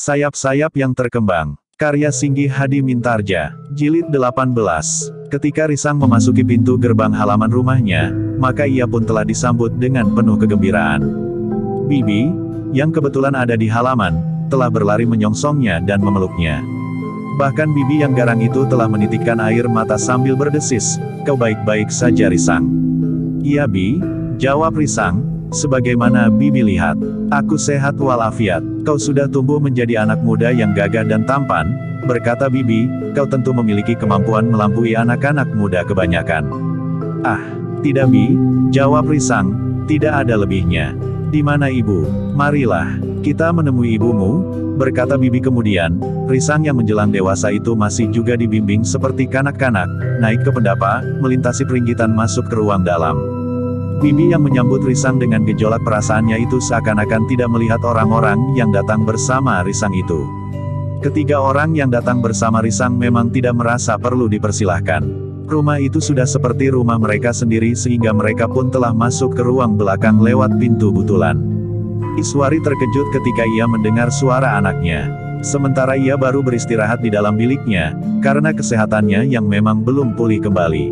Sayap-sayap yang terkembang. Karya Singgi Hadi Mintarja. Jilid 18. Ketika Risang memasuki pintu gerbang halaman rumahnya, maka ia pun telah disambut dengan penuh kegembiraan. Bibi, yang kebetulan ada di halaman, telah berlari menyongsongnya dan memeluknya. Bahkan Bibi yang garang itu telah menitikkan air mata sambil berdesis, "Kau baik-baik saja, Risang?" "Iya, Bi," jawab Risang, "sebagaimana Bibi lihat, aku sehat walafiat." "Kau sudah tumbuh menjadi anak muda yang gagah dan tampan," berkata Bibi, "kau tentu memiliki kemampuan melampaui anak-anak muda kebanyakan." "Ah, tidak, Bi," jawab Risang, "tidak ada lebihnya." "Di mana ibu? Marilah, kita menemui ibumu," berkata Bibi kemudian. Risang yang menjelang dewasa itu masih juga dibimbing seperti kanak-kanak, naik ke pendapa, melintasi peringgitan masuk ke ruang dalam. Bibi yang menyambut Risang dengan gejolak perasaannya itu seakan-akan tidak melihat orang-orang yang datang bersama Risang itu. Ketiga orang yang datang bersama Risang memang tidak merasa perlu dipersilahkan. Rumah itu sudah seperti rumah mereka sendiri sehingga mereka pun telah masuk ke ruang belakang lewat pintu butulan. Iswari terkejut ketika ia mendengar suara anaknya. Sementara ia baru beristirahat di dalam biliknya, karena kesehatannya yang memang belum pulih kembali.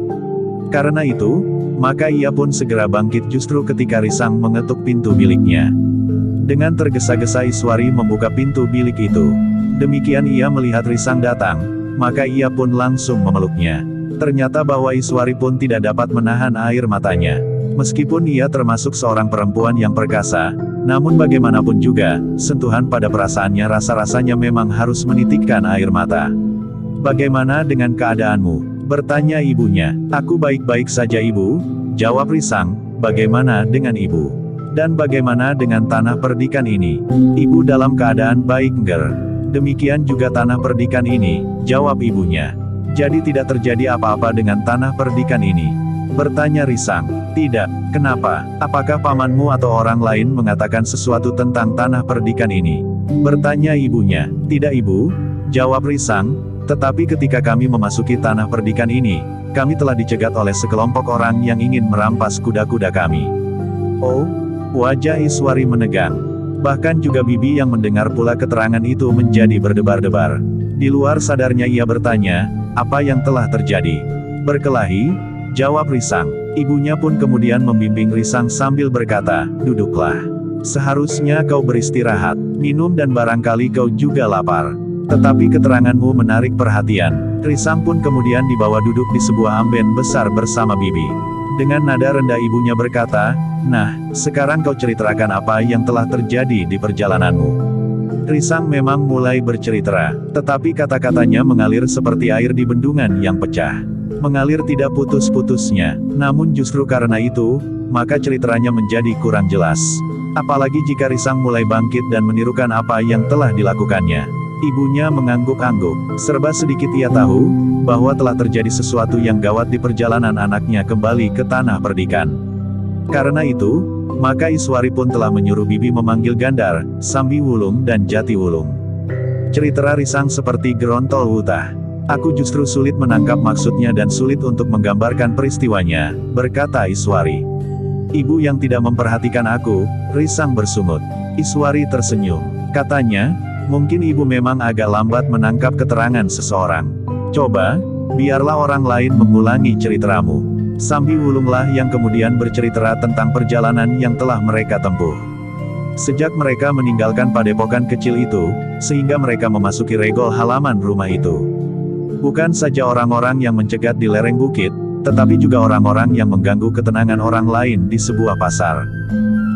Karena itu, maka ia pun segera bangkit justru ketika Risang mengetuk pintu biliknya. Dengan tergesa-gesa Iswari membuka pintu bilik itu. Demikian ia melihat Risang datang, maka ia pun langsung memeluknya. Ternyata bahwa Iswari pun tidak dapat menahan air matanya. Meskipun ia termasuk seorang perempuan yang perkasa, namun bagaimanapun juga, sentuhan pada perasaannya rasa-rasanya memang harus menitikkan air mata. "Bagaimana dengan keadaanmu?" bertanya ibunya. "Aku baik-baik saja, Ibu," jawab Risang. "Bagaimana dengan ibu? Dan bagaimana dengan tanah perdikan ini?" "Ibu dalam keadaan baik, Nger. Demikian juga tanah perdikan ini," jawab ibunya. "Jadi tidak terjadi apa-apa dengan tanah perdikan ini?" bertanya Risang. "Tidak, kenapa? Apakah pamanmu atau orang lain mengatakan sesuatu tentang tanah perdikan ini?" bertanya ibunya. "Tidak, Ibu," jawab Risang, "tetapi ketika kami memasuki tanah perdikan ini, kami telah dicegat oleh sekelompok orang yang ingin merampas kuda-kuda kami." "Oh?" Wajah Iswari menegang. Bahkan juga Bibi yang mendengar pula keterangan itu menjadi berdebar-debar. Di luar sadarnya ia bertanya, "Apa yang telah terjadi?" "Berkelahi," jawab Risang. Ibunya pun kemudian membimbing Risang sambil berkata, "Duduklah. Seharusnya kau beristirahat, minum dan barangkali kau juga lapar." Tetapi keteranganmu menarik perhatian. Risang pun kemudian dibawa duduk di sebuah amben besar bersama Bibi. Dengan nada rendah ibunya berkata, "Nah, sekarang kau ceritakan apa yang telah terjadi di perjalananmu." Risang memang mulai bercerita, tetapi kata-katanya mengalir seperti air di bendungan yang pecah. Mengalir tidak putus-putusnya, namun justru karena itu, maka ceritanya menjadi kurang jelas. Apalagi jika Risang mulai bangkit dan menirukan apa yang telah dilakukannya. Ibunya mengangguk-angguk. Serba sedikit ia tahu, bahwa telah terjadi sesuatu yang gawat di perjalanan anaknya kembali ke tanah perdikan. Karena itu, maka Iswari pun telah menyuruh Bibi memanggil Gandar, Sambi Wulung dan Jati Wulung. Cerita Risang seperti gerontol wutah. "Aku justru sulit menangkap maksudnya dan sulit untuk menggambarkan peristiwanya," berkata Iswari. "Ibu yang tidak memperhatikan aku," Risang bersungut. Iswari tersenyum. Katanya, "Mungkin ibu memang agak lambat menangkap keterangan seseorang. Coba, biarlah orang lain mengulangi ceritamu." Sambi Wulunglah yang kemudian bercerita tentang perjalanan yang telah mereka tempuh. Sejak mereka meninggalkan padepokan kecil itu, sehingga mereka memasuki regol halaman rumah itu. Bukan saja orang-orang yang mencegat di lereng bukit, tetapi juga orang-orang yang mengganggu ketenangan orang lain di sebuah pasar.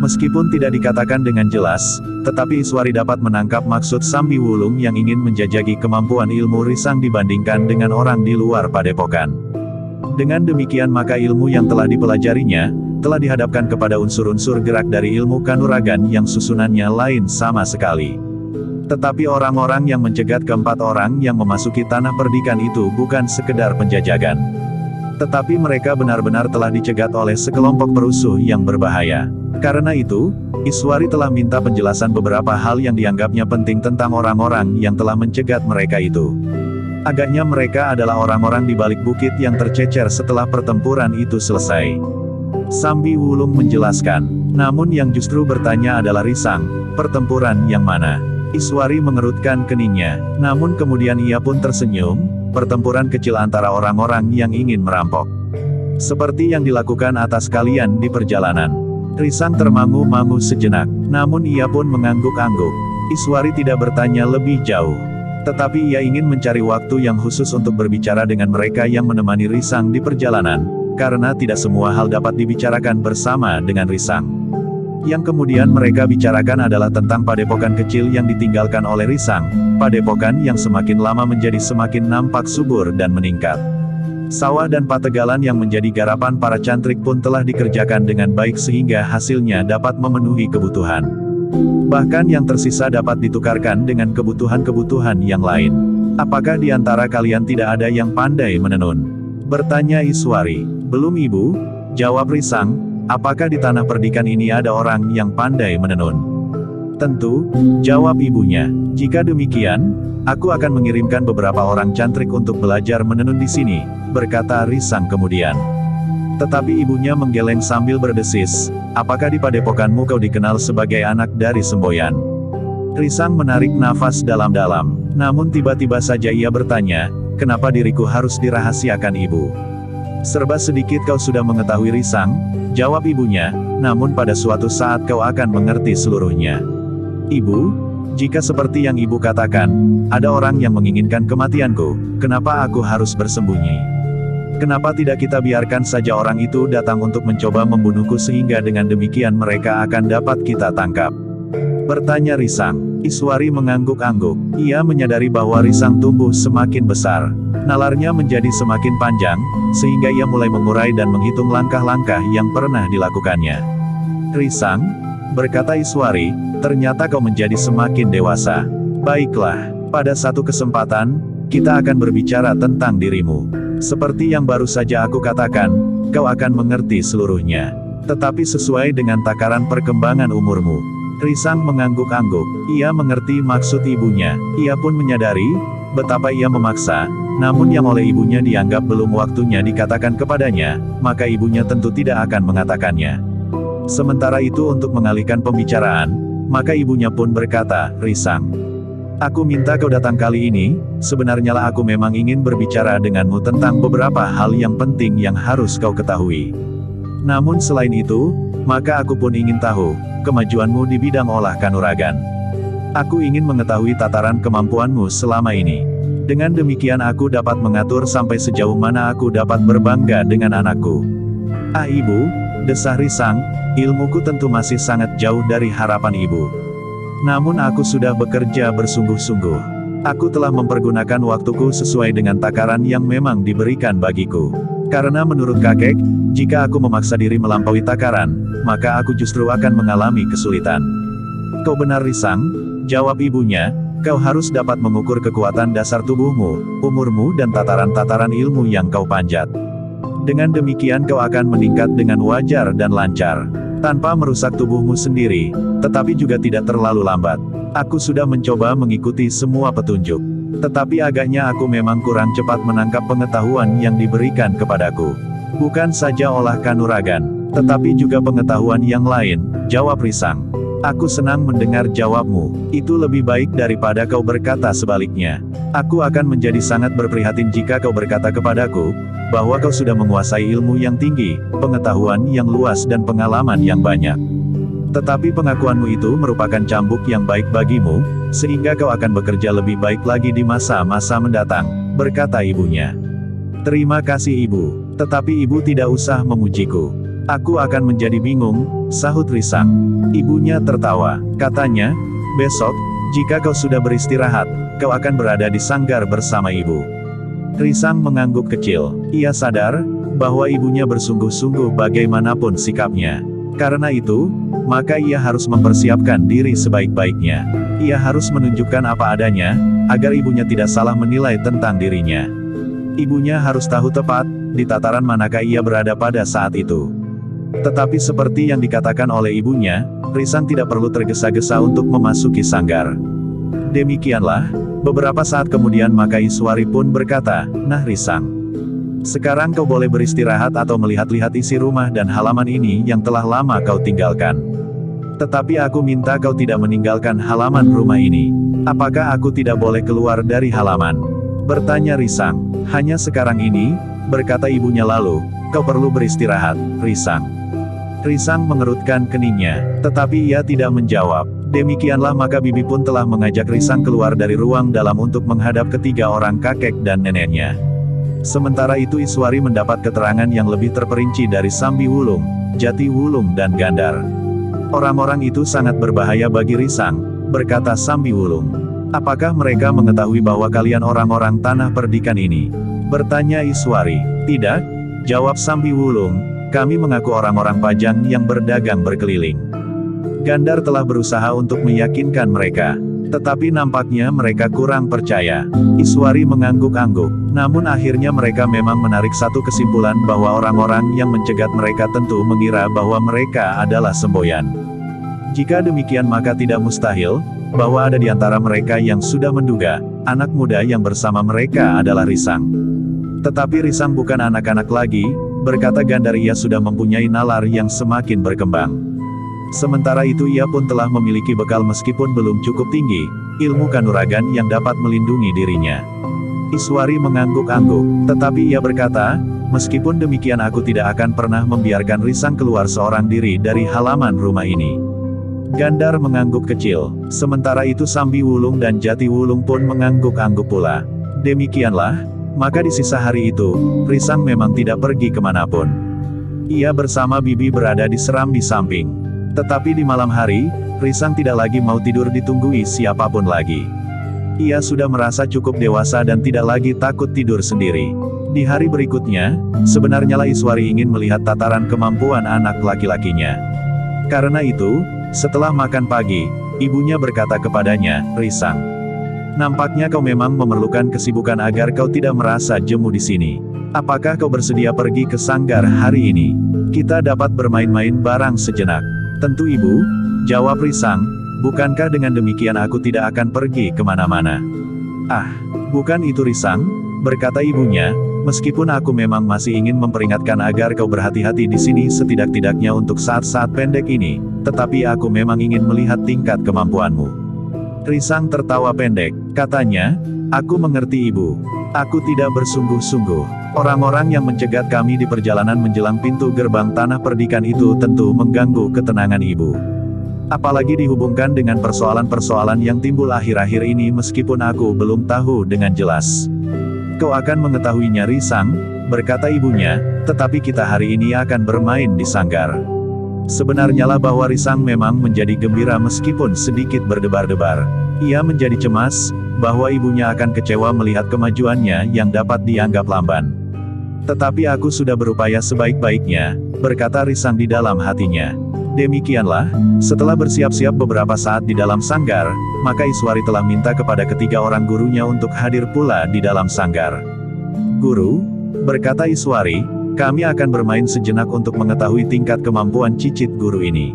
Meskipun tidak dikatakan dengan jelas, tetapi Iswari dapat menangkap maksud Sambi Wulung yang ingin menjajaki kemampuan ilmu Risang dibandingkan dengan orang di luar padepokan. Dengan demikian maka ilmu yang telah dipelajarinya, telah dihadapkan kepada unsur-unsur gerak dari ilmu kanuragan yang susunannya lain sama sekali. Tetapi orang-orang yang mencegat keempat orang yang memasuki tanah perdikan itu bukan sekedar penjajagan. Tetapi mereka benar-benar telah dicegat oleh sekelompok perusuh yang berbahaya. Karena itu, Iswari telah minta penjelasan beberapa hal yang dianggapnya penting tentang orang-orang yang telah mencegat mereka itu. Agaknya mereka adalah orang-orang di balik bukit yang tercecer setelah pertempuran itu selesai. Sambi Wulung menjelaskan. Namun yang justru bertanya adalah Risang, "Pertempuran yang mana?" Iswari mengerutkan keningnya, namun kemudian ia pun tersenyum, pertempuran kecil antara orang-orang yang ingin merampok. Seperti yang dilakukan atas kalian di perjalanan. Risang termangu-mangu sejenak, namun ia pun mengangguk-angguk. Iswari tidak bertanya lebih jauh. Tetapi ia ingin mencari waktu yang khusus untuk berbicara dengan mereka yang menemani Risang di perjalanan, karena tidak semua hal dapat dibicarakan bersama dengan Risang. Yang kemudian mereka bicarakan adalah tentang padepokan kecil yang ditinggalkan oleh Risang, padepokan yang semakin lama menjadi semakin nampak subur dan meningkat. Sawah dan pategalan yang menjadi garapan para cantrik pun telah dikerjakan dengan baik sehingga hasilnya dapat memenuhi kebutuhan. Bahkan yang tersisa dapat ditukarkan dengan kebutuhan-kebutuhan yang lain. Apakah di antara kalian tidak ada yang pandai menenun? Bertanya Iswari. Belum Ibu, jawab Risang. Apakah di tanah perdikan ini ada orang yang pandai menenun? Tentu, jawab ibunya. Jika demikian, aku akan mengirimkan beberapa orang cantrik untuk belajar menenun di sini, berkata Risang kemudian. Tetapi ibunya menggeleng sambil berdesis, apakah di padepokanmu kau dikenal sebagai anak dari semboyan? Risang menarik nafas dalam-dalam, namun tiba-tiba saja ia bertanya, kenapa diriku harus dirahasiakan ibu? Serba sedikit kau sudah mengetahui Risang, jawab ibunya, namun pada suatu saat kau akan mengerti seluruhnya. Ibu, jika seperti yang ibu katakan, ada orang yang menginginkan kematianku, kenapa aku harus bersembunyi? Kenapa tidak kita biarkan saja orang itu datang untuk mencoba membunuhku sehingga dengan demikian mereka akan dapat kita tangkap? Bertanya Risang. Iswari mengangguk-angguk. Ia menyadari bahwa Risang tumbuh semakin besar. Nalarnya menjadi semakin panjang, sehingga ia mulai mengurai dan menghitung langkah-langkah yang pernah dilakukannya. Risang, berkata Iswari, ternyata kau menjadi semakin dewasa. Baiklah, pada satu kesempatan, kita akan berbicara tentang dirimu. Seperti yang baru saja aku katakan, kau akan mengerti seluruhnya. Tetapi sesuai dengan takaran perkembangan umurmu. Risang mengangguk-angguk. Ia mengerti maksud ibunya. Ia pun menyadari betapa ia memaksa, namun yang oleh ibunya dianggap belum waktunya dikatakan kepadanya, maka ibunya tentu tidak akan mengatakannya. Sementara itu untuk mengalihkan pembicaraan, maka ibunya pun berkata, Risang, aku minta kau datang kali ini, sebenarnya lah aku memang ingin berbicara denganmu tentang beberapa hal yang penting yang harus kau ketahui. Namun selain itu, maka aku pun ingin tahu, kemajuanmu di bidang olah kanuragan. Aku ingin mengetahui tataran kemampuanmu selama ini. Dengan demikian aku dapat mengatur sampai sejauh mana aku dapat berbangga dengan anakku. Ah ibu, desah Risang, ilmuku tentu masih sangat jauh dari harapan ibu. Namun aku sudah bekerja bersungguh-sungguh. Aku telah mempergunakan waktuku sesuai dengan takaran yang memang diberikan bagiku. Karena menurut kakek, jika aku memaksa diri melampaui takaran, maka aku justru akan mengalami kesulitan. Kau benar Risang, jawab ibunya, kau harus dapat mengukur kekuatan dasar tubuhmu, umurmu dan tataran-tataran ilmu yang kau panjat. Dengan demikian kau akan meningkat dengan wajar dan lancar, tanpa merusak tubuhmu sendiri, tetapi juga tidak terlalu lambat. Aku sudah mencoba mengikuti semua petunjuk. Tetapi agaknya aku memang kurang cepat menangkap pengetahuan yang diberikan kepadaku. Bukan saja olah kanuragan, tetapi juga pengetahuan yang lain, jawab Risang. Aku senang mendengar jawabmu, itu lebih baik daripada kau berkata sebaliknya. Aku akan menjadi sangat berprihatin jika kau berkata kepadaku, bahwa kau sudah menguasai ilmu yang tinggi, pengetahuan yang luas dan pengalaman yang banyak. Tetapi pengakuanmu itu merupakan cambuk yang baik bagimu, sehingga kau akan bekerja lebih baik lagi di masa-masa mendatang, berkata ibunya. Terima kasih ibu, tetapi ibu tidak usah memujiku. Aku akan menjadi bingung, sahut Risang. Ibunya tertawa, katanya, besok, jika kau sudah beristirahat, kau akan berada di sanggar bersama ibu. Risang mengangguk kecil, ia sadar, bahwa ibunya bersungguh-sungguh bagaimanapun sikapnya. Karena itu, maka ia harus mempersiapkan diri sebaik-baiknya. Ia harus menunjukkan apa adanya, agar ibunya tidak salah menilai tentang dirinya. Ibunya harus tahu tepat, di tataran manakah ia berada pada saat itu. Tetapi seperti yang dikatakan oleh ibunya, Risang tidak perlu tergesa-gesa untuk memasuki sanggar. Demikianlah, beberapa saat kemudian maka Iswari pun berkata, nah Risang, sekarang kau boleh beristirahat atau melihat-lihat isi rumah dan halaman ini yang telah lama kau tinggalkan. Tetapi aku minta kau tidak meninggalkan halaman rumah ini. Apakah aku tidak boleh keluar dari halaman? Bertanya Risang. Hanya sekarang ini, berkata ibunya lalu, kau perlu beristirahat, Risang. Risang mengerutkan keningnya, tetapi ia tidak menjawab. Demikianlah maka bibi pun telah mengajak Risang keluar dari ruang dalam untuk menghadap ketiga orang kakek dan neneknya. Sementara itu Iswari mendapat keterangan yang lebih terperinci dari Sambi Wulung, Jati Wulung dan Gandar. Orang-orang itu sangat berbahaya bagi Risang, berkata Sambi Wulung. Apakah mereka mengetahui bahwa kalian orang-orang tanah perdikan ini? Bertanya Iswari. Tidak, jawab Sambi Wulung. Kami mengaku orang-orang Pajang yang berdagang berkeliling. Gandar telah berusaha untuk meyakinkan mereka, tetapi nampaknya mereka kurang percaya. Iswari mengangguk-angguk, namun akhirnya mereka memang menarik satu kesimpulan bahwa orang-orang yang mencegat mereka tentu mengira bahwa mereka adalah semboyan. Jika demikian maka tidak mustahil, bahwa ada di antara mereka yang sudah menduga, anak muda yang bersama mereka adalah Risang. Tetapi Risang bukan anak-anak lagi, berkata Gandar, ia sudah mempunyai nalar yang semakin berkembang. Sementara itu ia pun telah memiliki bekal meskipun belum cukup tinggi, ilmu kanuragan yang dapat melindungi dirinya. Iswari mengangguk-angguk, tetapi ia berkata, meskipun demikian aku tidak akan pernah membiarkan Risang keluar seorang diri dari halaman rumah ini. Gandar mengangguk kecil, sementara itu Sambi Wulung dan Jati Wulung pun mengangguk-angguk pula. Demikianlah, maka di sisa hari itu, Risang memang tidak pergi kemanapun. Ia bersama bibi berada di serambi samping. Tetapi di malam hari, Risang tidak lagi mau tidur ditunggui siapapun lagi. Ia sudah merasa cukup dewasa dan tidak lagi takut tidur sendiri. Di hari berikutnya, sebenarnya lah Iswari ingin melihat tataran kemampuan anak laki-lakinya. Karena itu, setelah makan pagi, ibunya berkata kepadanya, Risang, nampaknya kau memang memerlukan kesibukan agar kau tidak merasa jemu di sini. Apakah kau bersedia pergi ke sanggar hari ini? Kita dapat bermain-main bareng sejenak. Tentu ibu, jawab Risang, bukankah dengan demikian aku tidak akan pergi kemana-mana? Ah, bukan itu Risang, berkata ibunya, meskipun aku memang masih ingin memperingatkan agar kau berhati-hati di sini setidak-tidaknya untuk saat-saat pendek ini, tetapi aku memang ingin melihat tingkat kemampuanmu. Risang tertawa pendek, katanya, aku mengerti ibu. Aku tidak bersungguh-sungguh. Orang-orang yang mencegat kami di perjalanan menjelang pintu gerbang tanah perdikan itu tentu mengganggu ketenangan ibu. Apalagi dihubungkan dengan persoalan-persoalan yang timbul akhir-akhir ini meskipun aku belum tahu dengan jelas. Kau akan mengetahuinya Risang, berkata ibunya, tetapi kita hari ini akan bermain di sanggar. Sebenarnya lah bahwa Risang memang menjadi gembira meskipun sedikit berdebar-debar. Ia menjadi cemas, bahwa ibunya akan kecewa melihat kemajuannya yang dapat dianggap lamban. Tetapi aku sudah berupaya sebaik-baiknya, berkata Risang di dalam hatinya. Demikianlah, setelah bersiap-siap beberapa saat di dalam sanggar, maka Iswari telah minta kepada ketiga orang gurunya untuk hadir pula di dalam sanggar. Guru, berkata Iswari, kami akan bermain sejenak untuk mengetahui tingkat kemampuan cicit guru ini.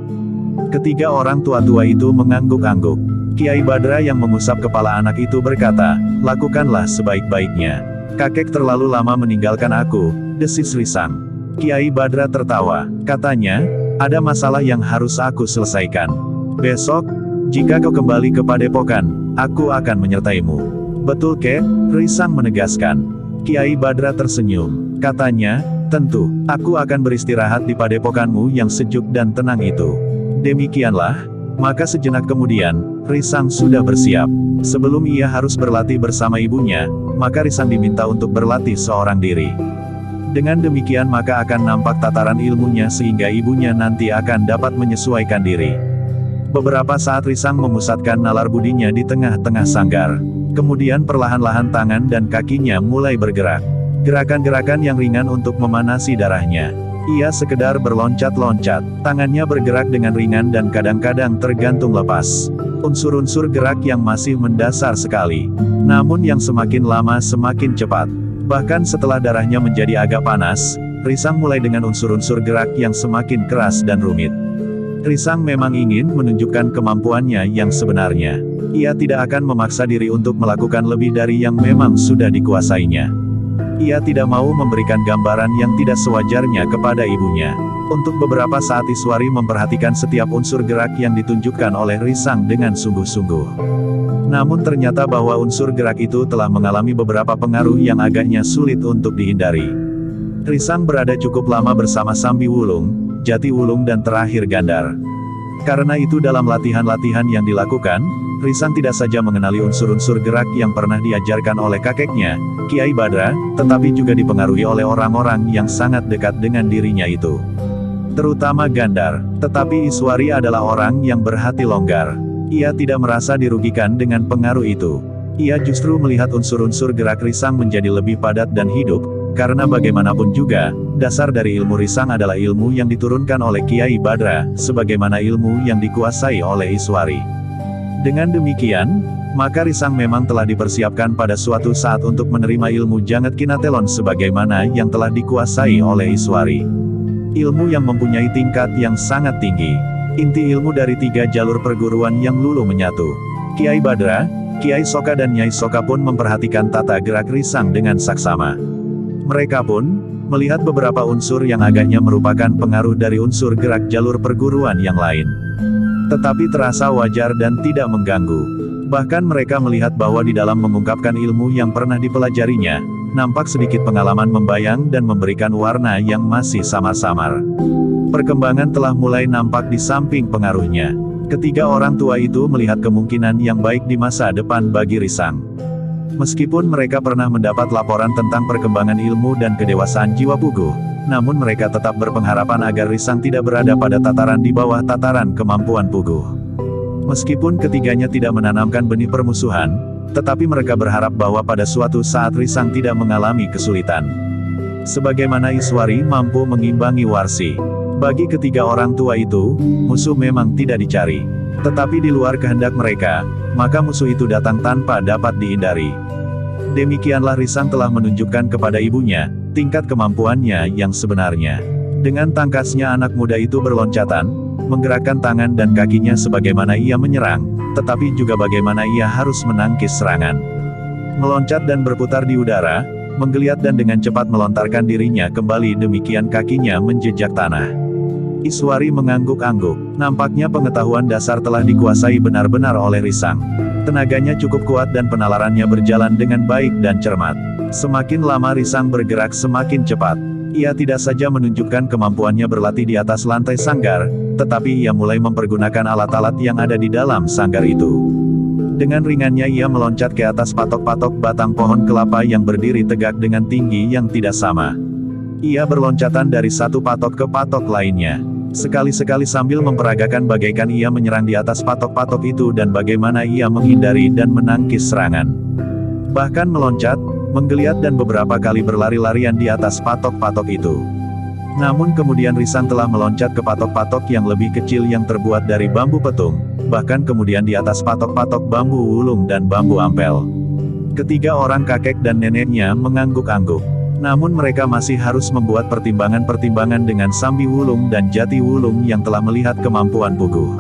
Ketiga orang tua-tua itu mengangguk-angguk. Kiai Badra yang mengusap kepala anak itu berkata, lakukanlah sebaik-baiknya. Kakek terlalu lama meninggalkan aku, desis Risang. Kiai Badra tertawa, katanya, ada masalah yang harus aku selesaikan. Besok, jika kau kembali ke padepokan, aku akan menyertaimu. Betul kek? Risang menegaskan. Kiai Badra tersenyum, katanya, tentu, aku akan beristirahat di padepokanmu yang sejuk dan tenang itu. Demikianlah, maka sejenak kemudian, Risang sudah bersiap. Sebelum ia harus berlatih bersama ibunya, maka Risang diminta untuk berlatih seorang diri. Dengan demikian maka akan nampak tataran ilmunya sehingga ibunya nanti akan dapat menyesuaikan diri. Beberapa saat Risang memusatkan nalar budinya di tengah-tengah sanggar. Kemudian perlahan-lahan tangan dan kakinya mulai bergerak. Gerakan-gerakan yang ringan untuk memanasi darahnya. Ia sekedar berloncat-loncat, tangannya bergerak dengan ringan dan kadang-kadang tergantung lepas. Unsur-unsur gerak yang masih mendasar sekali. Namun yang semakin lama semakin cepat. Bahkan setelah darahnya menjadi agak panas, Risang mulai dengan unsur-unsur gerak yang semakin keras dan rumit. Risang memang ingin menunjukkan kemampuannya yang sebenarnya. Ia tidak akan memaksa diri untuk melakukan lebih dari yang memang sudah dikuasainya. Ia tidak mau memberikan gambaran yang tidak sewajarnya kepada ibunya. Untuk beberapa saat Iswari memperhatikan setiap unsur gerak yang ditunjukkan oleh Risang dengan sungguh-sungguh. Namun ternyata bahwa unsur gerak itu telah mengalami beberapa pengaruh yang agaknya sulit untuk dihindari. Risang berada cukup lama bersama Sambi Wulung, Jati Wulung dan terakhir Gandar. Karena itu dalam latihan-latihan yang dilakukan, Risang tidak saja mengenali unsur-unsur gerak yang pernah diajarkan oleh kakeknya, Kiai Badra, tetapi juga dipengaruhi oleh orang-orang yang sangat dekat dengan dirinya itu. Terutama Gandar, tetapi Iswari adalah orang yang berhati longgar. Ia tidak merasa dirugikan dengan pengaruh itu. Ia justru melihat unsur-unsur gerak Risang menjadi lebih padat dan hidup, karena bagaimanapun juga, dasar dari ilmu Risang adalah ilmu yang diturunkan oleh Kiai Badra, sebagaimana ilmu yang dikuasai oleh Iswari. Dengan demikian, maka Risang memang telah dipersiapkan pada suatu saat untuk menerima ilmu Jangat Kinatelon sebagaimana yang telah dikuasai oleh Iswari. Ilmu yang mempunyai tingkat yang sangat tinggi. Inti ilmu dari 3 jalur perguruan yang luluh menyatu. Kiai Badra, Kiai Soka dan Nyai Soka pun memperhatikan tata gerak Risang dengan saksama. Mereka pun melihat beberapa unsur yang agaknya merupakan pengaruh dari unsur gerak jalur perguruan yang lain. Tetapi terasa wajar dan tidak mengganggu. Bahkan mereka melihat bahwa di dalam mengungkapkan ilmu yang pernah dipelajarinya, nampak sedikit pengalaman membayang dan memberikan warna yang masih samar-samar. Perkembangan telah mulai nampak di samping pengaruhnya. Ketiga orang tua itu melihat kemungkinan yang baik di masa depan bagi Risang. Meskipun mereka pernah mendapat laporan tentang perkembangan ilmu dan kedewasaan jiwa Puguh, namun mereka tetap berpengharapan agar Risang tidak berada pada tataran di bawah tataran kemampuan Puguh. Meskipun ketiganya tidak menanamkan benih permusuhan, tetapi mereka berharap bahwa pada suatu saat Risang tidak mengalami kesulitan. Sebagaimana Iswari mampu mengimbangi Warsi. Bagi ketiga orang tua itu, musuh memang tidak dicari. Tetapi di luar kehendak mereka, maka musuh itu datang tanpa dapat dihindari. Demikianlah Risang telah menunjukkan kepada ibunya, tingkat kemampuannya yang sebenarnya. Dengan tangkasnya anak muda itu berloncatan, menggerakkan tangan dan kakinya sebagaimana ia menyerang, tetapi juga bagaimana ia harus menangkis serangan. Meloncat dan berputar di udara, menggeliat dan dengan cepat melontarkan dirinya kembali demikian kakinya menjejak tanah. Iswari mengangguk-angguk, nampaknya pengetahuan dasar telah dikuasai benar-benar oleh Risang. Tenaganya cukup kuat dan penalarannya berjalan dengan baik dan cermat. Semakin lama Risang bergerak semakin cepat. Ia tidak saja menunjukkan kemampuannya berlatih di atas lantai sanggar, tetapi ia mulai mempergunakan alat-alat yang ada di dalam sanggar itu. Dengan ringannya ia meloncat ke atas patok-patok batang pohon kelapa yang berdiri tegak dengan tinggi yang tidak sama. Ia berloncatan dari satu patok ke patok lainnya. Sekali-sekali sambil memperagakan bagaikan ia menyerang di atas patok-patok itu dan bagaimana ia menghindari dan menangkis serangan. Bahkan meloncat, menggeliat dan beberapa kali berlari-larian di atas patok-patok itu. Namun kemudian Risang telah meloncat ke patok-patok yang lebih kecil yang terbuat dari bambu petung, bahkan kemudian di atas patok-patok bambu wulung dan bambu ampel. Ketiga orang kakek dan neneknya mengangguk-angguk. Namun mereka masih harus membuat pertimbangan-pertimbangan dengan Sambi Wulung dan Jati Wulung yang telah melihat kemampuan Puguh.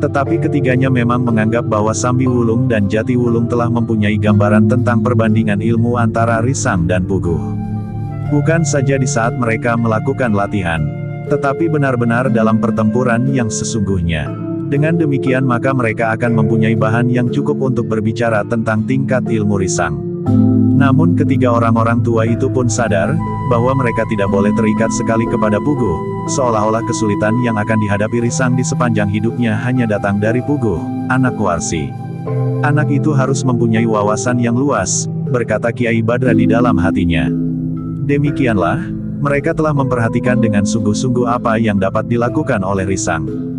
Tetapi ketiganya memang menganggap bahwa Sambi Wulung dan Jati Wulung telah mempunyai gambaran tentang perbandingan ilmu antara Risang dan Puguh. Bukan saja di saat mereka melakukan latihan, tetapi benar-benar dalam pertempuran yang sesungguhnya. Dengan demikian maka mereka akan mempunyai bahan yang cukup untuk berbicara tentang tingkat ilmu Risang. Namun ketiga orang-orang tua itu pun sadar, bahwa mereka tidak boleh terikat sekali kepada Puguh, seolah-olah kesulitan yang akan dihadapi Risang di sepanjang hidupnya hanya datang dari Puguh, anak Warsi. Anak itu harus mempunyai wawasan yang luas, berkata Kiai Badra di dalam hatinya. Demikianlah, mereka telah memperhatikan dengan sungguh-sungguh apa yang dapat dilakukan oleh Risang.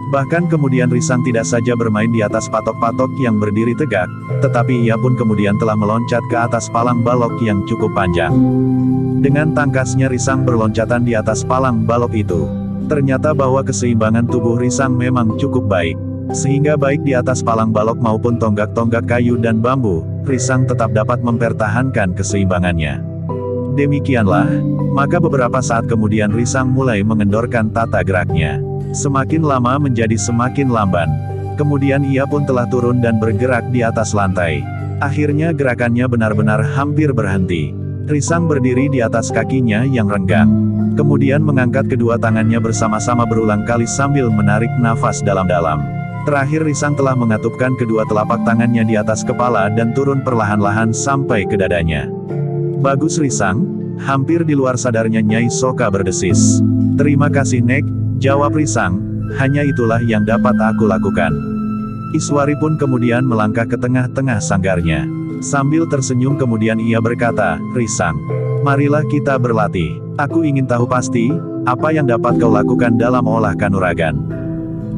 Bahkan kemudian Risang tidak saja bermain di atas patok-patok yang berdiri tegak, tetapi ia pun kemudian telah meloncat ke atas palang balok yang cukup panjang. Dengan tangkasnya Risang berloncatan di atas palang balok itu. Ternyata bahwa keseimbangan tubuh Risang memang cukup baik. Sehingga baik di atas palang balok maupun tonggak-tonggak kayu dan bambu, Risang tetap dapat mempertahankan keseimbangannya. Demikianlah, maka beberapa saat kemudian Risang mulai mengendorkan tata geraknya. Semakin lama menjadi semakin lamban. Kemudian ia pun telah turun dan bergerak di atas lantai. Akhirnya gerakannya benar-benar hampir berhenti. Risang berdiri di atas kakinya yang renggang. Kemudian mengangkat kedua tangannya bersama-sama berulang kali sambil menarik nafas dalam-dalam. Terakhir Risang telah mengatupkan kedua telapak tangannya di atas kepala dan turun perlahan-lahan sampai ke dadanya. Bagus Risang, hampir di luar sadarnya Nyai Soka berdesis. Terima kasih Nek, jawab Risang, hanya itulah yang dapat aku lakukan. Iswari pun kemudian melangkah ke tengah-tengah sanggarnya. Sambil tersenyum kemudian ia berkata, Risang, marilah kita berlatih. Aku ingin tahu pasti, apa yang dapat kau lakukan dalam olah kanuragan.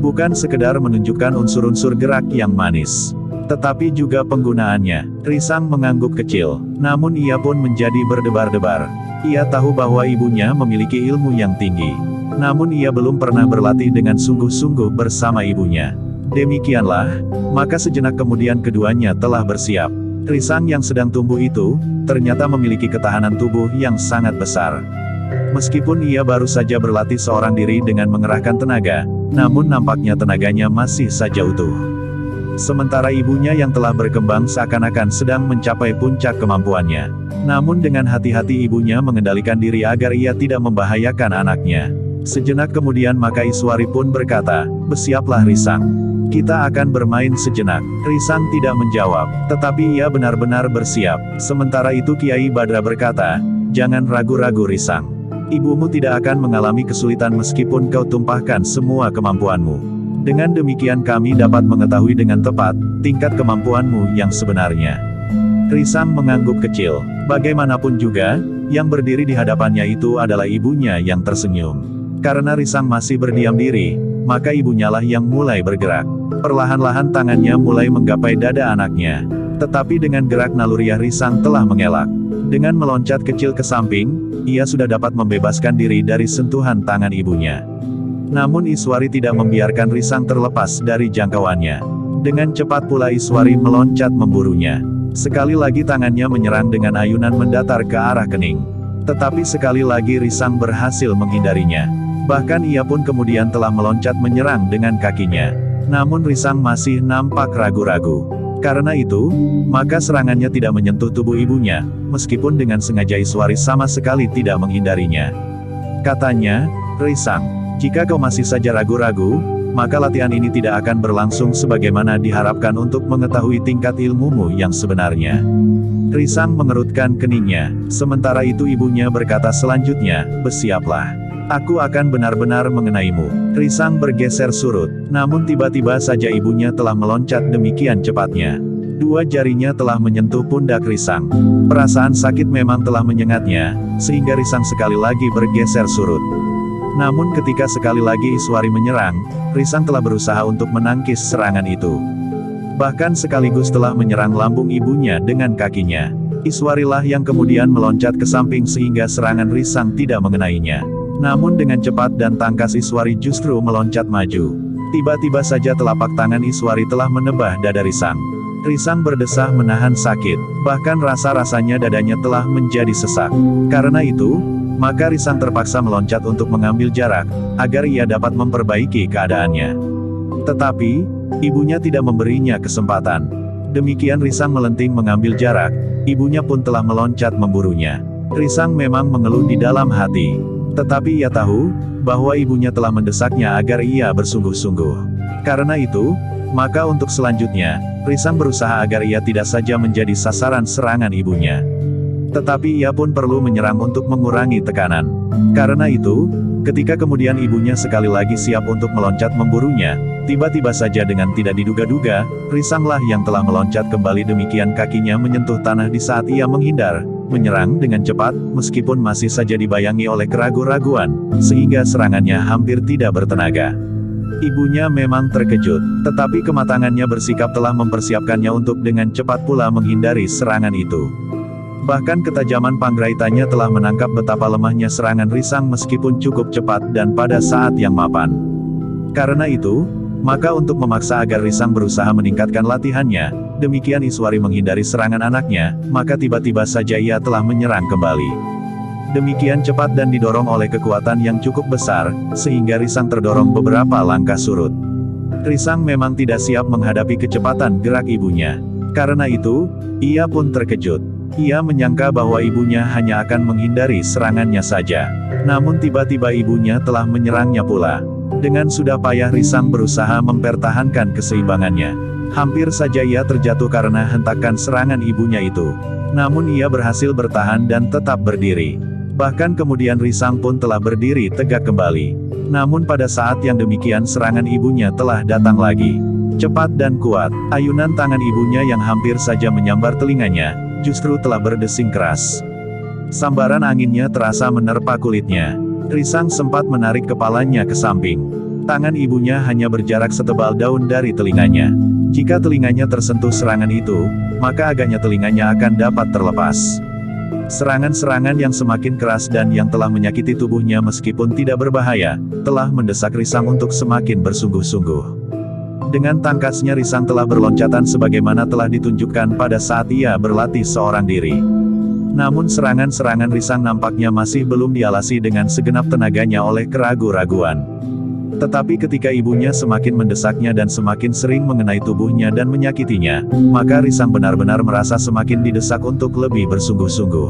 Bukan sekedar menunjukkan unsur-unsur gerak yang manis, tetapi juga penggunaannya. Risang mengangguk kecil, namun ia pun menjadi berdebar-debar. Ia tahu bahwa ibunya memiliki ilmu yang tinggi. Namun ia belum pernah berlatih dengan sungguh-sungguh bersama ibunya. Demikianlah, maka sejenak kemudian keduanya telah bersiap. Risang yang sedang tumbuh itu, ternyata memiliki ketahanan tubuh yang sangat besar. Meskipun ia baru saja berlatih seorang diri dengan mengerahkan tenaga, namun nampaknya tenaganya masih saja utuh. Sementara ibunya yang telah berkembang seakan-akan sedang mencapai puncak kemampuannya. Namun dengan hati-hati ibunya mengendalikan diri agar ia tidak membahayakan anaknya. Sejenak kemudian maka Iswari pun berkata, bersiaplah Risang. Kita akan bermain sejenak. Risang tidak menjawab, tetapi ia benar-benar bersiap. Sementara itu Kiai Badra berkata, jangan ragu-ragu Risang. Ibumu tidak akan mengalami kesulitan meskipun kau tumpahkan semua kemampuanmu. Dengan demikian kami dapat mengetahui dengan tepat, tingkat kemampuanmu yang sebenarnya. Risang mengangguk kecil. Bagaimanapun juga, yang berdiri di hadapannya itu adalah ibunya yang tersenyum. Karena Risang masih berdiam diri, maka ibunyalah yang mulai bergerak. Perlahan-lahan tangannya mulai menggapai dada anaknya. Tetapi dengan gerak naluriah Risang telah mengelak. Dengan meloncat kecil ke samping, ia sudah dapat membebaskan diri dari sentuhan tangan ibunya. Namun Iswari tidak membiarkan Risang terlepas dari jangkauannya. Dengan cepat pula Iswari meloncat memburunya. Sekali lagi tangannya menyerang dengan ayunan mendatar ke arah kening. Tetapi sekali lagi Risang berhasil menghindarinya. Bahkan ia pun kemudian telah meloncat menyerang dengan kakinya. Namun Risang masih nampak ragu-ragu. Karena itu, maka serangannya tidak menyentuh tubuh ibunya, meskipun dengan sengaja Iswari sama sekali tidak menghindarinya. Katanya, Risang, jika kau masih saja ragu-ragu, maka latihan ini tidak akan berlangsung sebagaimana diharapkan untuk mengetahui tingkat ilmumu yang sebenarnya. Risang mengerutkan keningnya, sementara itu ibunya berkata selanjutnya, bersiaplah. Aku akan benar-benar mengenaimu. Risang bergeser surut, namun tiba-tiba saja ibunya telah meloncat demikian cepatnya. Dua jarinya telah menyentuh pundak Risang. Perasaan sakit memang telah menyengatnya, sehingga Risang sekali lagi bergeser surut. Namun ketika sekali lagi Iswari menyerang, Risang telah berusaha untuk menangkis serangan itu. Bahkan sekaligus telah menyerang lambung ibunya dengan kakinya. Iswarilah yang kemudian meloncat ke samping sehingga serangan Risang tidak mengenainya. Namun dengan cepat dan tangkas Iswari justru meloncat maju. Tiba-tiba saja telapak tangan Iswari telah menebah dada Risang. Risang berdesah menahan sakit, bahkan rasa-rasanya dadanya telah menjadi sesak. Karena itu, maka Risang terpaksa meloncat untuk mengambil jarak, agar ia dapat memperbaiki keadaannya. Tetapi, ibunya tidak memberinya kesempatan. Demikian Risang melenting mengambil jarak, ibunya pun telah meloncat memburunya. Risang memang mengeluh di dalam hati. Tetapi ia tahu, bahwa ibunya telah mendesaknya agar ia bersungguh-sungguh. Karena itu, maka untuk selanjutnya, Risang berusaha agar ia tidak saja menjadi sasaran serangan ibunya. Tetapi ia pun perlu menyerang untuk mengurangi tekanan. Karena itu, ketika kemudian ibunya sekali lagi siap untuk meloncat memburunya, tiba-tiba saja dengan tidak diduga-duga, Risanglah yang telah meloncat kembali demikian kakinya menyentuh tanah di saat ia menghindar. Menyerang dengan cepat, meskipun masih saja dibayangi oleh keraguan-raguan, sehingga serangannya hampir tidak bertenaga. Ibunya memang terkejut, tetapi kematangannya bersikap telah mempersiapkannya untuk dengan cepat pula menghindari serangan itu. Bahkan ketajaman panggraitanya telah menangkap betapa lemahnya serangan Risang meskipun cukup cepat dan pada saat yang mapan. Karena itu, maka untuk memaksa agar Risang berusaha meningkatkan latihannya, demikian Iswari menghindari serangan anaknya, maka tiba-tiba saja ia telah menyerang kembali. Demikian cepat dan didorong oleh kekuatan yang cukup besar, sehingga Risang terdorong beberapa langkah surut. Risang memang tidak siap menghadapi kecepatan gerak ibunya. Karena itu, ia pun terkejut. Ia menyangka bahwa ibunya hanya akan menghindari serangannya saja. Namun tiba-tiba ibunya telah menyerangnya pula. Dengan sudah payah Risang berusaha mempertahankan keseimbangannya. Hampir saja ia terjatuh karena hentakan serangan ibunya itu. Namun ia berhasil bertahan dan tetap berdiri. Bahkan kemudian Risang pun telah berdiri tegak kembali. Namun pada saat yang demikian serangan ibunya telah datang lagi. Cepat dan kuat, ayunan tangan ibunya yang hampir saja menyambar telinganya, justru telah berdesing keras. Sambaran anginnya terasa menerpa kulitnya. Risang sempat menarik kepalanya ke samping. Tangan ibunya hanya berjarak setebal daun dari telinganya. Jika telinganya tersentuh serangan itu, maka agaknya telinganya akan dapat terlepas. Serangan-serangan yang semakin keras dan yang telah menyakiti tubuhnya meskipun tidak berbahaya, telah mendesak Risang untuk semakin bersungguh-sungguh. Dengan tangkasnya Risang telah berloncatan sebagaimana telah ditunjukkan pada saat ia berlatih seorang diri. Namun serangan-serangan Risang nampaknya masih belum dialasi dengan segenap tenaganya oleh keraguan-raguan. Tetapi ketika ibunya semakin mendesaknya dan semakin sering mengenai tubuhnya dan menyakitinya, maka Risang benar-benar merasa semakin didesak untuk lebih bersungguh-sungguh.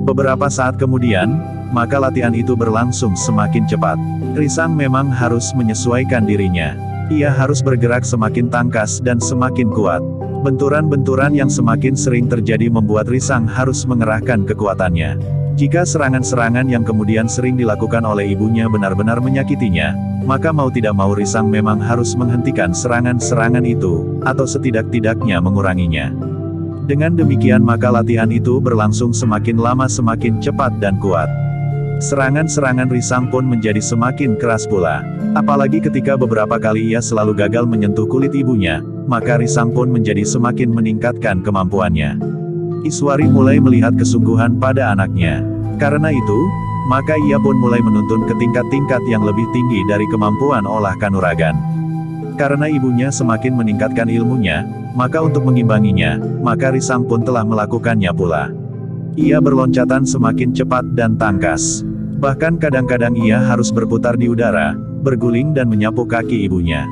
Beberapa saat kemudian, maka latihan itu berlangsung semakin cepat. Risang memang harus menyesuaikan dirinya. Ia harus bergerak semakin tangkas dan semakin kuat. Benturan-benturan yang semakin sering terjadi membuat Risang harus mengerahkan kekuatannya. Jika serangan-serangan yang kemudian sering dilakukan oleh ibunya benar-benar menyakitinya, maka mau tidak mau Risang memang harus menghentikan serangan-serangan itu, atau setidak-tidaknya menguranginya. Dengan demikian maka latihan itu berlangsung semakin lama semakin cepat dan kuat. Serangan-serangan Risang pun menjadi semakin keras pula. Apalagi ketika beberapa kali ia selalu gagal menyentuh kulit ibunya, maka Risang pun menjadi semakin meningkatkan kemampuannya. Iswari mulai melihat kesungguhan pada anaknya. Karena itu, maka ia pun mulai menuntun ke tingkat-tingkat yang lebih tinggi dari kemampuan olah kanuragan. Karena ibunya semakin meningkatkan ilmunya, maka untuk mengimbanginya, maka Risang pun telah melakukannya pula. Ia berloncatan semakin cepat dan tangkas. Bahkan kadang-kadang ia harus berputar di udara, berguling dan menyapu kaki ibunya.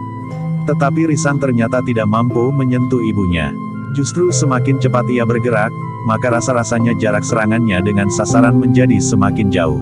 Tetapi Risang ternyata tidak mampu menyentuh ibunya. Justru semakin cepat ia bergerak, maka rasa-rasanya jarak serangannya dengan sasaran menjadi semakin jauh.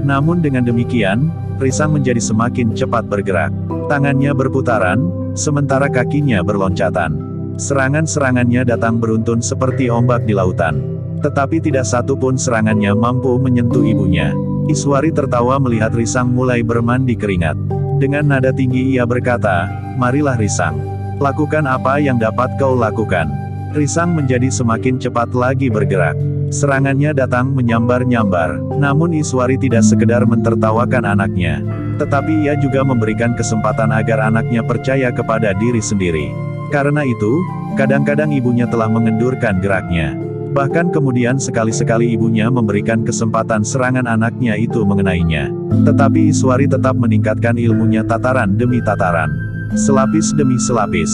Namun dengan demikian, Risang menjadi semakin cepat bergerak. Tangannya berputaran, sementara kakinya berloncatan. Serangan-serangannya datang beruntun seperti ombak di lautan. Tetapi tidak satu pun serangannya mampu menyentuh ibunya. Iswari tertawa melihat Risang mulai bermandi keringat. Dengan nada tinggi ia berkata, "Marilah Risang. Lakukan apa yang dapat kau lakukan." Risang menjadi semakin cepat lagi bergerak. Serangannya datang menyambar-nyambar. Namun Iswari tidak sekedar mentertawakan anaknya. Tetapi ia juga memberikan kesempatan agar anaknya percaya kepada diri sendiri. Karena itu, kadang-kadang ibunya telah mengendurkan geraknya. Bahkan kemudian sekali-sekali ibunya memberikan kesempatan serangan anaknya itu mengenainya. Tetapi Iswari tetap meningkatkan ilmunya tataran demi tataran. Selapis demi selapis.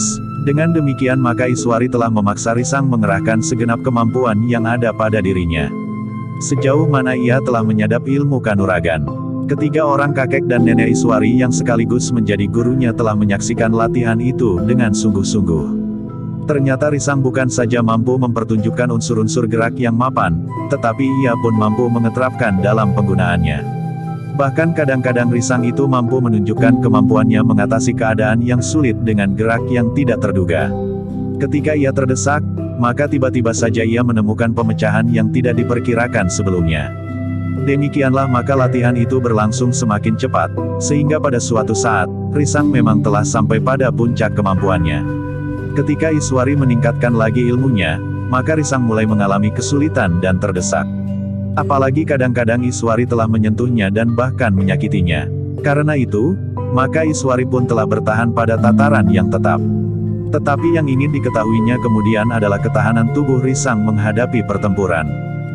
Dengan demikian maka Iswari telah memaksa Risang mengerahkan segenap kemampuan yang ada pada dirinya. Sejauh mana ia telah menyadap ilmu kanuragan. Ketiga orang kakek dan nenek Iswari yang sekaligus menjadi gurunya telah menyaksikan latihan itu dengan sungguh-sungguh. Ternyata Risang bukan saja mampu mempertunjukkan unsur-unsur gerak yang mapan, tetapi ia pun mampu mengeterapkan dalam penggunaannya. Bahkan kadang-kadang Risang itu mampu menunjukkan kemampuannya mengatasi keadaan yang sulit dengan gerak yang tidak terduga. Ketika ia terdesak, maka tiba-tiba saja ia menemukan pemecahan yang tidak diperkirakan sebelumnya. Demikianlah maka latihan itu berlangsung semakin cepat, sehingga pada suatu saat, Risang memang telah sampai pada puncak kemampuannya. Ketika Iswari meningkatkan lagi ilmunya, maka Risang mulai mengalami kesulitan dan terdesak. Apalagi kadang-kadang Iswari telah menyentuhnya dan bahkan menyakitinya. Karena itu, maka Iswari pun telah bertahan pada tataran yang tetap. Tetapi yang ingin diketahuinya kemudian adalah ketahanan tubuh Risang menghadapi pertempuran.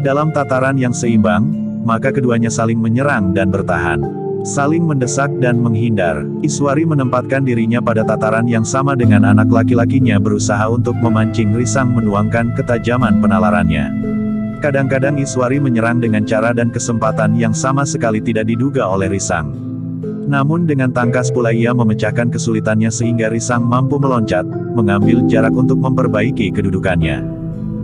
Dalam tataran yang seimbang, maka keduanya saling menyerang dan bertahan. Saling mendesak dan menghindar. Iswari menempatkan dirinya pada tataran yang sama dengan anak laki-lakinya berusaha untuk memancing Risang menuangkan ketajaman penalarannya. Kadang-kadang Iswari menyerang dengan cara dan kesempatan yang sama sekali tidak diduga oleh Risang. Namun dengan tangkas pula ia memecahkan kesulitannya sehingga Risang mampu meloncat, mengambil jarak untuk memperbaiki kedudukannya.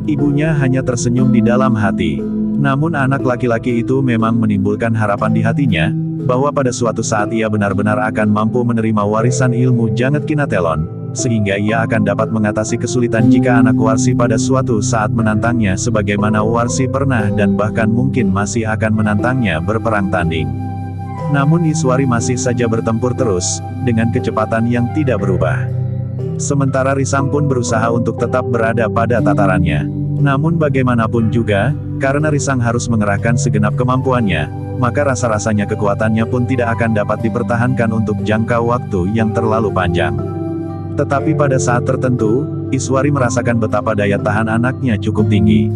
Ibunya hanya tersenyum di dalam hati. Namun anak laki-laki itu memang menimbulkan harapan di hatinya, bahwa pada suatu saat ia benar-benar akan mampu menerima warisan ilmu Janget Kinatelon, sehingga ia akan dapat mengatasi kesulitan jika anak Warsi pada suatu saat menantangnya sebagaimana Warsi pernah dan bahkan mungkin masih akan menantangnya berperang tanding. Namun Iswari masih saja bertempur terus, dengan kecepatan yang tidak berubah. Sementara Risang pun berusaha untuk tetap berada pada tatarannya. Namun bagaimanapun juga, karena Risang harus mengerahkan segenap kemampuannya, maka rasa-rasanya kekuatannya pun tidak akan dapat dipertahankan untuk jangka waktu yang terlalu panjang. Tetapi pada saat tertentu, Iswari merasakan betapa daya tahan anaknya cukup tinggi.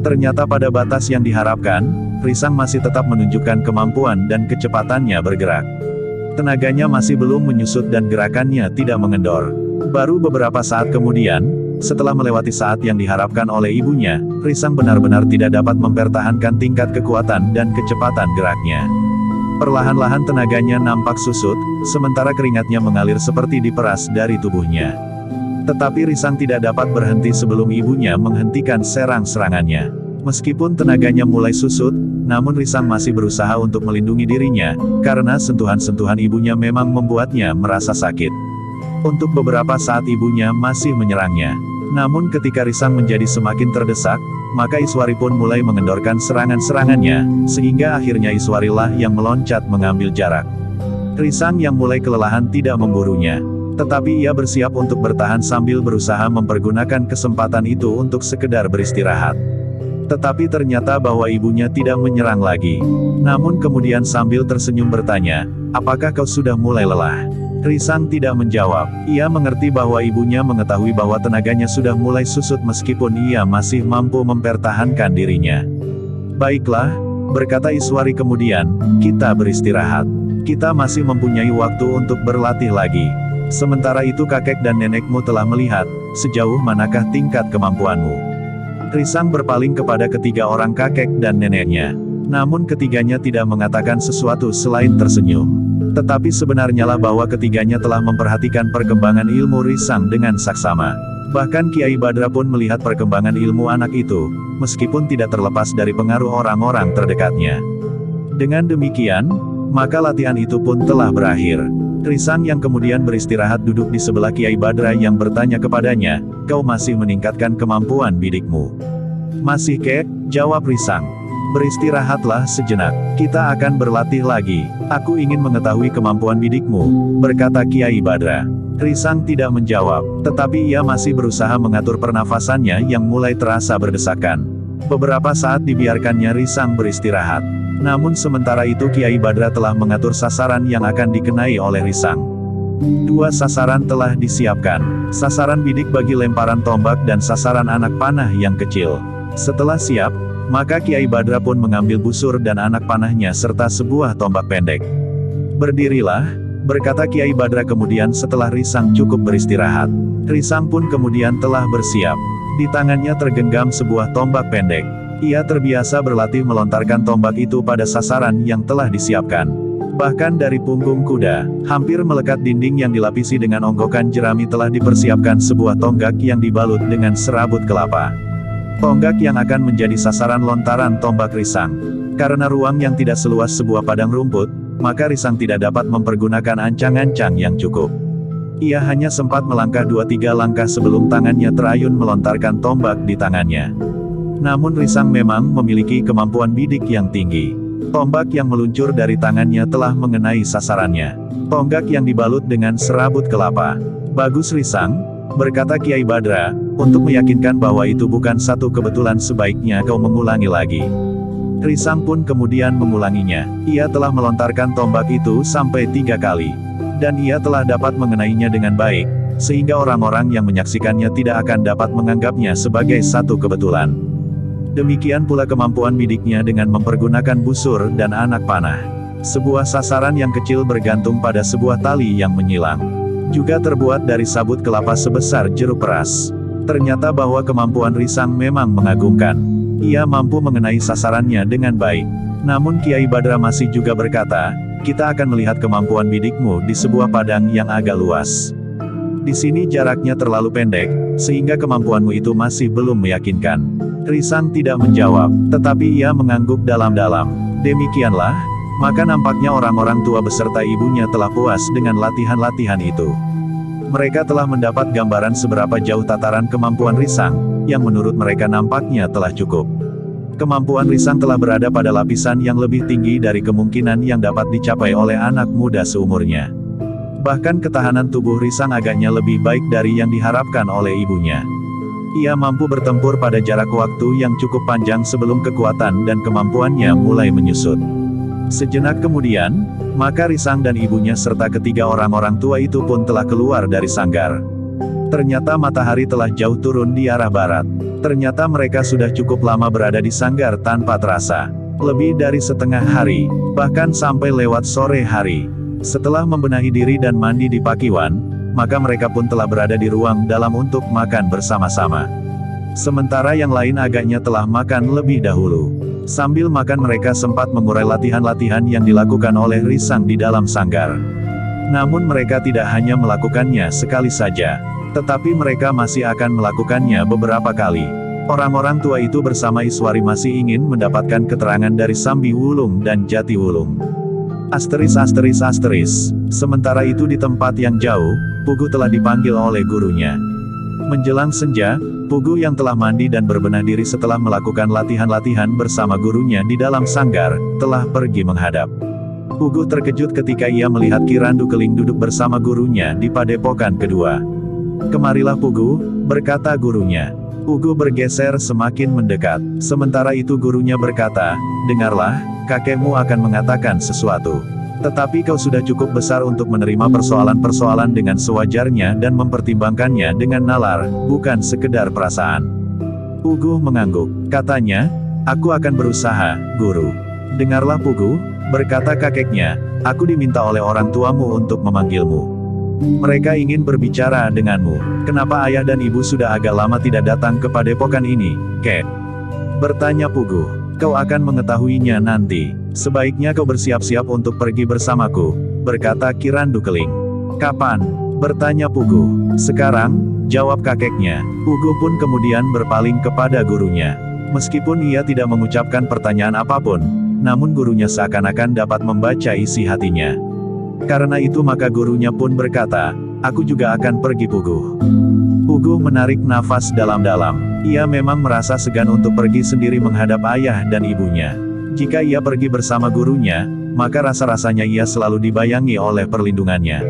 Ternyata pada batas yang diharapkan, Risang masih tetap menunjukkan kemampuan dan kecepatannya bergerak. Tenaganya masih belum menyusut dan gerakannya tidak mengendor. Baru beberapa saat kemudian, setelah melewati saat yang diharapkan oleh ibunya, Risang benar-benar tidak dapat mempertahankan tingkat kekuatan dan kecepatan geraknya. Perlahan-lahan tenaganya nampak susut, sementara keringatnya mengalir seperti diperas dari tubuhnya. Tetapi Risang tidak dapat berhenti sebelum ibunya menghentikan serang-serangannya. Meskipun tenaganya mulai susut, namun Risang masih berusaha untuk melindungi dirinya, karena sentuhan-sentuhan ibunya memang membuatnya merasa sakit. Untuk beberapa saat ibunya masih menyerangnya. Namun ketika Risang menjadi semakin terdesak, maka Iswari pun mulai mengendorkan serangan-serangannya, sehingga akhirnya Iswarilah yang meloncat mengambil jarak. Risang yang mulai kelelahan tidak memburunya. Tetapi ia bersiap untuk bertahan sambil berusaha mempergunakan kesempatan itu untuk sekedar beristirahat. Tetapi ternyata bahwa ibunya tidak menyerang lagi. Namun kemudian sambil tersenyum bertanya, "Apakah kau sudah mulai lelah?" Risang tidak menjawab. Ia mengerti bahwa ibunya mengetahui bahwa tenaganya sudah mulai susut meskipun ia masih mampu mempertahankan dirinya. "Baiklah," berkata Iswari kemudian, "kita beristirahat. Kita masih mempunyai waktu untuk berlatih lagi. Sementara itu kakek dan nenekmu telah melihat, sejauh manakah tingkat kemampuanmu." Risang berpaling kepada ketiga orang kakek dan neneknya. Namun ketiganya tidak mengatakan sesuatu selain tersenyum. Tetapi sebenarnya lah bahwa ketiganya telah memperhatikan perkembangan ilmu Risang dengan saksama. Bahkan Kiai Badra pun melihat perkembangan ilmu anak itu, meskipun tidak terlepas dari pengaruh orang-orang terdekatnya. Dengan demikian, maka latihan itu pun telah berakhir. Risang yang kemudian beristirahat duduk di sebelah Kiai Badra yang bertanya kepadanya, "Kau masih meningkatkan kemampuan bidikmu?" "Masih kek," jawab Risang. "Beristirahatlah sejenak, kita akan berlatih lagi. Aku ingin mengetahui kemampuan bidikmu," berkata Kiai Badra. Risang tidak menjawab, tetapi ia masih berusaha mengatur pernafasannya yang mulai terasa berdesakan. Beberapa saat dibiarkannya Risang beristirahat. Namun sementara itu Kiai Badra telah mengatur sasaran yang akan dikenai oleh Risang. 2 sasaran telah disiapkan. Sasaran bidik bagi lemparan tombak dan sasaran anak panah yang kecil. Setelah siap, maka Kiai Badra pun mengambil busur dan anak panahnya serta sebuah tombak pendek. "Berdirilah," berkata Kiai Badra kemudian setelah Risang cukup beristirahat. Risang pun kemudian telah bersiap. Di tangannya tergenggam sebuah tombak pendek. Ia terbiasa berlatih melontarkan tombak itu pada sasaran yang telah disiapkan. Bahkan dari punggung kuda, hampir melekat dinding yang dilapisi dengan onggokan jerami telah dipersiapkan sebuah tonggak yang dibalut dengan serabut kelapa. Tonggak yang akan menjadi sasaran lontaran tombak Risang. Karena ruang yang tidak seluas sebuah padang rumput, maka Risang tidak dapat mempergunakan ancang-ancang yang cukup. Ia hanya sempat melangkah 2-3 langkah sebelum tangannya terayun melontarkan tombak di tangannya. Namun Risang memang memiliki kemampuan bidik yang tinggi. Tombak yang meluncur dari tangannya telah mengenai sasarannya. Tonggak yang dibalut dengan serabut kelapa. "Bagus Risang," berkata Kiai Badra, "untuk meyakinkan bahwa itu bukan satu kebetulan sebaiknya kau mengulangi lagi." Risang pun kemudian mengulanginya. Ia telah melontarkan tombak itu sampai 3 kali. Dan ia telah dapat mengenainya dengan baik, sehingga orang-orang yang menyaksikannya tidak akan dapat menganggapnya sebagai satu kebetulan. Demikian pula kemampuan bidiknya dengan mempergunakan busur dan anak panah. Sebuah sasaran yang kecil bergantung pada sebuah tali yang menyilang. Juga terbuat dari sabut kelapa sebesar jeruk peras. Ternyata bahwa kemampuan Risang memang mengagumkan. Ia mampu mengenai sasarannya dengan baik. Namun Kiai Badra masih juga berkata, "Kita akan melihat kemampuan bidikmu di sebuah padang yang agak luas." Di sini jaraknya terlalu pendek, sehingga kemampuanmu itu masih belum meyakinkan. Risang tidak menjawab, tetapi ia mengangguk dalam-dalam. Demikianlah, maka nampaknya orang-orang tua beserta ibunya telah puas dengan latihan-latihan itu. Mereka telah mendapat gambaran seberapa jauh tataran kemampuan Risang, yang menurut mereka nampaknya telah cukup. Kemampuan Risang telah berada pada lapisan yang lebih tinggi dari kemungkinan yang dapat dicapai oleh anak muda seumurnya. Bahkan ketahanan tubuh Risang agaknya lebih baik dari yang diharapkan oleh ibunya. Ia mampu bertempur pada jarak waktu yang cukup panjang sebelum kekuatan dan kemampuannya mulai menyusut. Sejenak kemudian, maka Risang dan ibunya serta ketiga orang-orang tua itu pun telah keluar dari sanggar. Ternyata matahari telah jauh turun di arah barat. Ternyata mereka sudah cukup lama berada di sanggar tanpa terasa. Lebih dari setengah hari, bahkan sampai lewat sore hari. Setelah membenahi diri dan mandi di Pakiwan, maka mereka pun telah berada di ruang dalam untuk makan bersama-sama. Sementara yang lain agaknya telah makan lebih dahulu. Sambil makan mereka sempat mengurai latihan-latihan yang dilakukan oleh Risang di dalam sanggar. Namun mereka tidak hanya melakukannya sekali saja, tetapi mereka masih akan melakukannya beberapa kali. Orang-orang tua itu bersama Iswari masih ingin mendapatkan keterangan dari Sambi Wulung dan Jati Wulung. Asteris. Sementara itu di tempat yang jauh, Pugu telah dipanggil oleh gurunya. Menjelang senja, Pugu yang telah mandi dan berbenah diri setelah melakukan latihan-latihan bersama gurunya di dalam sanggar, telah pergi menghadap. Pugu terkejut ketika ia melihat Kirandu Keling duduk bersama gurunya di padepokan kedua. "Kemarilah Pugu," berkata gurunya. Pugu bergeser semakin mendekat. Sementara itu gurunya berkata, "Dengarlah, kakekmu akan mengatakan sesuatu. Tetapi kau sudah cukup besar untuk menerima persoalan-persoalan dengan sewajarnya dan mempertimbangkannya dengan nalar, bukan sekedar perasaan." Pugu mengangguk. Katanya, "Aku akan berusaha, guru." "Dengarlah Pugu," berkata kakeknya, "aku diminta oleh orang tuamu untuk memanggilmu. Mereka ingin berbicara denganmu." "Kenapa ayah dan ibu sudah agak lama tidak datang ke padepokan ini, Kek?" bertanya Pugu. "Kau akan mengetahuinya nanti. Sebaiknya kau bersiap-siap untuk pergi bersamaku," berkata Kirandu Keling. "Kapan?" bertanya Pugu. "Sekarang," jawab kakeknya. Pugu pun kemudian berpaling kepada gurunya. Meskipun ia tidak mengucapkan pertanyaan apapun, namun gurunya seakan-akan dapat membaca isi hatinya. Karena itu maka gurunya pun berkata, "Aku juga akan pergi Pugu." Pugu menarik nafas dalam-dalam. Ia memang merasa segan untuk pergi sendiri menghadap ayah dan ibunya. Jika ia pergi bersama gurunya, maka rasa-rasanya ia selalu dibayangi oleh perlindungannya.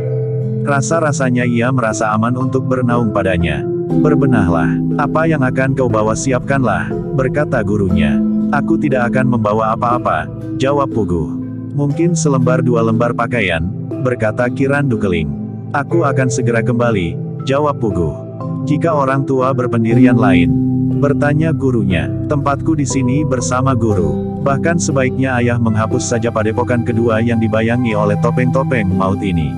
Rasa-rasanya ia merasa aman untuk bernaung padanya. "Berbenahlah. Apa yang akan kau bawa siapkanlah," berkata gurunya. "Aku tidak akan membawa apa-apa," jawab Pugu. "Mungkin selembar dua lembar pakaian," berkata Kirandu Keling. "Aku akan segera kembali," jawab Pugu. "Jika orang tua berpendirian lain?" bertanya gurunya. "Tempatku di sini bersama guru. Bahkan sebaiknya ayah menghapus saja padepokan kedua yang dibayangi oleh topeng-topeng maut ini."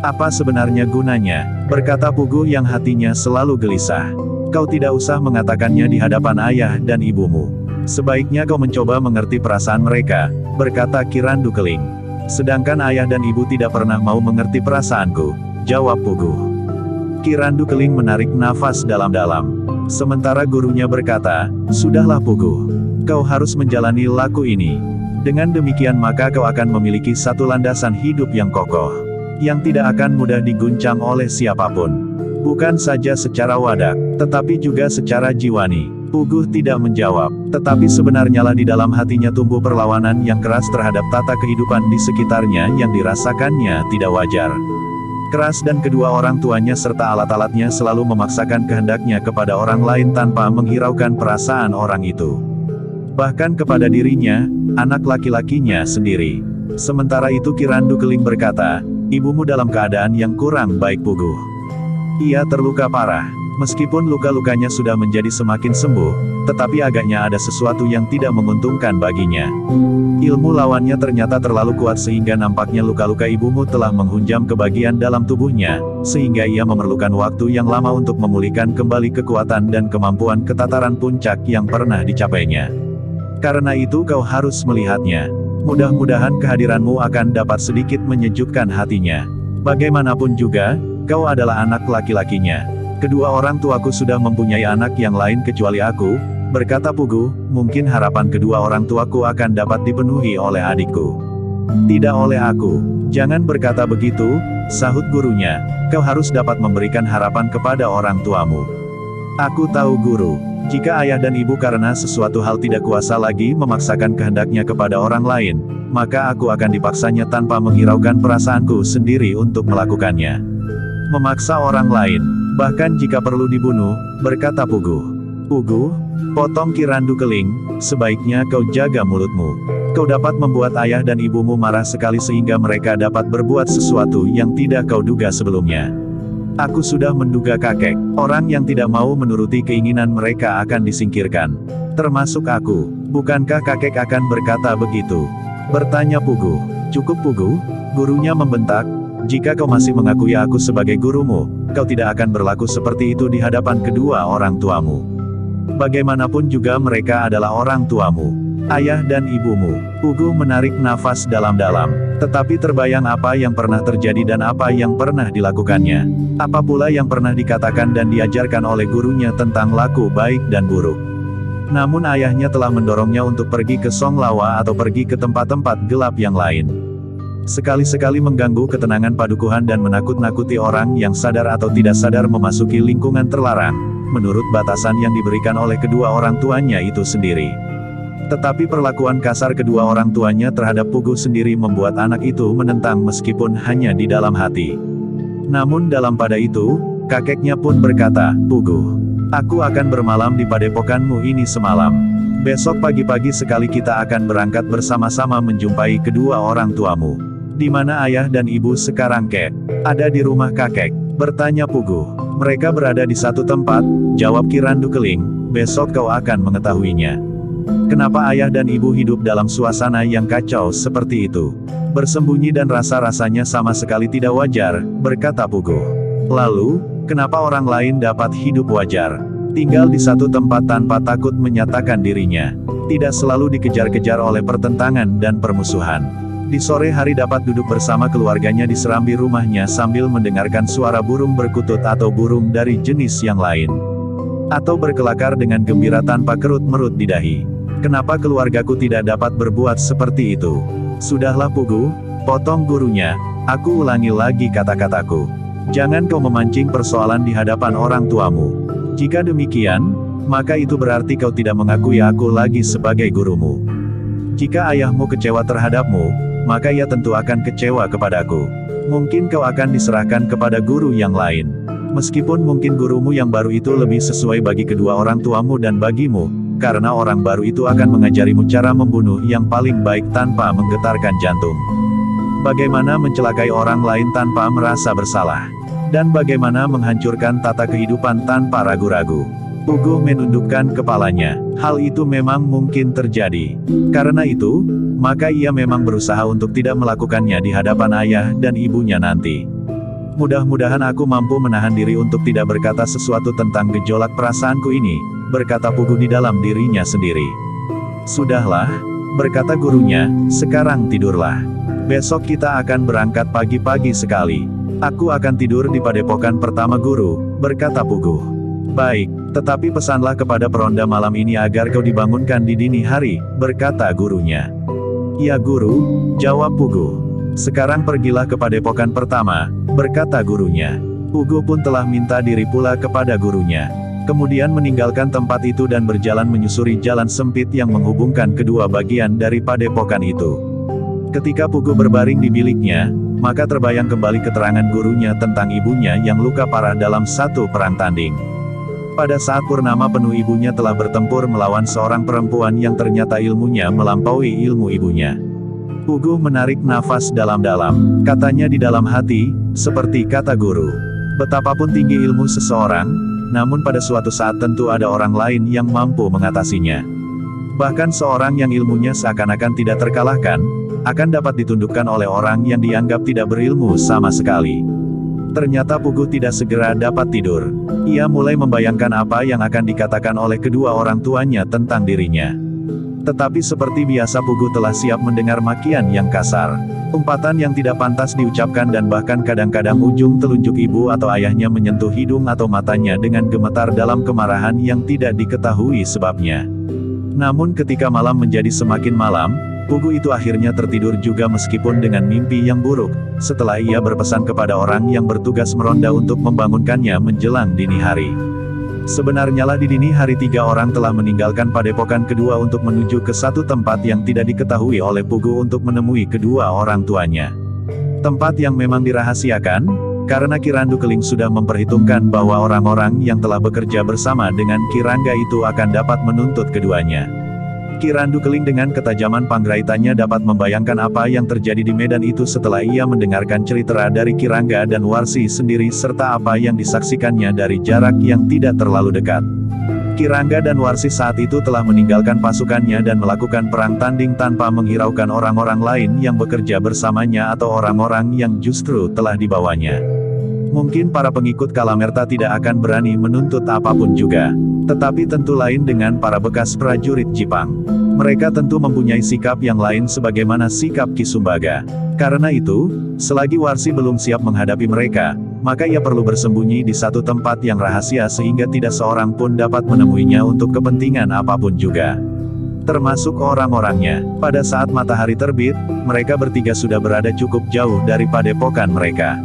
"Apa sebenarnya gunanya?" berkata Pugu yang hatinya selalu gelisah. "Kau tidak usah mengatakannya di hadapan ayah dan ibumu. Sebaiknya kau mencoba mengerti perasaan mereka," berkata Kirandu Keling. "Sedangkan ayah dan ibu tidak pernah mau mengerti perasaanku," jawab Pugu. Kirandu Keling menarik nafas dalam-dalam. Sementara gurunya berkata, "Sudahlah Pugu. Kau harus menjalani laku ini. Dengan demikian maka kau akan memiliki satu landasan hidup yang kokoh, yang tidak akan mudah diguncang oleh siapapun. Bukan saja secara wadak, tetapi juga secara jiwani." Pugu tidak menjawab, tetapi sebenarnya lah di dalam hatinya tumbuh perlawanan yang keras terhadap tata kehidupan di sekitarnya yang dirasakannya tidak wajar. Keras dan kedua orang tuanya serta alat-alatnya selalu memaksakan kehendaknya kepada orang lain tanpa menghiraukan perasaan orang itu. Bahkan kepada dirinya, anak laki-lakinya sendiri. Sementara itu Kirandu Keling berkata, "Ibumu dalam keadaan yang kurang baik Pugu. Ia terluka parah. Meskipun luka-lukanya sudah menjadi semakin sembuh, tetapi agaknya ada sesuatu yang tidak menguntungkan baginya. Ilmu lawannya ternyata terlalu kuat sehingga nampaknya luka-luka ibumu telah menghunjam ke bagian dalam tubuhnya, sehingga ia memerlukan waktu yang lama untuk memulihkan kembali kekuatan dan kemampuan ke tataran puncak yang pernah dicapainya. Karena itu kau harus melihatnya. Mudah-mudahan kehadiranmu akan dapat sedikit menyejukkan hatinya. Bagaimanapun juga, Kau adalah anak laki-lakinya. Kedua orang tuaku sudah mempunyai anak yang lain kecuali aku, berkata Pugu, mungkin harapan kedua orang tuaku akan dapat dipenuhi oleh adikku. Tidak oleh aku. Jangan berkata begitu, sahut gurunya. Kau harus dapat memberikan harapan kepada orang tuamu. Aku tahu guru. Jika ayah dan ibu karena sesuatu hal tidak kuasa lagi memaksakan kehendaknya kepada orang lain, maka aku akan dipaksanya tanpa menghiraukan perasaanku sendiri untuk melakukannya. Memaksa orang lain, bahkan jika perlu dibunuh, berkata Pugu. Pugu, potong Kirandu Keling, sebaiknya kau jaga mulutmu. Kau dapat membuat ayah dan ibumu marah sekali sehingga mereka dapat berbuat sesuatu yang tidak kau duga sebelumnya. Aku sudah menduga kakek, orang yang tidak mau menuruti keinginan mereka akan disingkirkan. Termasuk aku. Bukankah kakek akan berkata begitu? Bertanya Pugu. Cukup Pugu, gurunya membentak. Jika kau masih mengakui aku sebagai gurumu, kau tidak akan berlaku seperti itu di hadapan kedua orang tuamu. Bagaimanapun juga mereka adalah orang tuamu. Ayah dan ibumu. Pugu menarik nafas dalam-dalam. Tetapi terbayang apa yang pernah terjadi dan apa yang pernah dilakukannya. Apa pula yang pernah dikatakan dan diajarkan oleh gurunya tentang laku baik dan buruk. Namun ayahnya telah mendorongnya untuk pergi ke Songlawa atau pergi ke tempat-tempat gelap yang lain. Sekali-sekali mengganggu ketenangan padukuhan dan menakut-nakuti orang yang sadar atau tidak sadar memasuki lingkungan terlarang, menurut batasan yang diberikan oleh kedua orang tuanya itu sendiri. Tetapi perlakuan kasar kedua orang tuanya terhadap Pugu sendiri membuat anak itu menentang meskipun hanya di dalam hati. Namun dalam pada itu, kakeknya pun berkata, Pugu, aku akan bermalam di padepokanmu ini semalam. Besok pagi-pagi sekali kita akan berangkat bersama-sama menjumpai kedua orang tuamu. Di mana ayah dan ibu sekarang kek? Ada di rumah kakek, bertanya Pugu. Mereka berada di satu tempat, jawab Kirandu Keling, besok kau akan mengetahuinya. Kenapa ayah dan ibu hidup dalam suasana yang kacau seperti itu? Bersembunyi dan rasa-rasanya sama sekali tidak wajar, berkata Pugu. Lalu, kenapa orang lain dapat hidup wajar? Tinggal di satu tempat tanpa takut menyatakan dirinya. Tidak selalu dikejar-kejar oleh pertentangan dan permusuhan. Di sore hari dapat duduk bersama keluarganya di serambi rumahnya sambil mendengarkan suara burung berkutut atau burung dari jenis yang lain. Atau berkelakar dengan gembira tanpa kerut-merut di dahi. Kenapa keluargaku tidak dapat berbuat seperti itu? Sudahlah Pugu, potong gurunya, aku ulangi lagi kata-kataku. Jangan kau memancing persoalan di hadapan orang tuamu. Jika demikian, maka itu berarti kau tidak mengakui aku lagi sebagai gurumu. Jika ayahmu kecewa terhadapmu, maka ia tentu akan kecewa kepadaku. Mungkin kau akan diserahkan kepada guru yang lain. Meskipun mungkin gurumu yang baru itu lebih sesuai bagi kedua orang tuamu dan bagimu, karena orang baru itu akan mengajarimu cara membunuh yang paling baik tanpa menggetarkan jantung. Bagaimana mencelakai orang lain tanpa merasa bersalah. Dan bagaimana menghancurkan tata kehidupan tanpa ragu-ragu. Pugu menundukkan kepalanya. Hal itu memang mungkin terjadi. Karena itu, maka ia memang berusaha untuk tidak melakukannya di hadapan ayah dan ibunya nanti. Mudah-mudahan aku mampu menahan diri untuk tidak berkata sesuatu tentang gejolak perasaanku ini, berkata Pugu di dalam dirinya sendiri. Sudahlah, berkata gurunya, sekarang tidurlah. Besok kita akan berangkat pagi-pagi sekali. Aku akan tidur di padepokan pertama guru, berkata Pugu. Baik, tetapi pesanlah kepada peronda malam ini agar kau dibangunkan di dini hari, berkata gurunya. Ya guru, jawab Pugu. Sekarang pergilah ke padepokan pertama, berkata gurunya. Pugu pun telah minta diri pula kepada gurunya. Kemudian meninggalkan tempat itu dan berjalan menyusuri jalan sempit yang menghubungkan kedua bagian dari padepokan itu. Ketika Pugu berbaring di biliknya, maka terbayang kembali keterangan gurunya tentang ibunya yang luka parah dalam satu perang tanding. Pada saat purnama penuh ibunya telah bertempur melawan seorang perempuan yang ternyata ilmunya melampaui ilmu ibunya. Pugu menarik nafas dalam-dalam, katanya di dalam hati, seperti kata guru. Betapapun tinggi ilmu seseorang, namun pada suatu saat tentu ada orang lain yang mampu mengatasinya. Bahkan seorang yang ilmunya seakan-akan tidak terkalahkan, akan dapat ditundukkan oleh orang yang dianggap tidak berilmu sama sekali. Ternyata Pugu tidak segera dapat tidur. Ia mulai membayangkan apa yang akan dikatakan oleh kedua orang tuanya tentang dirinya. Tetapi seperti biasa Pugu telah siap mendengar makian yang kasar. Umpatan yang tidak pantas diucapkan dan bahkan kadang-kadang ujung telunjuk ibu atau ayahnya menyentuh hidung atau matanya dengan gemetar dalam kemarahan yang tidak diketahui sebabnya. Namun ketika malam menjadi semakin malam, Pugu itu akhirnya tertidur juga meskipun dengan mimpi yang buruk, setelah ia berpesan kepada orang yang bertugas meronda untuk membangunkannya menjelang dini hari. Sebenarnya lah di dini hari 3 orang telah meninggalkan padepokan kedua untuk menuju ke satu tempat yang tidak diketahui oleh Pugu untuk menemui kedua orang tuanya. Tempat yang memang dirahasiakan, karena Ki Randu Keling sudah memperhitungkan bahwa orang-orang yang telah bekerja bersama dengan Ki Rangga itu akan dapat menuntut keduanya. Ki Randu Keling dengan ketajaman panggraitannya dapat membayangkan apa yang terjadi di medan itu setelah ia mendengarkan cerita dari Ki Rangga dan Warsi sendiri serta apa yang disaksikannya dari jarak yang tidak terlalu dekat. Ki Rangga dan Warsi saat itu telah meninggalkan pasukannya dan melakukan perang tanding tanpa menghiraukan orang-orang lain yang bekerja bersamanya atau orang-orang yang justru telah dibawanya. Mungkin para pengikut Kalamerta tidak akan berani menuntut apapun juga. Tetapi tentu lain dengan para bekas prajurit Jipang. Mereka tentu mempunyai sikap yang lain sebagaimana sikap Ki Sumbaga. Karena itu, selagi Warsi belum siap menghadapi mereka, maka ia perlu bersembunyi di satu tempat yang rahasia sehingga tidak seorang pun dapat menemuinya untuk kepentingan apapun juga. Termasuk orang-orangnya. Pada saat matahari terbit, mereka bertiga sudah berada cukup jauh dari padepokan mereka.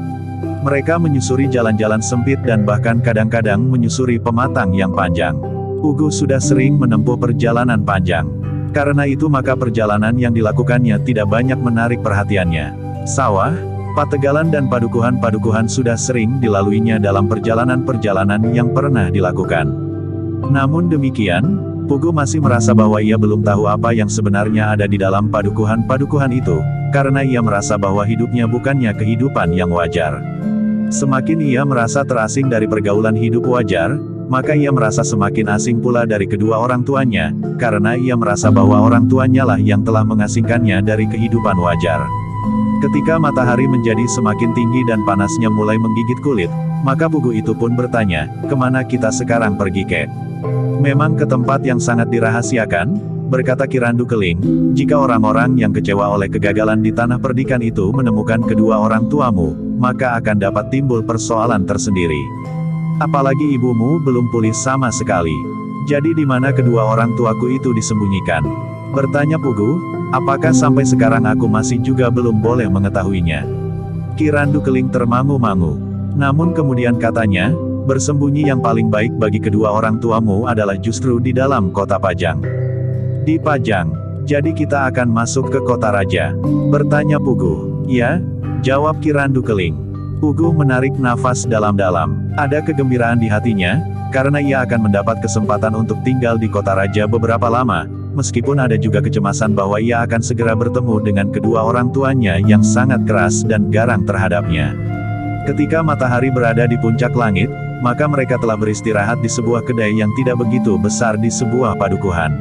Mereka menyusuri jalan-jalan sempit dan bahkan kadang-kadang menyusuri pematang yang panjang. Pugu sudah sering menempuh perjalanan panjang. Karena itu maka perjalanan yang dilakukannya tidak banyak menarik perhatiannya. Sawah, pategalan dan padukuhan-padukuhan sudah sering dilaluinya dalam perjalanan-perjalanan yang pernah dilakukan. Namun demikian, Pugu masih merasa bahwa ia belum tahu apa yang sebenarnya ada di dalam padukuhan-padukuhan itu, karena ia merasa bahwa hidupnya bukannya kehidupan yang wajar. Semakin ia merasa terasing dari pergaulan hidup wajar, maka ia merasa semakin asing pula dari kedua orang tuanya, karena ia merasa bahwa orang tuanya lah yang telah mengasingkannya dari kehidupan wajar. Ketika matahari menjadi semakin tinggi dan panasnya mulai menggigit kulit, maka Pugu itu pun bertanya, "Kemana kita sekarang pergi, Kek?" "Memang ke tempat yang sangat dirahasiakan," berkata Ki Randu Keling, "jika orang-orang yang kecewa oleh kegagalan di tanah perdikan itu menemukan kedua orang tuamu, maka akan dapat timbul persoalan tersendiri. Apalagi ibumu belum pulih sama sekali. Jadi di mana kedua orang tuaku itu disembunyikan?" bertanya Pugu. "Apakah sampai sekarang aku masih juga belum boleh mengetahuinya?" Ki Randu Keling termangu-mangu. Namun kemudian katanya, "Bersembunyi yang paling baik bagi kedua orang tuamu adalah justru di dalam kota Pajang." "Di Pajang? Jadi kita akan masuk ke kota raja?" bertanya Pugu. "Ya," jawab Ki Randu Keling. Pugu menarik nafas dalam-dalam. Ada kegembiraan di hatinya, karena ia akan mendapat kesempatan untuk tinggal di kota raja beberapa lama, meskipun ada juga kecemasan bahwa ia akan segera bertemu dengan kedua orang tuanya yang sangat keras dan garang terhadapnya. Ketika matahari berada di puncak langit, maka mereka telah beristirahat di sebuah kedai yang tidak begitu besar di sebuah padukuhan.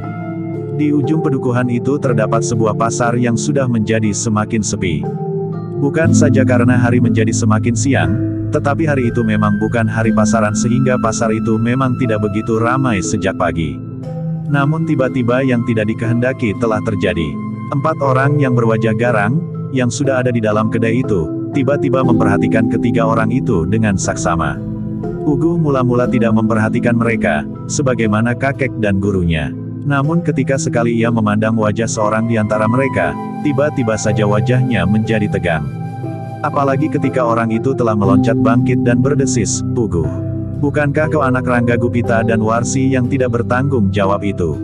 Di ujung padukuhan itu terdapat sebuah pasar yang sudah menjadi semakin sepi. Bukan saja karena hari menjadi semakin siang, tetapi hari itu memang bukan hari pasaran sehingga pasar itu memang tidak begitu ramai sejak pagi. Namun tiba-tiba yang tidak dikehendaki telah terjadi. 4 orang yang berwajah garang, yang sudah ada di dalam kedai itu, tiba-tiba memperhatikan ketiga orang itu dengan saksama. Pugu mula-mula tidak memperhatikan mereka, sebagaimana kakek dan gurunya. Namun ketika sekali ia memandang wajah seorang di antara mereka, tiba-tiba saja wajahnya menjadi tegang. Apalagi ketika orang itu telah meloncat bangkit dan berdesis, "Pugu, bukankah kau anak Rangga Gupita dan Warsi yang tidak bertanggung jawab itu?"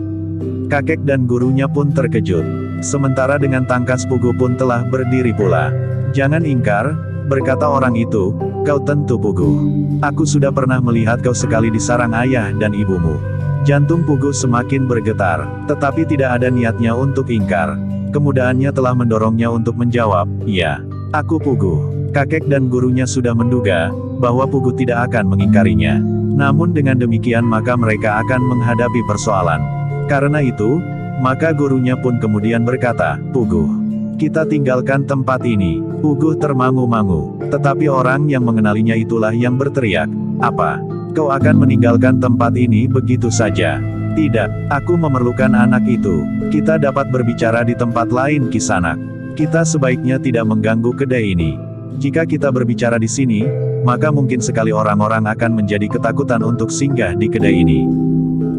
Kakek dan gurunya pun terkejut. Sementara dengan tangkas Pugu pun telah berdiri pula. "Jangan ingkar," berkata orang itu, "kau tentu Pugu. Aku sudah pernah melihat kau sekali di sarang ayah dan ibumu." Jantung Pugu semakin bergetar, tetapi tidak ada niatnya untuk ingkar. Kemudahannya telah mendorongnya untuk menjawab, "Iya, aku Pugu." Kakek dan gurunya sudah menduga bahwa Pugu tidak akan mengingkarinya. Namun dengan demikian maka mereka akan menghadapi persoalan. Karena itu, maka gurunya pun kemudian berkata, "Pugu, kita tinggalkan tempat ini." Pugu termangu-mangu, tetapi orang yang mengenalinya itulah yang berteriak, "Apa? Kau akan meninggalkan tempat ini begitu saja?" "Tidak, aku memerlukan anak itu. Kita dapat berbicara di tempat lain, Kisanak." Kita sebaiknya tidak mengganggu kedai ini. Jika kita berbicara di sini, maka mungkin sekali orang-orang akan menjadi ketakutan untuk singgah di kedai ini.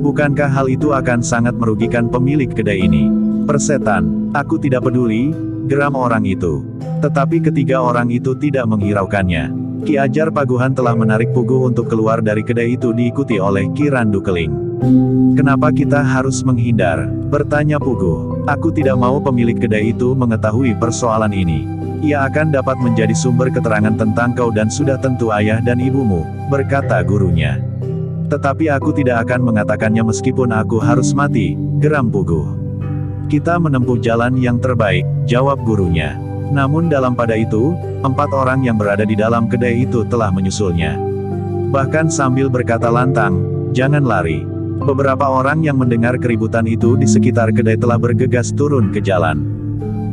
Bukankah hal itu akan sangat merugikan pemilik kedai ini? Persetan, aku tidak peduli, geram orang itu. Tetapi ketiga orang itu tidak menghiraukannya. Ki Ajar Paguhan telah menarik Puguh untuk keluar dari kedai itu diikuti oleh Ki Randu Keling. Kenapa kita harus menghindar? Bertanya Puguh. Aku tidak mau pemilik kedai itu mengetahui persoalan ini. Ia akan dapat menjadi sumber keterangan tentang kau dan sudah tentu ayah dan ibumu, berkata gurunya. Tetapi aku tidak akan mengatakannya meskipun aku harus mati, geram Puguh. Kita menempuh jalan yang terbaik, jawab gurunya. Namun dalam pada itu, 4 orang yang berada di dalam kedai itu telah menyusulnya. Bahkan sambil berkata lantang, jangan lari. Beberapa orang yang mendengar keributan itu di sekitar kedai telah bergegas turun ke jalan.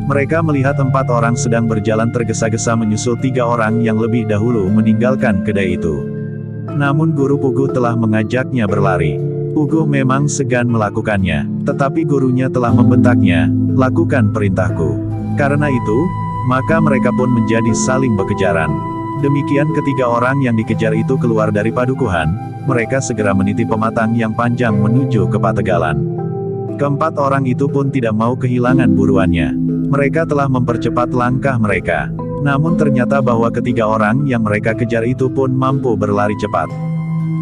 Mereka melihat 4 orang sedang berjalan tergesa-gesa menyusul 3 orang yang lebih dahulu meninggalkan kedai itu. Namun guru Puguh telah mengajaknya berlari. Puguh memang segan melakukannya, tetapi gurunya telah membentaknya, lakukan perintahku. Karena itu, maka mereka pun menjadi saling berkejaran. Demikian ketiga orang yang dikejar itu keluar dari padukuhan, mereka segera meniti pematang yang panjang menuju ke Pategalan. Keempat orang itu pun tidak mau kehilangan buruannya. Mereka telah mempercepat langkah mereka. Namun ternyata bahwa ketiga orang yang mereka kejar itu pun mampu berlari cepat.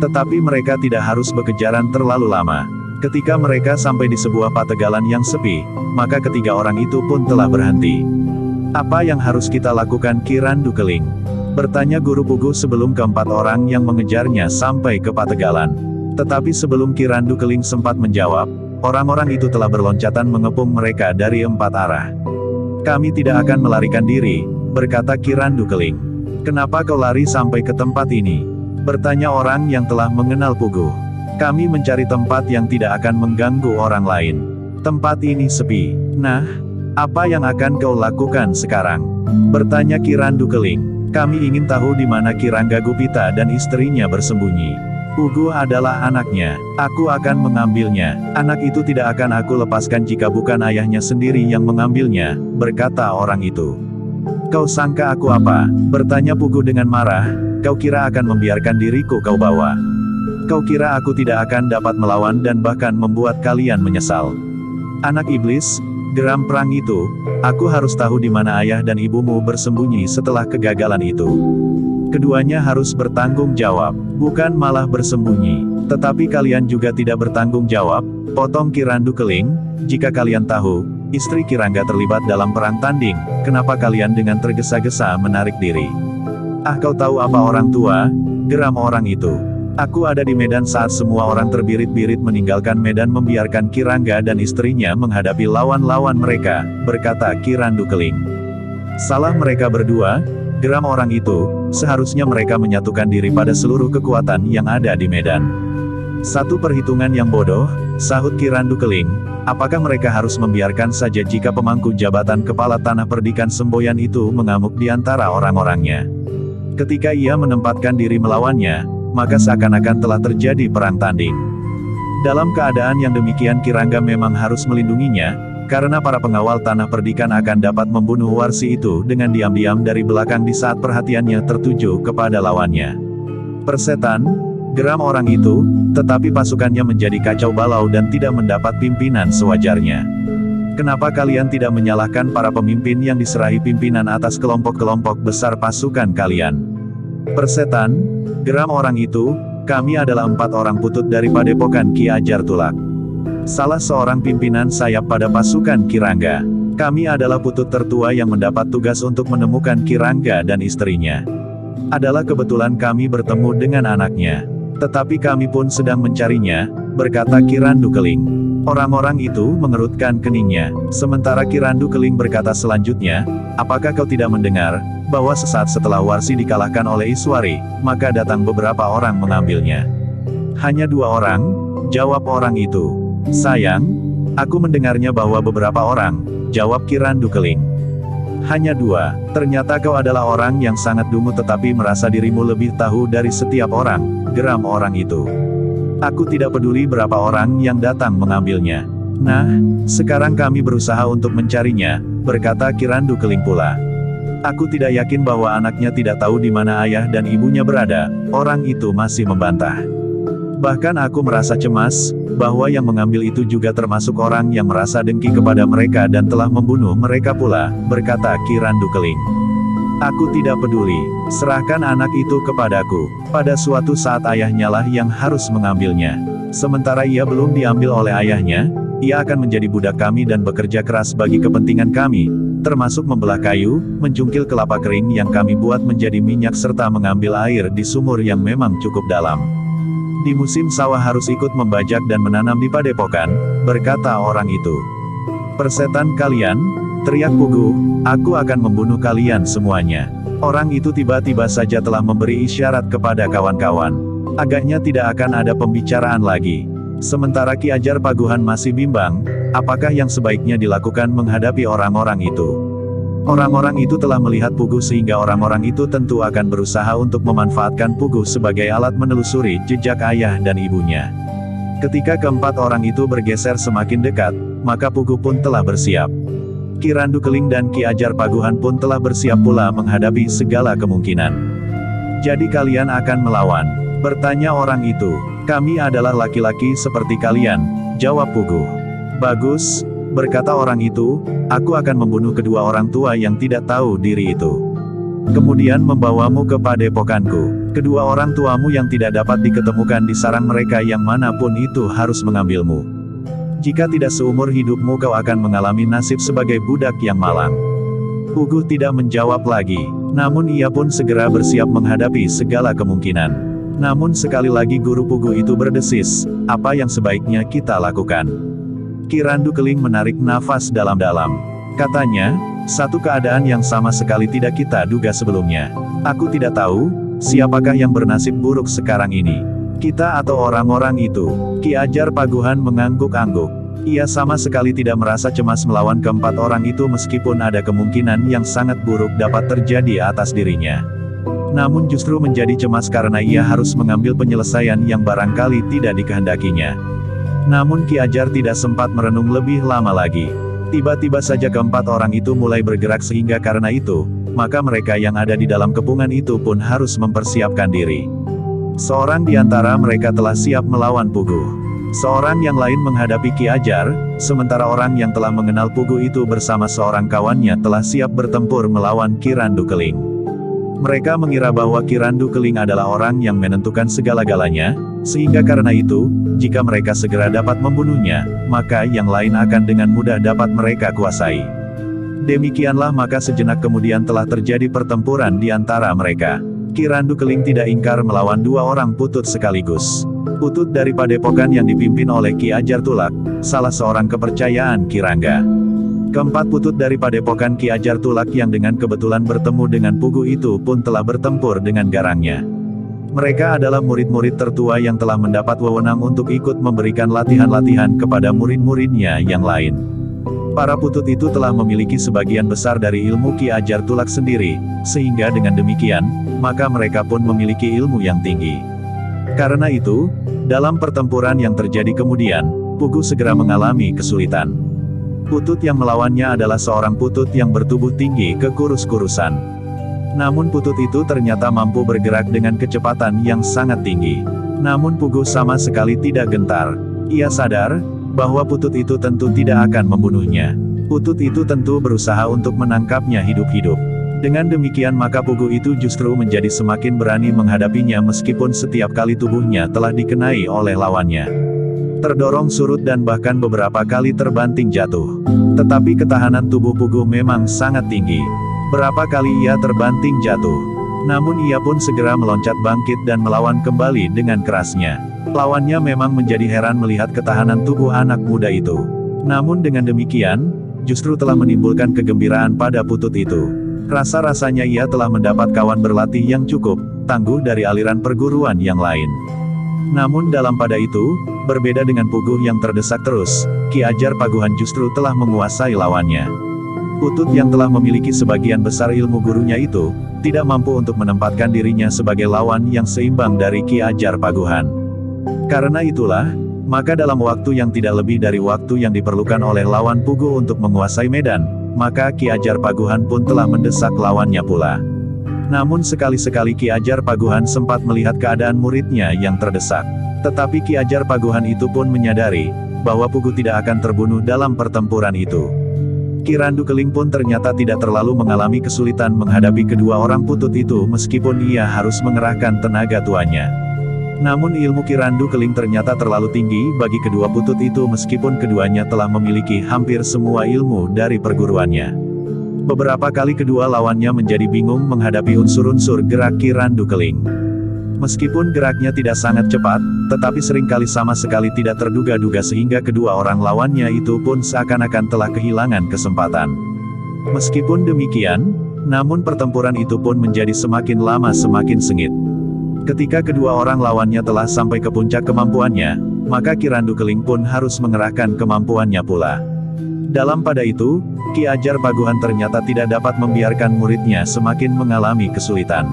Tetapi mereka tidak harus berkejaran terlalu lama. Ketika mereka sampai di sebuah Pategalan yang sepi, maka ketiga orang itu pun telah berhenti. Apa yang harus kita lakukan Ki Randu Keling? Bertanya guru Puguh sebelum keempat orang yang mengejarnya sampai ke Pategalan. Tetapi sebelum Ki Randu Keling sempat menjawab, orang-orang itu telah berloncatan mengepung mereka dari 4 arah. Kami tidak akan melarikan diri, berkata Ki Randu Keling. Kenapa kau lari sampai ke tempat ini? Bertanya orang yang telah mengenal Puguh. Kami mencari tempat yang tidak akan mengganggu orang lain. Tempat ini sepi. Nah, apa yang akan kau lakukan sekarang? Bertanya Ki Randu Keling. Kami ingin tahu di mana Ki Rangga Gupita dan istrinya bersembunyi. Puguh adalah anaknya. Aku akan mengambilnya. Anak itu tidak akan aku lepaskan jika bukan ayahnya sendiri yang mengambilnya, berkata orang itu. Kau sangka aku apa? Bertanya Puguh dengan marah. Kau kira akan membiarkan diriku kau bawa? Kau kira aku tidak akan dapat melawan dan bahkan membuat kalian menyesal? Anak iblis, geram perang itu, aku harus tahu di mana ayah dan ibumu bersembunyi setelah kegagalan itu. Keduanya harus bertanggung jawab, bukan malah bersembunyi. Tetapi kalian juga tidak bertanggung jawab, potong Ki Randu Keling. Jika kalian tahu, istri Ki Rangga terlibat dalam perang tanding, kenapa kalian dengan tergesa-gesa menarik diri? Ah, kau tahu apa orang tua? Geram orang itu. Aku ada di medan saat semua orang terbirit-birit meninggalkan medan membiarkan Ki Rangga dan istrinya menghadapi lawan-lawan mereka, berkata Ki Randu Keling. Salah mereka berdua, geram orang itu, seharusnya mereka menyatukan diri pada seluruh kekuatan yang ada di medan. Satu perhitungan yang bodoh, sahut Ki Randu Keling, apakah mereka harus membiarkan saja jika pemangku jabatan kepala tanah perdikan semboyan itu mengamuk di antara orang-orangnya? Ketika ia menempatkan diri melawannya, maka seakan-akan telah terjadi perang tanding. Dalam keadaan yang demikian Ki Rangga memang harus melindunginya, karena para pengawal tanah perdikan akan dapat membunuh Warsi itu dengan diam-diam dari belakang di saat perhatiannya tertuju kepada lawannya. Persetan, geram orang itu, tetapi pasukannya menjadi kacau balau dan tidak mendapat pimpinan sewajarnya. Kenapa kalian tidak menyalahkan para pemimpin yang diserahi pimpinan atas kelompok-kelompok besar pasukan kalian? Persetan, geram orang itu, kami adalah 4 orang putut dari padepokan Ki Ajar Tulak. Salah seorang pimpinan sayap pada pasukan Ki Rangga. Kami adalah putut tertua yang mendapat tugas untuk menemukan Ki Rangga dan istrinya. Adalah kebetulan kami bertemu dengan anaknya. Tetapi kami pun sedang mencarinya, berkata Ki Randu Keling. Orang-orang itu mengerutkan keningnya. Sementara Ki Randu Keling berkata selanjutnya, apakah kau tidak mendengar, bahwa sesaat setelah Warsi dikalahkan oleh Iswari, maka datang beberapa orang mengambilnya? Hanya 2 orang, jawab orang itu. Sayang, aku mendengarnya bahwa beberapa orang, jawab Ki Randu Keling. Hanya 2, ternyata kau adalah orang yang sangat dungu tetapi merasa dirimu lebih tahu dari setiap orang, geram orang itu. Aku tidak peduli berapa orang yang datang mengambilnya. Nah, sekarang kami berusaha untuk mencarinya, berkata Ki Randu Keling pula. Aku tidak yakin bahwa anaknya tidak tahu di mana ayah dan ibunya berada, orang itu masih membantah. Bahkan aku merasa cemas, bahwa yang mengambil itu juga termasuk orang yang merasa dengki kepada mereka dan telah membunuh mereka pula, berkata Ki Randu Keling. Aku tidak peduli, serahkan anak itu kepadaku, pada suatu saat ayahnya lah yang harus mengambilnya. Sementara ia belum diambil oleh ayahnya, ia akan menjadi budak kami dan bekerja keras bagi kepentingan kami, termasuk membelah kayu, mencungkil kelapa kering yang kami buat menjadi minyak serta mengambil air di sumur yang memang cukup dalam. Di musim sawah harus ikut membajak dan menanam di padepokan, berkata orang itu. Persetan kalian, teriak Pugu, aku akan membunuh kalian semuanya. Orang itu tiba-tiba saja telah memberi isyarat kepada kawan-kawan. Agaknya tidak akan ada pembicaraan lagi. Sementara Ki Ajar Paguhan masih bimbang, apakah yang sebaiknya dilakukan menghadapi orang-orang itu. Orang-orang itu telah melihat Pugu sehingga orang-orang itu tentu akan berusaha untuk memanfaatkan Pugu sebagai alat menelusuri jejak ayah dan ibunya. Ketika keempat orang itu bergeser semakin dekat, maka Pugu pun telah bersiap. Ki Randu Keling dan Ki Ajar Paguhan pun telah bersiap pula menghadapi segala kemungkinan. Jadi kalian akan melawan? Bertanya orang itu. Kami adalah laki-laki seperti kalian, jawab Pugu. Bagus, berkata orang itu, aku akan membunuh kedua orang tua yang tidak tahu diri itu. Kemudian membawamu ke padepokanku. Kedua orang tuamu yang tidak dapat diketemukan di sarang mereka yang manapun itu harus mengambilmu. Jika tidak seumur hidupmu kau akan mengalami nasib sebagai budak yang malang. Pugu tidak menjawab lagi, namun ia pun segera bersiap menghadapi segala kemungkinan. Namun sekali lagi guru Pugu itu berdesis, apa yang sebaiknya kita lakukan? Ki Randu Keling menarik nafas dalam-dalam. Katanya, satu keadaan yang sama sekali tidak kita duga sebelumnya. Aku tidak tahu, siapakah yang bernasib buruk sekarang ini. Kita atau orang-orang itu. Ki Ajar Paguhan mengangguk-angguk. Ia sama sekali tidak merasa cemas melawan keempat orang itu meskipun ada kemungkinan yang sangat buruk dapat terjadi atas dirinya. Namun justru menjadi cemas karena ia harus mengambil penyelesaian yang barangkali tidak dikehendakinya. Namun Ki Ajar tidak sempat merenung lebih lama lagi. Tiba-tiba saja keempat orang itu mulai bergerak sehingga karena itu, maka mereka yang ada di dalam kepungan itu pun harus mempersiapkan diri. Seorang di antara mereka telah siap melawan Pugu. Seorang yang lain menghadapi Ki Ajar, sementara orang yang telah mengenal Pugu itu bersama seorang kawannya telah siap bertempur melawan Ki Randu Keling. Mereka mengira bahwa Ki Randu Keling adalah orang yang menentukan segala-galanya, sehingga karena itu, jika mereka segera dapat membunuhnya, maka yang lain akan dengan mudah dapat mereka kuasai. Demikianlah maka sejenak kemudian telah terjadi pertempuran di antara mereka. Ki Randu Keling tidak ingkar melawan dua orang putut sekaligus. Putut dari padepokan yang dipimpin oleh Ki Ajar Tulak, salah seorang kepercayaan Ki Rangga. Keempat putut dari padepokan Ki Ajar Tulak yang dengan kebetulan bertemu dengan Pugu itu pun telah bertempur dengan garangnya. Mereka adalah murid-murid tertua yang telah mendapat wewenang untuk ikut memberikan latihan-latihan kepada murid-muridnya yang lain. Para putut itu telah memiliki sebagian besar dari ilmu Ki Ajar Tulak sendiri, sehingga dengan demikian, maka mereka pun memiliki ilmu yang tinggi. Karena itu, dalam pertempuran yang terjadi kemudian, Pugu segera mengalami kesulitan. Putut yang melawannya adalah seorang putut yang bertubuh tinggi kekurus-kurusan. Namun putut itu ternyata mampu bergerak dengan kecepatan yang sangat tinggi. Namun Pugu sama sekali tidak gentar. Ia sadar, bahwa putut itu tentu tidak akan membunuhnya. Putut itu tentu berusaha untuk menangkapnya hidup-hidup. Dengan demikian maka Pugu itu justru menjadi semakin berani menghadapinya meskipun setiap kali tubuhnya telah dikenai oleh lawannya. Terdorong surut dan bahkan beberapa kali terbanting jatuh. Tetapi ketahanan tubuh Pugu memang sangat tinggi. Berapa kali ia terbanting jatuh. Namun ia pun segera meloncat bangkit dan melawan kembali dengan kerasnya. Lawannya memang menjadi heran melihat ketahanan tubuh anak muda itu. Namun dengan demikian, justru telah menimbulkan kegembiraan pada putut itu. Rasa-rasanya ia telah mendapat kawan berlatih yang cukup tangguh dari aliran perguruan yang lain. Namun dalam pada itu, berbeda dengan Pugu yang terdesak terus, Ki Ajar Paguhan justru telah menguasai lawannya. Putut yang telah memiliki sebagian besar ilmu gurunya itu, tidak mampu untuk menempatkan dirinya sebagai lawan yang seimbang dari Ki Ajar Paguhan. Karena itulah, Maka dalam waktu yang tidak lebih dari waktu yang diperlukan oleh lawan Puguh untuk menguasai medan, maka Ki Ajar Paguhan pun telah mendesak lawannya pula. Namun sekali-sekali Ki Ajar Paguhan sempat melihat keadaan muridnya yang terdesak. Tetapi Ki Ajar Paguhan itu pun menyadari, bahwa Puguh tidak akan terbunuh dalam pertempuran itu. Ki Randu Keling pun ternyata tidak terlalu mengalami kesulitan menghadapi kedua orang putut itu meskipun ia harus mengerahkan tenaga tuanya. Namun ilmu Ki Randu Keling ternyata terlalu tinggi bagi kedua putut itu meskipun keduanya telah memiliki hampir semua ilmu dari perguruannya. Beberapa kali kedua lawannya menjadi bingung menghadapi unsur-unsur gerak Ki Randu Keling. Meskipun geraknya tidak sangat cepat, tetapi seringkali sama sekali tidak terduga-duga sehingga kedua orang lawannya itu pun seakan-akan telah kehilangan kesempatan. Meskipun demikian, namun pertempuran itu pun menjadi semakin lama semakin sengit. Ketika kedua orang lawannya telah sampai ke puncak kemampuannya, maka Ki Randu Keling pun harus mengerahkan kemampuannya pula. Dalam pada itu, Ki Ajar Paguhan ternyata tidak dapat membiarkan muridnya semakin mengalami kesulitan.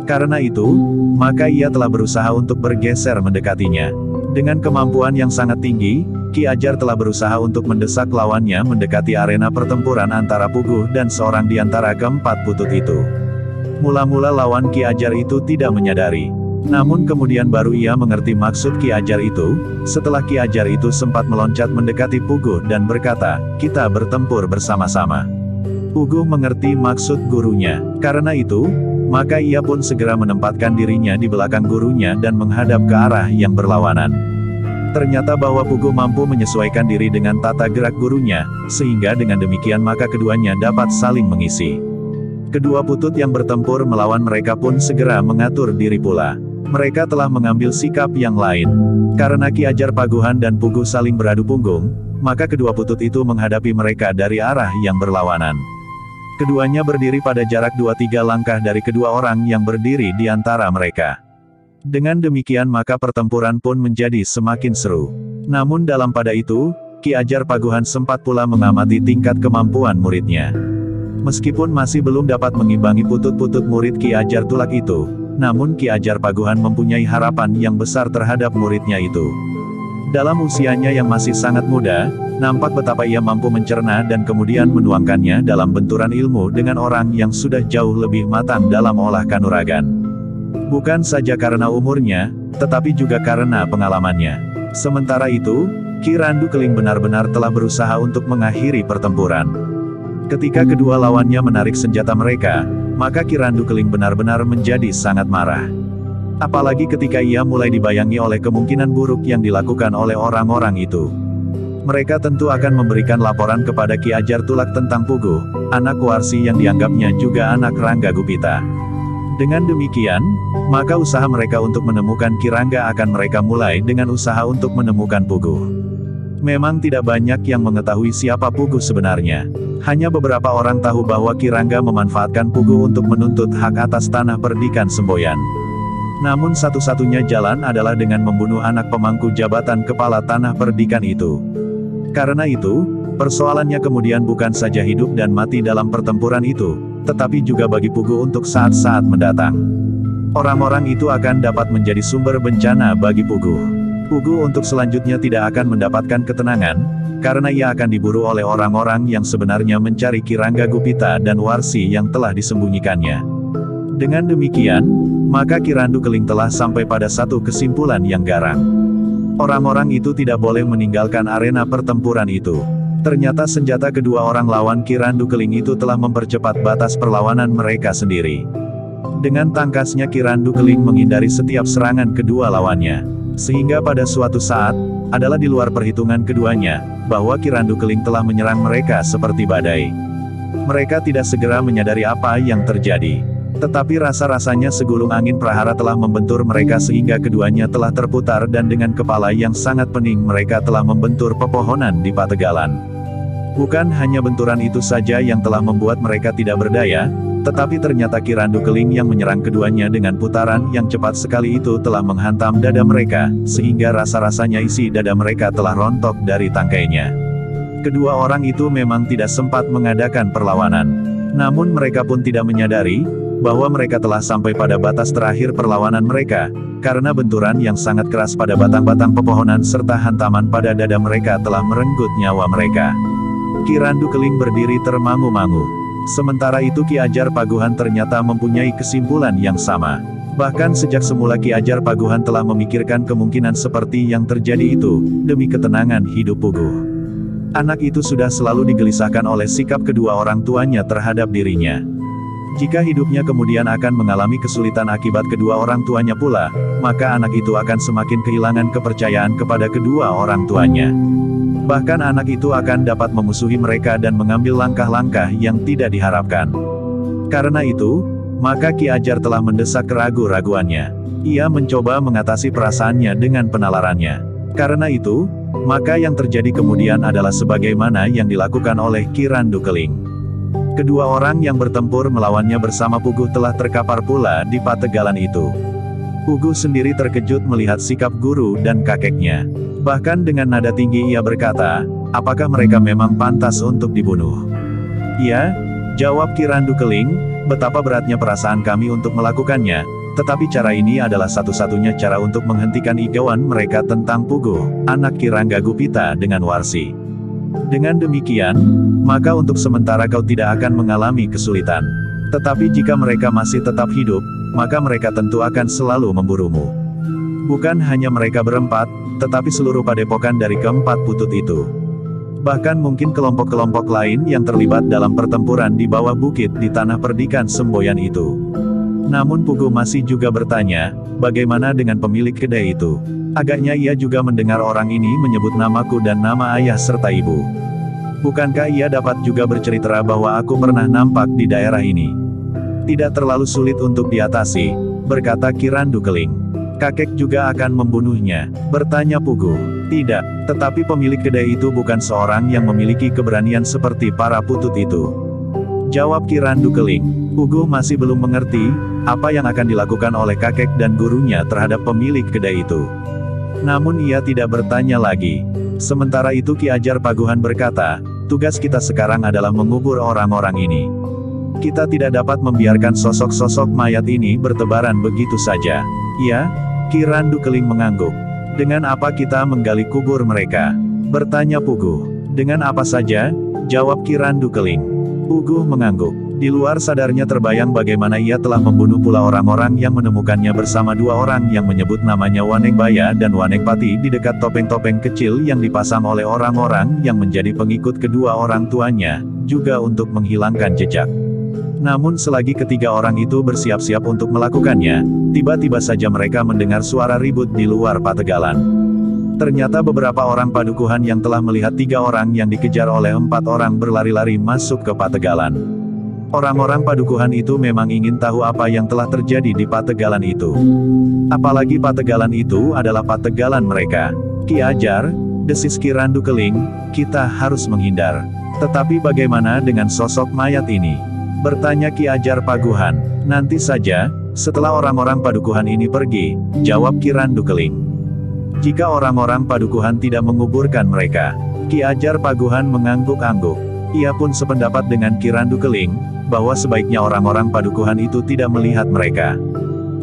Karena itu, maka ia telah berusaha untuk bergeser mendekatinya. Dengan kemampuan yang sangat tinggi, Ki Ajar telah berusaha untuk mendesak lawannya mendekati arena pertempuran antara Puguh dan seorang di antara keempat putut itu. Mula-mula lawan Ki Ajar itu tidak menyadari. Namun kemudian baru ia mengerti maksud Ki Ajar itu, setelah Ki Ajar itu sempat meloncat mendekati Puguh dan berkata, "Kita bertempur bersama-sama." Puguh mengerti maksud gurunya. Karena itu, maka ia pun segera menempatkan dirinya di belakang gurunya dan menghadap ke arah yang berlawanan. Ternyata bahwa Puguh mampu menyesuaikan diri dengan tata gerak gurunya, sehingga dengan demikian maka keduanya dapat saling mengisi. Kedua putut yang bertempur melawan mereka pun segera mengatur diri pula. Mereka telah mengambil sikap yang lain. Karena Ki Ajar Paguhan dan Puguh saling beradu punggung, maka kedua putut itu menghadapi mereka dari arah yang berlawanan. Keduanya berdiri pada jarak 2-3 langkah dari kedua orang yang berdiri di antara mereka. Dengan demikian maka pertempuran pun menjadi semakin seru. Namun dalam pada itu, Ki Ajar Paguhan sempat pula mengamati tingkat kemampuan muridnya. Meskipun masih belum dapat mengimbangi putut-putut murid Ki Ajar Tulak itu, namun Ki Ajar Paguhan mempunyai harapan yang besar terhadap muridnya itu. Dalam usianya yang masih sangat muda, nampak betapa ia mampu mencerna dan kemudian menuangkannya dalam benturan ilmu dengan orang yang sudah jauh lebih matang dalam olah kanuragan. Bukan saja karena umurnya, tetapi juga karena pengalamannya. Sementara itu, Ki Randu Keling benar-benar telah berusaha untuk mengakhiri pertempuran. Ketika kedua lawannya menarik senjata mereka, maka Ki Randu Keling benar-benar menjadi sangat marah. Apalagi ketika ia mulai dibayangi oleh kemungkinan buruk yang dilakukan oleh orang-orang itu. Mereka tentu akan memberikan laporan kepada Ki Ajar Tulak tentang Puguh, anak Warsi yang dianggapnya juga anak Rangga Gupita. Dengan demikian, maka usaha mereka untuk menemukan Ki Rangga akan mereka mulai dengan usaha untuk menemukan Puguh. Memang tidak banyak yang mengetahui siapa Puguh sebenarnya. Hanya beberapa orang tahu bahwa Ki Rangga memanfaatkan Puguh untuk menuntut hak atas tanah perdikan Semboyan. Namun satu-satunya jalan adalah dengan membunuh anak pemangku jabatan kepala tanah perdikan itu. Karena itu, persoalannya kemudian bukan saja hidup dan mati dalam pertempuran itu, tetapi juga bagi Puguh untuk saat-saat mendatang. Orang-orang itu akan dapat menjadi sumber bencana bagi Puguh. Puguh untuk selanjutnya tidak akan mendapatkan ketenangan, karena ia akan diburu oleh orang-orang yang sebenarnya mencari Ki Rangga Gupita dan Warsi yang telah disembunyikannya. Dengan demikian, maka Ki Randu Keling telah sampai pada satu kesimpulan yang garang. Orang-orang itu tidak boleh meninggalkan arena pertempuran itu. Ternyata senjata kedua orang lawan Ki Randu Keling itu telah mempercepat batas perlawanan mereka sendiri. Dengan tangkasnya Ki Randu Keling menghindari setiap serangan kedua lawannya. Sehingga pada suatu saat, adalah di luar perhitungan keduanya, bahwa Ki Randu Keling telah menyerang mereka seperti badai. Mereka tidak segera menyadari apa yang terjadi. Tetapi rasa-rasanya segulung angin prahara telah membentur mereka sehingga keduanya telah terputar dan dengan kepala yang sangat pening mereka telah membentur pepohonan di Pategalan. Bukan hanya benturan itu saja yang telah membuat mereka tidak berdaya, tetapi ternyata Ki Randu Keling yang menyerang keduanya dengan putaran yang cepat sekali itu telah menghantam dada mereka, sehingga rasa-rasanya isi dada mereka telah rontok dari tangkainya. Kedua orang itu memang tidak sempat mengadakan perlawanan. Namun mereka pun tidak menyadari, bahwa mereka telah sampai pada batas terakhir perlawanan mereka, karena benturan yang sangat keras pada batang-batang pepohonan serta hantaman pada dada mereka telah merenggut nyawa mereka. Ki Randu Keling berdiri termangu-mangu. Sementara itu Ki Ajar Paguhan ternyata mempunyai kesimpulan yang sama. Bahkan sejak semula Ki Ajar Paguhan telah memikirkan kemungkinan seperti yang terjadi itu, demi ketenangan hidup Puguh. Anak itu sudah selalu digelisahkan oleh sikap kedua orang tuanya terhadap dirinya. Jika hidupnya kemudian akan mengalami kesulitan akibat kedua orang tuanya pula, maka anak itu akan semakin kehilangan kepercayaan kepada kedua orang tuanya. Bahkan anak itu akan dapat memusuhi mereka dan mengambil langkah-langkah yang tidak diharapkan. Karena itu, maka Ki Ajar telah mendesak keraguan-raguannya. Ia mencoba mengatasi perasaannya dengan penalarannya. Karena itu, maka yang terjadi kemudian adalah sebagaimana yang dilakukan oleh Ki Randu Keling. Kedua orang yang bertempur melawannya bersama Puguh telah terkapar pula di pategalan itu. Puguh sendiri terkejut melihat sikap guru dan kakeknya. Bahkan dengan nada tinggi ia berkata, apakah mereka memang pantas untuk dibunuh? Iya, jawab Ki Randu Keling, betapa beratnya perasaan kami untuk melakukannya, tetapi cara ini adalah satu-satunya cara untuk menghentikan igauan mereka tentang Puguh, anak Ki Ranggagupita dengan Warsi. Dengan demikian, maka untuk sementara kau tidak akan mengalami kesulitan. Tetapi jika mereka masih tetap hidup, maka mereka tentu akan selalu memburumu. Bukan hanya mereka berempat, tetapi seluruh padepokan dari keempat putut itu. Bahkan mungkin kelompok-kelompok lain yang terlibat dalam pertempuran di bawah bukit di tanah perdikan Semboyan itu. Namun Puguh masih juga bertanya, bagaimana dengan pemilik kedai itu? Agaknya ia juga mendengar orang ini menyebut namaku dan nama ayah serta ibu. Bukankah ia dapat juga bercerita bahwa aku pernah nampak di daerah ini? Tidak terlalu sulit untuk diatasi, berkata Ki Randu Keling. Kakek juga akan membunuhnya, bertanya Puguh. Tidak, tetapi pemilik kedai itu bukan seorang yang memiliki keberanian seperti para putut itu. Jawab Ki Randu Keling. Puguh masih belum mengerti, apa yang akan dilakukan oleh kakek dan gurunya terhadap pemilik kedai itu. Namun ia tidak bertanya lagi. Sementara itu Ki Ajar Paguhan berkata, tugas kita sekarang adalah mengubur orang-orang ini. Kita tidak dapat membiarkan sosok-sosok mayat ini bertebaran begitu saja. Ya, Ki Randu Keling mengangguk. Dengan apa kita menggali kubur mereka? Bertanya Puguh. Dengan apa saja? Jawab Ki Randu Keling. Puguh mengangguk. Di luar sadarnya terbayang bagaimana ia telah membunuh pula orang-orang yang menemukannya bersama dua orang yang menyebut namanya Wanengbaya dan Wanengpati di dekat topeng-topeng kecil yang dipasang oleh orang-orang yang menjadi pengikut kedua orang tuanya, juga untuk menghilangkan jejak. Namun selagi ketiga orang itu bersiap-siap untuk melakukannya, tiba-tiba saja mereka mendengar suara ribut di luar pategalan. Ternyata beberapa orang padukuhan yang telah melihat tiga orang yang dikejar oleh empat orang berlari-lari masuk ke pategalan. Orang-orang padukuhan itu memang ingin tahu apa yang telah terjadi di pategalan itu. Apalagi pategalan itu adalah pategalan mereka. Ki Ajar, desis Ki Randu Keling, kita harus menghindar. Tetapi bagaimana dengan sosok mayat ini? Bertanya Ki Ajar Paguhan. Nanti saja, setelah orang-orang padukuhan ini pergi, jawab Ki Randu Keling. Jika orang-orang padukuhan tidak menguburkan mereka, Ki Ajar Paguhan mengangguk-angguk. Ia pun sependapat dengan Ki Randu Keling, bahwa sebaiknya orang-orang padukuhan itu tidak melihat mereka.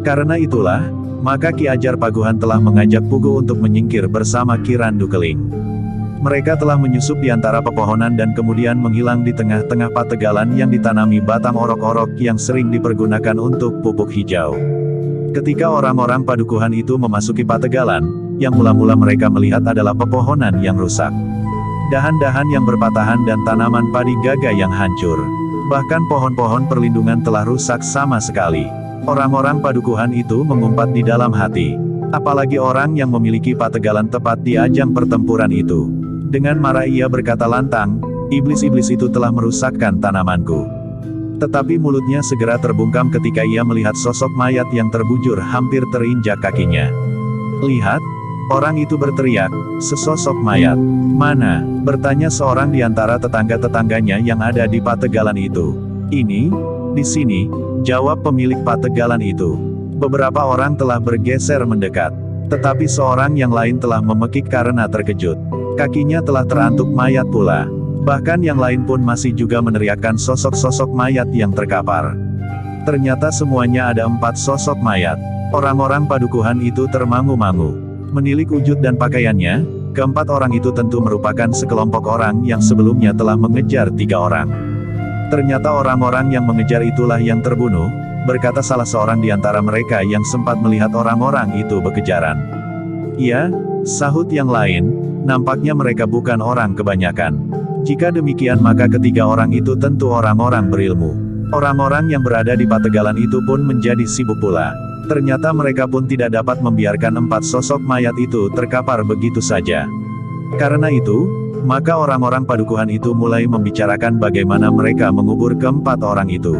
Karena itulah, maka Ki Ajar Paguhan telah mengajak Puguh untuk menyingkir bersama Ki Randu Keling. Mereka telah menyusup di antara pepohonan dan kemudian menghilang di tengah-tengah pategalan yang ditanami batang orok-orok yang sering dipergunakan untuk pupuk hijau. Ketika orang-orang padukuhan itu memasuki pategalan, yang mula-mula mereka melihat adalah pepohonan yang rusak. Dahan-dahan yang berpatahan dan tanaman padi gagah yang hancur. Bahkan pohon-pohon perlindungan telah rusak sama sekali. Orang-orang padukuhan itu mengumpat di dalam hati. Apalagi orang yang memiliki pategalan tepat di ajang pertempuran itu. Dengan marah ia berkata lantang, iblis-iblis itu telah merusakkan tanamanku. Tetapi mulutnya segera terbungkam ketika ia melihat sosok mayat yang terbujur hampir terinjak kakinya. Lihat, orang itu berteriak, sesosok mayat. Mana? Bertanya seorang di antara tetangga-tetangganya yang ada di pategalan itu. Ini, di sini, jawab pemilik pategalan itu. Beberapa orang telah bergeser mendekat. Tetapi seorang yang lain telah memekik karena terkejut. Kakinya telah terantuk mayat pula. Bahkan yang lain pun masih juga meneriakkan sosok-sosok mayat yang terkapar. Ternyata semuanya ada 4 sosok mayat. Orang-orang padukuhan itu termangu-mangu. Menilik wujud dan pakaiannya, keempat orang itu tentu merupakan sekelompok orang yang sebelumnya telah mengejar 3 orang. Ternyata orang-orang yang mengejar itulah yang terbunuh, berkata salah seorang di antara mereka yang sempat melihat orang-orang itu berkejaran. Iya, sahut yang lain, nampaknya mereka bukan orang kebanyakan. Jika demikian maka ketiga orang itu tentu orang-orang berilmu. Orang-orang yang berada di pategalan itu pun menjadi sibuk pula. Ternyata mereka pun tidak dapat membiarkan 4 sosok mayat itu terkapar begitu saja. Karena itu, maka orang-orang padukuhan itu mulai membicarakan bagaimana mereka mengubur keempat orang itu.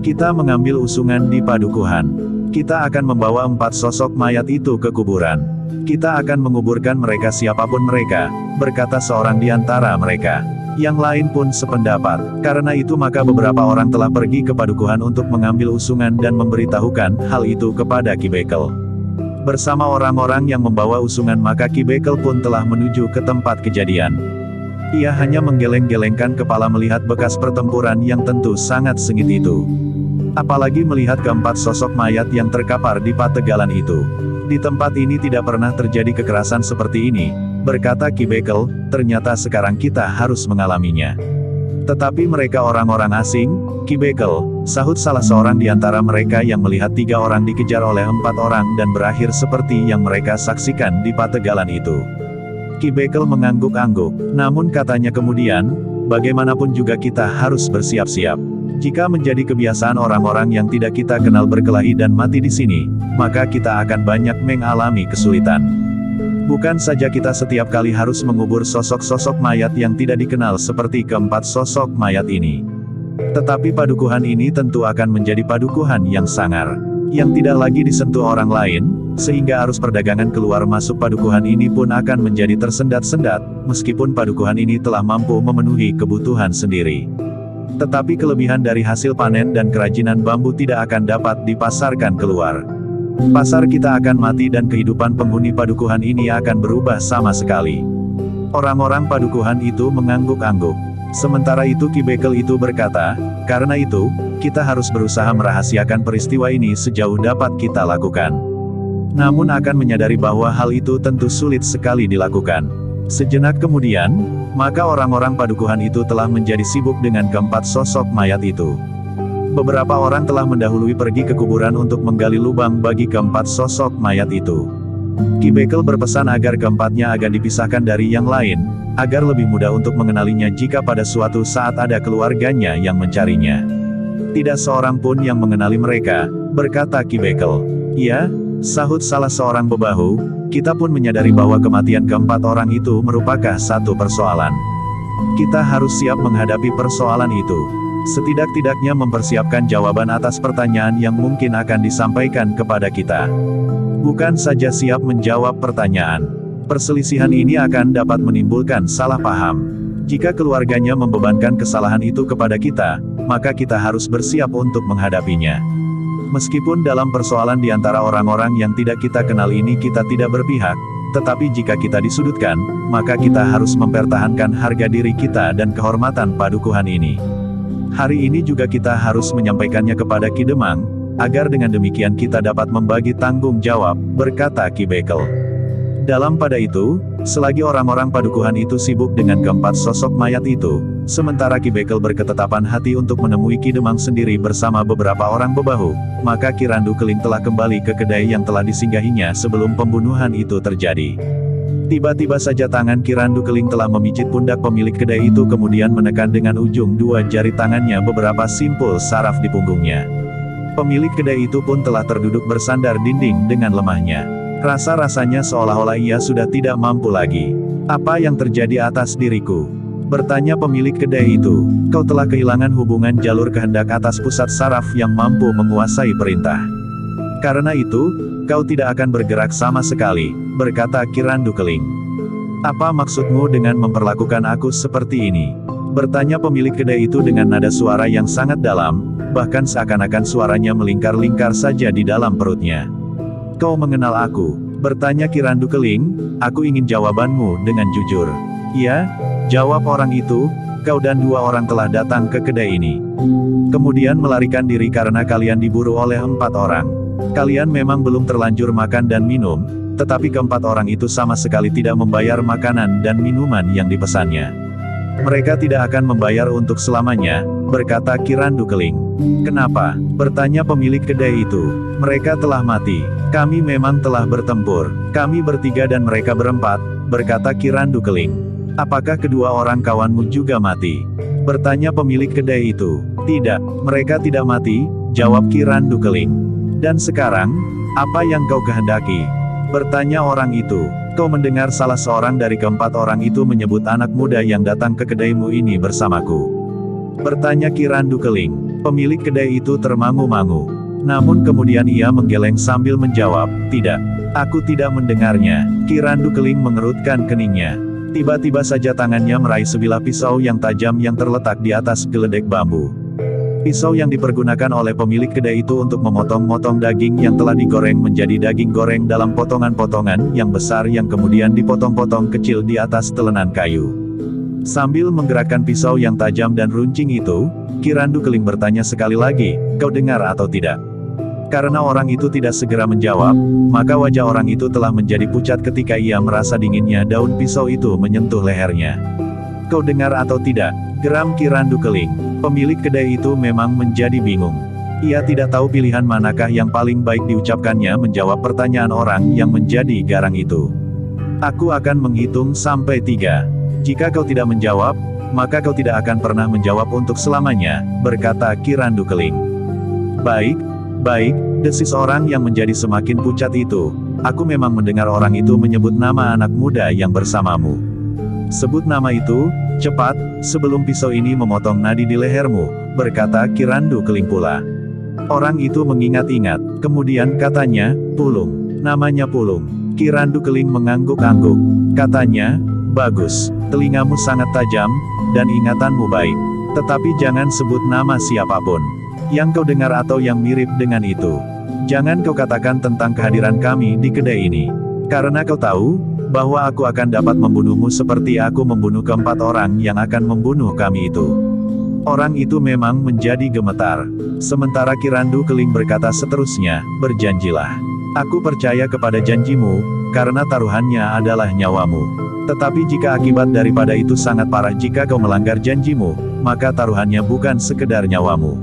Kita mengambil usungan di padukuhan. Kita akan membawa 4 sosok mayat itu ke kuburan. Kita akan menguburkan mereka siapapun mereka, berkata seorang di antara mereka. Yang lain pun sependapat. Karena itu maka beberapa orang telah pergi ke padukuhan untuk mengambil usungan dan memberitahukan hal itu kepada Ki Bekel. Bersama orang-orang yang membawa usungan maka Ki Bekel pun telah menuju ke tempat kejadian. Ia hanya menggeleng-gelengkan kepala melihat bekas pertempuran yang tentu sangat sengit itu. Apalagi melihat keempat sosok mayat yang terkapar di pategalan itu. Di tempat ini tidak pernah terjadi kekerasan seperti ini, berkata Ki Bekel, ternyata sekarang kita harus mengalaminya. Tetapi mereka orang-orang asing, Ki Bekel, sahut salah seorang di antara mereka yang melihat 3 orang dikejar oleh 4 orang dan berakhir seperti yang mereka saksikan di pategalan itu. Ki Bekel mengangguk-angguk, namun katanya kemudian, bagaimanapun juga kita harus bersiap-siap. Jika menjadi kebiasaan orang-orang yang tidak kita kenal berkelahi dan mati di sini, maka kita akan banyak mengalami kesulitan. Bukan saja kita setiap kali harus mengubur sosok-sosok mayat yang tidak dikenal seperti keempat sosok mayat ini. Tetapi padukuhan ini tentu akan menjadi padukuhan yang sangar, yang tidak lagi disentuh orang lain, sehingga arus perdagangan keluar masuk padukuhan ini pun akan menjadi tersendat-sendat, meskipun padukuhan ini telah mampu memenuhi kebutuhan sendiri. Tetapi kelebihan dari hasil panen dan kerajinan bambu tidak akan dapat dipasarkan keluar. Pasar kita akan mati dan kehidupan penghuni padukuhan ini akan berubah sama sekali. Orang-orang padukuhan itu mengangguk-angguk. Sementara itu Ki Bekel itu berkata, karena itu, kita harus berusaha merahasiakan peristiwa ini sejauh dapat kita lakukan. Namun akan menyadari bahwa hal itu tentu sulit sekali dilakukan. Sejenak kemudian, maka orang-orang padukuhan itu telah menjadi sibuk dengan keempat sosok mayat itu. Beberapa orang telah mendahului pergi ke kuburan untuk menggali lubang bagi keempat sosok mayat itu. Ki Bekel berpesan agar keempatnya agak dipisahkan dari yang lain, agar lebih mudah untuk mengenalinya jika pada suatu saat ada keluarganya yang mencarinya. Tidak seorang pun yang mengenali mereka, berkata Ki Bekel. Ya, sahut salah seorang bebahu, kita pun menyadari bahwa kematian keempat orang itu merupakan satu persoalan. Kita harus siap menghadapi persoalan itu. Setidak-tidaknya mempersiapkan jawaban atas pertanyaan yang mungkin akan disampaikan kepada kita. Bukan saja siap menjawab pertanyaan. Perselisihan ini akan dapat menimbulkan salah paham. Jika keluarganya membebankan kesalahan itu kepada kita, maka kita harus bersiap untuk menghadapinya. Meskipun dalam persoalan di antara orang-orang yang tidak kita kenal ini kita tidak berpihak, tetapi jika kita disudutkan, maka kita harus mempertahankan harga diri kita dan kehormatan padukuhan ini. Hari ini juga kita harus menyampaikannya kepada Ki Demang, agar dengan demikian kita dapat membagi tanggung jawab, berkata Ki Bekel. Dalam pada itu, selagi orang-orang padukuhan itu sibuk dengan keempat sosok mayat itu, sementara Ki Bekel berketetapan hati untuk menemui Ki Demang sendiri bersama beberapa orang bebahu, maka Ki Randu Keling telah kembali ke kedai yang telah disinggahinya sebelum pembunuhan itu terjadi. Tiba-tiba saja tangan Ki Randu Keling telah memijit pundak pemilik kedai itu kemudian menekan dengan ujung 2 jari tangannya beberapa simpul saraf di punggungnya. Pemilik kedai itu pun telah terduduk bersandar dinding dengan lemahnya. Rasa-rasanya seolah-olah ia sudah tidak mampu lagi. Apa yang terjadi atas diriku? Bertanya pemilik kedai itu. Kau telah kehilangan hubungan jalur kehendak atas pusat saraf yang mampu menguasai perintah. Karena itu, kau tidak akan bergerak sama sekali, berkata Ki Randu Keling. Apa maksudmu dengan memperlakukan aku seperti ini? Bertanya pemilik kedai itu dengan nada suara yang sangat dalam, bahkan seakan-akan suaranya melingkar-lingkar saja di dalam perutnya. Kau mengenal aku? Bertanya Ki Randu Keling. Aku ingin jawabanmu dengan jujur. Ya, jawab orang itu, kau dan 2 orang telah datang ke kedai ini. Kemudian melarikan diri karena kalian diburu oleh 4 orang. Kalian memang belum terlanjur makan dan minum, tetapi ke-4 orang itu sama sekali tidak membayar makanan dan minuman yang dipesannya. Mereka tidak akan membayar untuk selamanya, berkata Kirandu Keling. Kenapa? Bertanya pemilik kedai itu. Mereka telah mati. Kami memang telah bertempur. Kami bertiga dan mereka berempat, berkata Kirandu Keling. Apakah kedua orang kawanmu juga mati? Bertanya pemilik kedai itu. Tidak, mereka tidak mati, jawab Kirandu Keling. Dan sekarang, apa yang kau kehendaki? Bertanya orang itu. Kau mendengar salah seorang dari ke-4 orang itu menyebut anak muda yang datang ke kedaimu ini bersamaku. Bertanya Kirandu Keling. Pemilik kedai itu termangu-mangu. Namun kemudian ia menggeleng sambil menjawab, tidak. Aku tidak mendengarnya. Kirandu Keling mengerutkan keningnya. Tiba-tiba saja tangannya meraih sebilah pisau yang tajam yang terletak di atas geledek bambu. Pisau yang dipergunakan oleh pemilik kedai itu untuk memotong-motong daging yang telah digoreng menjadi daging goreng dalam potongan-potongan yang besar yang kemudian dipotong-potong kecil di atas telenan kayu. Sambil menggerakkan pisau yang tajam dan runcing itu, Kirandu Keling bertanya sekali lagi, kau dengar atau tidak? Karena orang itu tidak segera menjawab, maka wajah orang itu telah menjadi pucat ketika ia merasa dinginnya daun pisau itu menyentuh lehernya. Kau dengar atau tidak? Geram Kirandu Keling. Pemilik kedai itu memang menjadi bingung. Ia tidak tahu pilihan manakah yang paling baik diucapkannya menjawab pertanyaan orang yang menjadi garang itu. Aku akan menghitung sampai 3. Jika kau tidak menjawab, maka kau tidak akan pernah menjawab untuk selamanya, berkata Kirandu Keling. Baik, desis orang yang menjadi semakin pucat itu. Aku memang mendengar orang itu menyebut nama anak muda yang bersamamu. Sebut nama itu, cepat, sebelum pisau ini memotong nadi di lehermu, berkata Kirandu Keling pula. Orang itu mengingat-ingat, kemudian katanya, Pulung. Namanya Pulung. Kirandu Keling mengangguk-angguk. Katanya, bagus, telingamu sangat tajam, dan ingatanmu baik. Tetapi jangan sebut nama siapapun yang kau dengar atau yang mirip dengan itu. Jangan kau katakan tentang kehadiran kami di kedai ini. Karena kau tahu, bahwa aku akan dapat membunuhmu seperti aku membunuh ke-4 orang yang akan membunuh kami itu. Orang itu memang menjadi gemetar. Sementara Kirandu Keling berkata seterusnya, berjanjilah. Aku percaya kepada janjimu, karena taruhannya adalah nyawamu. Tetapi jika akibat daripada itu sangat parah jika kau melanggar janjimu, maka taruhannya bukan sekedar nyawamu,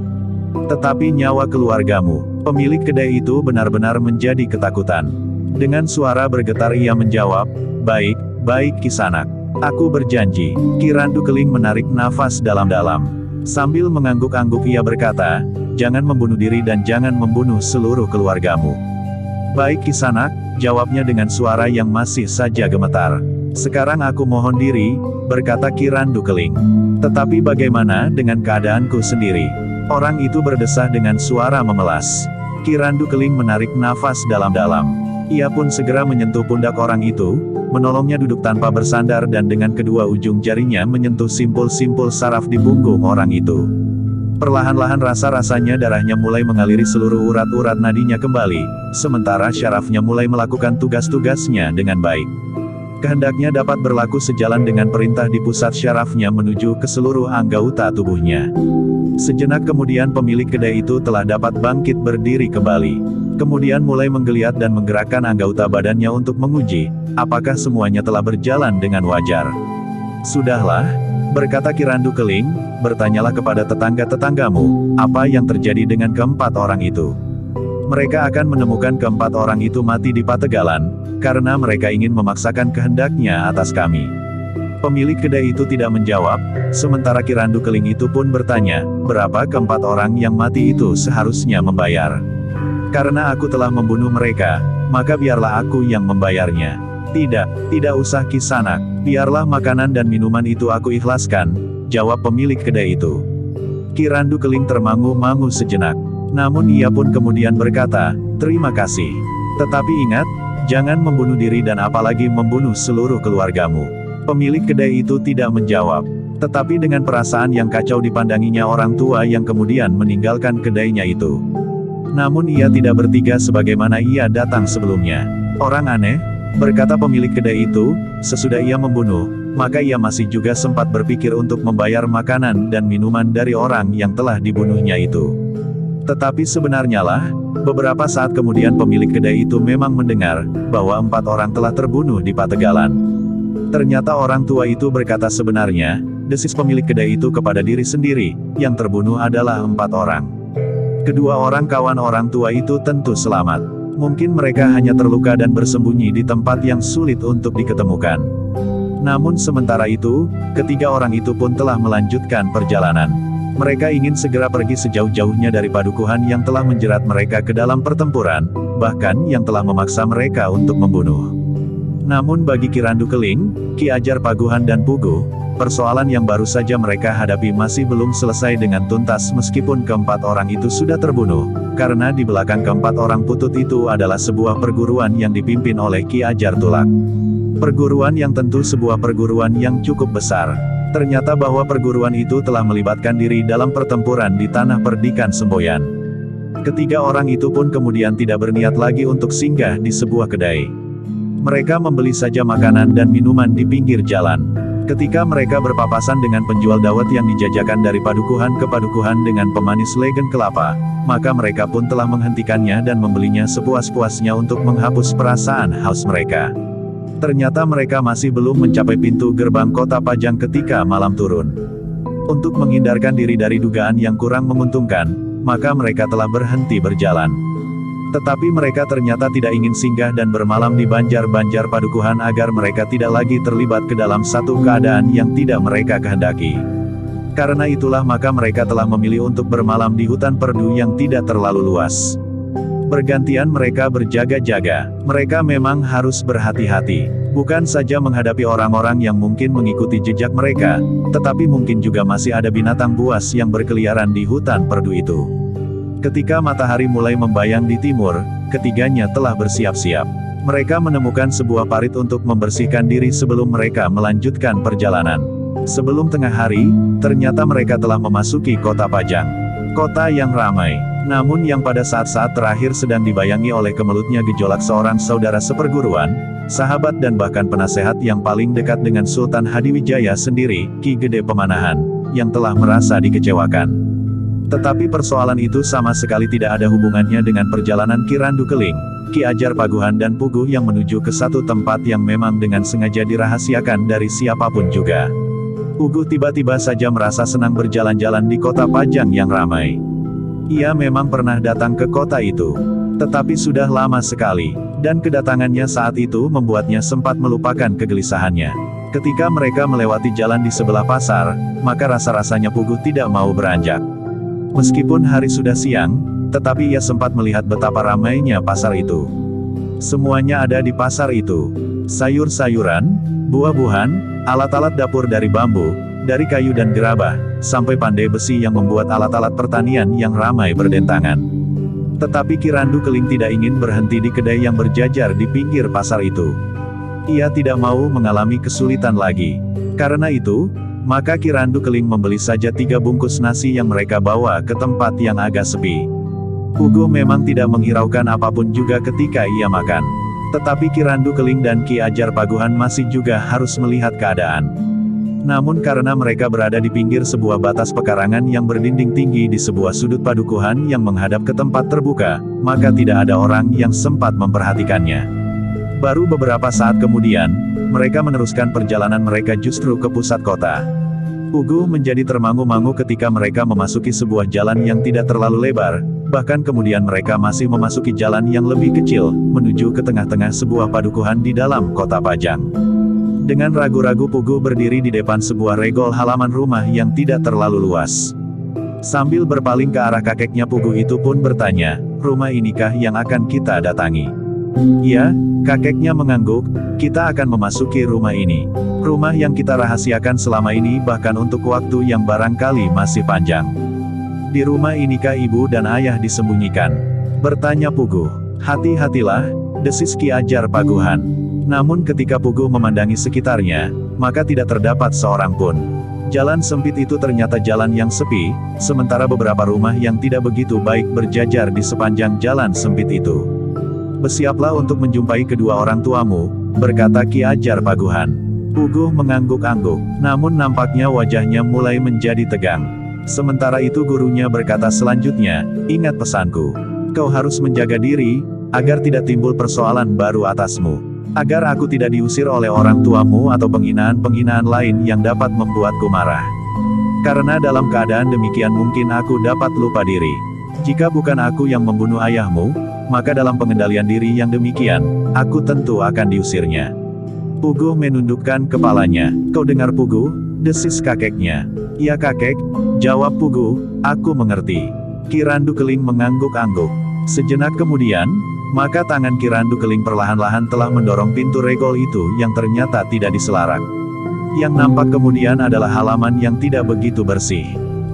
tetapi nyawa keluargamu. Pemilik kedai itu benar-benar menjadi ketakutan. Dengan suara bergetar ia menjawab, baik Kisanak. Aku berjanji. Kirandu Keling menarik nafas dalam-dalam. Sambil mengangguk-angguk ia berkata, jangan membunuh diri dan jangan membunuh seluruh keluargamu. Baik Kisanak, jawabnya dengan suara yang masih saja gemetar. Sekarang aku mohon diri, berkata Kirandu Keling. Tetapi bagaimana dengan keadaanku sendiri? Orang itu berdesah dengan suara memelas. Kirandu Keling menarik nafas dalam-dalam. Ia pun segera menyentuh pundak orang itu, menolongnya duduk tanpa bersandar dan dengan kedua ujung jarinya menyentuh simpul-simpul saraf di punggung orang itu. Perlahan-lahan rasa-rasanya darahnya mulai mengaliri seluruh urat-urat nadinya kembali, sementara syarafnya mulai melakukan tugas-tugasnya dengan baik. Kehendaknya dapat berlaku sejalan dengan perintah di pusat syarafnya menuju ke seluruh anggota tubuhnya. Sejenak kemudian pemilik kedai itu telah dapat bangkit berdiri kembali. Kemudian mulai menggeliat dan menggerakkan anggota badannya untuk menguji, apakah semuanya telah berjalan dengan wajar. Sudahlah, berkata Kirandu Keling, bertanyalah kepada tetangga-tetanggamu, apa yang terjadi dengan ke-4 orang itu. Mereka akan menemukan ke-4 orang itu mati di Pategalan, karena mereka ingin memaksakan kehendaknya atas kami. Pemilik kedai itu tidak menjawab, sementara Kirandu Keling itu pun bertanya, berapa ke-4 orang yang mati itu seharusnya membayar? Karena aku telah membunuh mereka, maka biarlah aku yang membayarnya. Tidak usah Kisanak, biarlah makanan dan minuman itu aku ikhlaskan, jawab pemilik kedai itu. Kirandu Keling termangu-mangu sejenak. Namun ia pun kemudian berkata, terima kasih. Tetapi ingat, jangan membunuh diri dan apalagi membunuh seluruh keluargamu. Pemilik kedai itu tidak menjawab. Tetapi dengan perasaan yang kacau dipandanginya orang tua yang kemudian meninggalkan kedainya itu. Namun ia tidak bertiga sebagaimana ia datang sebelumnya. Orang aneh, berkata pemilik kedai itu, sesudah ia membunuh, maka ia masih juga sempat berpikir untuk membayar makanan dan minuman dari orang yang telah dibunuhnya itu. Tetapi sebenarnya lah, beberapa saat kemudian pemilik kedai itu memang mendengar, bahwa 4 orang telah terbunuh di Pategalan. Ternyata orang tua itu berkata sebenarnya, desis pemilik kedai itu kepada diri sendiri, yang terbunuh adalah 4 orang. Kedua orang kawan orang tua itu tentu selamat. Mungkin mereka hanya terluka dan bersembunyi di tempat yang sulit untuk diketemukan. Namun sementara itu, ketiga orang itu pun telah melanjutkan perjalanan. Mereka ingin segera pergi sejauh-jauhnya dari padukuhan yang telah menjerat mereka ke dalam pertempuran, bahkan yang telah memaksa mereka untuk membunuh. Namun bagi Ki Randu Keling, Ki Ajar Paguhan dan Puguh, persoalan yang baru saja mereka hadapi masih belum selesai dengan tuntas meskipun keempat orang itu sudah terbunuh, karena di belakang keempat orang putut itu adalah sebuah perguruan yang dipimpin oleh Ki Ajar Tulak. Perguruan yang tentu sebuah perguruan yang cukup besar. Ternyata bahwa perguruan itu telah melibatkan diri dalam pertempuran di tanah perdikan Semboyan. Ketiga orang itu pun kemudian tidak berniat lagi untuk singgah di sebuah kedai. Mereka membeli saja makanan dan minuman di pinggir jalan. Ketika mereka berpapasan dengan penjual dawet yang dijajakan dari padukuhan ke padukuhan dengan pemanis legen kelapa, maka mereka pun telah menghentikannya dan membelinya sepuas-puasnya untuk menghapus perasaan haus mereka. Ternyata mereka masih belum mencapai pintu gerbang kota Pajang ketika malam turun. Untuk menghindarkan diri dari dugaan yang kurang menguntungkan, maka mereka telah berhenti berjalan. Tetapi mereka ternyata tidak ingin singgah dan bermalam di banjar-banjar padukuhan agar mereka tidak lagi terlibat ke dalam satu keadaan yang tidak mereka kehendaki. Karena itulah maka mereka telah memilih untuk bermalam di hutan perdu yang tidak terlalu luas. Bergantian mereka berjaga-jaga. Mereka memang harus berhati-hati. Bukan saja menghadapi orang-orang yang mungkin mengikuti jejak mereka, tetapi mungkin juga masih ada binatang buas yang berkeliaran di hutan perdu itu. Ketika matahari mulai membayang di timur, ketiganya telah bersiap-siap. Mereka menemukan sebuah parit untuk membersihkan diri sebelum mereka melanjutkan perjalanan. Sebelum tengah hari, ternyata mereka telah memasuki kota Pajang. Kota yang ramai. Namun yang pada saat-saat terakhir sedang dibayangi oleh kemelutnya gejolak seorang saudara seperguruan, sahabat dan bahkan penasehat yang paling dekat dengan Sultan Hadiwijaya sendiri, Ki Gede Pemanahan, yang telah merasa dikecewakan. Tetapi persoalan itu sama sekali tidak ada hubungannya dengan perjalanan Ki Randu Keling, Ki Ajar Paguhan dan Puguh yang menuju ke satu tempat yang memang dengan sengaja dirahasiakan dari siapapun juga. Puguh tiba-tiba saja merasa senang berjalan-jalan di kota Pajang yang ramai. Ia memang pernah datang ke kota itu. Tetapi sudah lama sekali, dan kedatangannya saat itu membuatnya sempat melupakan kegelisahannya. Ketika mereka melewati jalan di sebelah pasar, maka rasa-rasanya Puguh tidak mau beranjak. Meskipun hari sudah siang, tetapi ia sempat melihat betapa ramainya pasar itu. Semuanya ada di pasar itu. Sayur-sayuran, buah-buahan, alat-alat dapur dari bambu, dari kayu dan gerabah, sampai pandai besi yang membuat alat-alat pertanian yang ramai berdentangan. Tetapi Ki Randu Keling tidak ingin berhenti di kedai yang berjajar di pinggir pasar itu. Ia tidak mau mengalami kesulitan lagi. Karena itu, maka Ki Randu Keling membeli saja 3 bungkus nasi yang mereka bawa ke tempat yang agak sepi. Puguh memang tidak menghiraukan apapun juga ketika ia makan. Tetapi Ki Randu Keling dan Ki Ajar Paguhan masih juga harus melihat keadaan. Namun karena mereka berada di pinggir sebuah batas pekarangan yang berdinding tinggi di sebuah sudut padukuhan yang menghadap ke tempat terbuka, maka tidak ada orang yang sempat memperhatikannya. Baru beberapa saat kemudian, mereka meneruskan perjalanan mereka justru ke pusat kota. Puguh menjadi termangu-mangu ketika mereka memasuki sebuah jalan yang tidak terlalu lebar, bahkan kemudian mereka masih memasuki jalan yang lebih kecil, menuju ke tengah-tengah sebuah padukuhan di dalam kota Pajang. Dengan ragu-ragu Puguh berdiri di depan sebuah regol halaman rumah yang tidak terlalu luas. Sambil berpaling ke arah kakeknya Puguh itu pun bertanya, "Rumah inikah yang akan kita datangi?" "Ya," kakeknya mengangguk, "kita akan memasuki rumah ini. Rumah yang kita rahasiakan selama ini bahkan untuk waktu yang barangkali masih panjang." "Di rumah inikah ibu dan ayah disembunyikan?" bertanya Puguh. "Hati-hatilah," desis Ki Ajar Paguhan. Namun ketika Puguh memandangi sekitarnya, maka tidak terdapat seorang pun. Jalan sempit itu ternyata jalan yang sepi, sementara beberapa rumah yang tidak begitu baik berjajar di sepanjang jalan sempit itu. "Bersiaplah untuk menjumpai kedua orang tuamu," berkata Ki Ajar Paguhan. Puguh mengangguk-angguk, namun nampaknya wajahnya mulai menjadi tegang. Sementara itu gurunya berkata selanjutnya, ingat pesanku. Kau harus menjaga diri, agar tidak timbul persoalan baru atasmu. Agar aku tidak diusir oleh orang tuamu atau penghinaan-penghinaan lain yang dapat membuatku marah. Karena dalam keadaan demikian mungkin aku dapat lupa diri. Jika bukan aku yang membunuh ayahmu, maka dalam pengendalian diri yang demikian, aku tentu akan diusirnya. Puguh menundukkan kepalanya. Kau dengar Puguh? Desis kakeknya. Iya kakek, jawab Puguh, aku mengerti. Ki Randu Keling mengangguk-angguk. Sejenak kemudian, maka tangan Ki Randu Keling perlahan-lahan telah mendorong pintu regol itu yang ternyata tidak diselarak. Yang nampak kemudian adalah halaman yang tidak begitu bersih.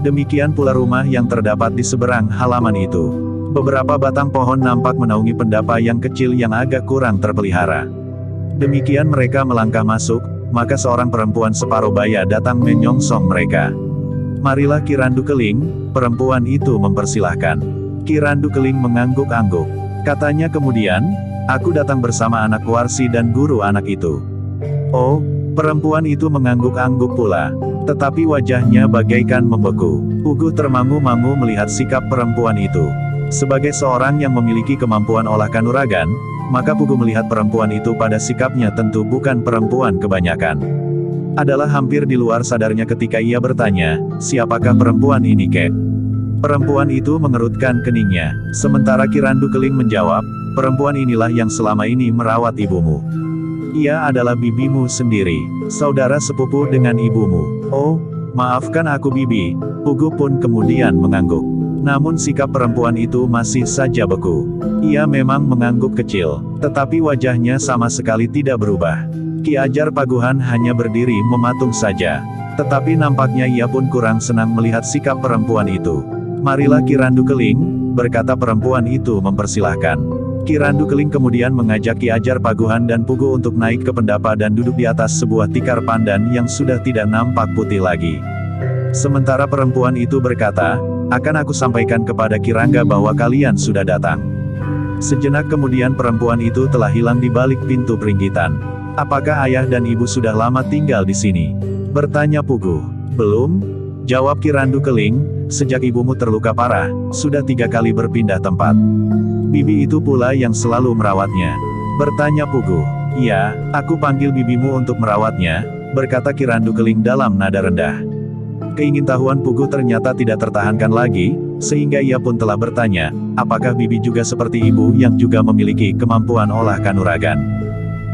Demikian pula rumah yang terdapat di seberang halaman itu. Beberapa batang pohon nampak menaungi pendapa yang kecil yang agak kurang terpelihara. Demikian mereka melangkah masuk, maka seorang perempuan separuh baya datang menyongsong mereka. Marilah Ki Randu Keling, perempuan itu mempersilahkan. Ki Randu Keling mengangguk-angguk. Katanya kemudian, aku datang bersama anak Warsi dan guru anak itu. Oh, perempuan itu mengangguk-angguk pula. Tetapi wajahnya bagaikan membeku. Puguh termangu-mangu melihat sikap perempuan itu. Sebagai seorang yang memiliki kemampuan olah kanuragan, maka Puguh melihat perempuan itu pada sikapnya tentu bukan perempuan kebanyakan. Adalah hampir di luar sadarnya ketika ia bertanya, siapakah perempuan ini kek? Perempuan itu mengerutkan keningnya. Sementara Ki Randu Keling menjawab, perempuan inilah yang selama ini merawat ibumu. Ia adalah bibimu sendiri, saudara sepupu dengan ibumu. Oh, maafkan aku bibi. Puguh pun kemudian mengangguk. Namun sikap perempuan itu masih saja beku. Ia memang mengangguk kecil, tetapi wajahnya sama sekali tidak berubah. Ki Ajar Paguhan hanya berdiri mematung saja. Tetapi nampaknya ia pun kurang senang melihat sikap perempuan itu. Marilah Ki Randu Keling, berkata perempuan itu mempersilahkan. Ki Randu Keling kemudian mengajak Ki Ajar Paguhan dan Puguh untuk naik ke pendapa dan duduk di atas sebuah tikar pandan yang sudah tidak nampak putih lagi. Sementara perempuan itu berkata, akan aku sampaikan kepada Ki Rangga bahwa kalian sudah datang. Sejenak kemudian perempuan itu telah hilang di balik pintu peringgitan. Apakah ayah dan ibu sudah lama tinggal di sini? Bertanya Puguh. Belum, jawab Ki Randu Keling, sejak ibumu terluka parah, sudah 3 kali berpindah tempat. Bibi itu pula yang selalu merawatnya. Bertanya Puguh. Iya, aku panggil bibimu untuk merawatnya, berkata Ki Randu Keling dalam nada rendah. Keingintahuan Puguh ternyata tidak tertahankan lagi, sehingga ia pun telah bertanya, apakah bibi juga seperti ibu yang juga memiliki kemampuan olah kanuragan?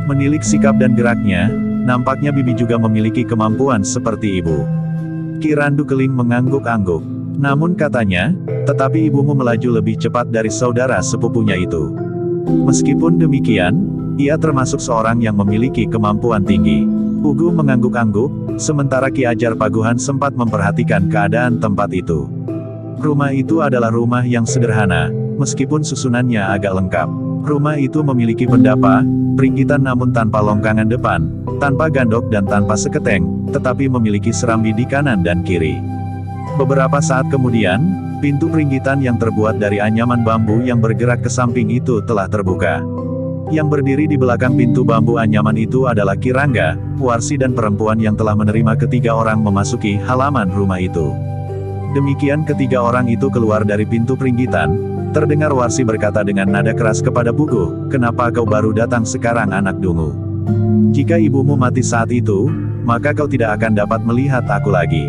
Menilik sikap dan geraknya, nampaknya bibi juga memiliki kemampuan seperti ibu. Ki Randu Keling mengangguk-angguk. Namun katanya, tetapi ibumu melaju lebih cepat dari saudara sepupunya itu. Meskipun demikian, ia termasuk seorang yang memiliki kemampuan tinggi. Puguh mengangguk-angguk, sementara Ki Ajar Paguhan sempat memperhatikan keadaan tempat itu. Rumah itu adalah rumah yang sederhana, meskipun susunannya agak lengkap. Rumah itu memiliki pendapa, peringgitan namun tanpa longgangan depan, tanpa gandok dan tanpa seketeng, tetapi memiliki serambi di kanan dan kiri. Beberapa saat kemudian, pintu peringgitan yang terbuat dari anyaman bambu yang bergerak ke samping itu telah terbuka. Yang berdiri di belakang pintu bambu anyaman itu adalah Ki Rangga, Warsi dan perempuan yang telah menerima ketiga orang memasuki halaman rumah itu. Demikian ketiga orang itu keluar dari pintu peringgitan, terdengar Warsi berkata dengan nada keras kepada Puguh, kenapa kau baru datang sekarang anak dungu? Jika ibumu mati saat itu, maka kau tidak akan dapat melihat aku lagi.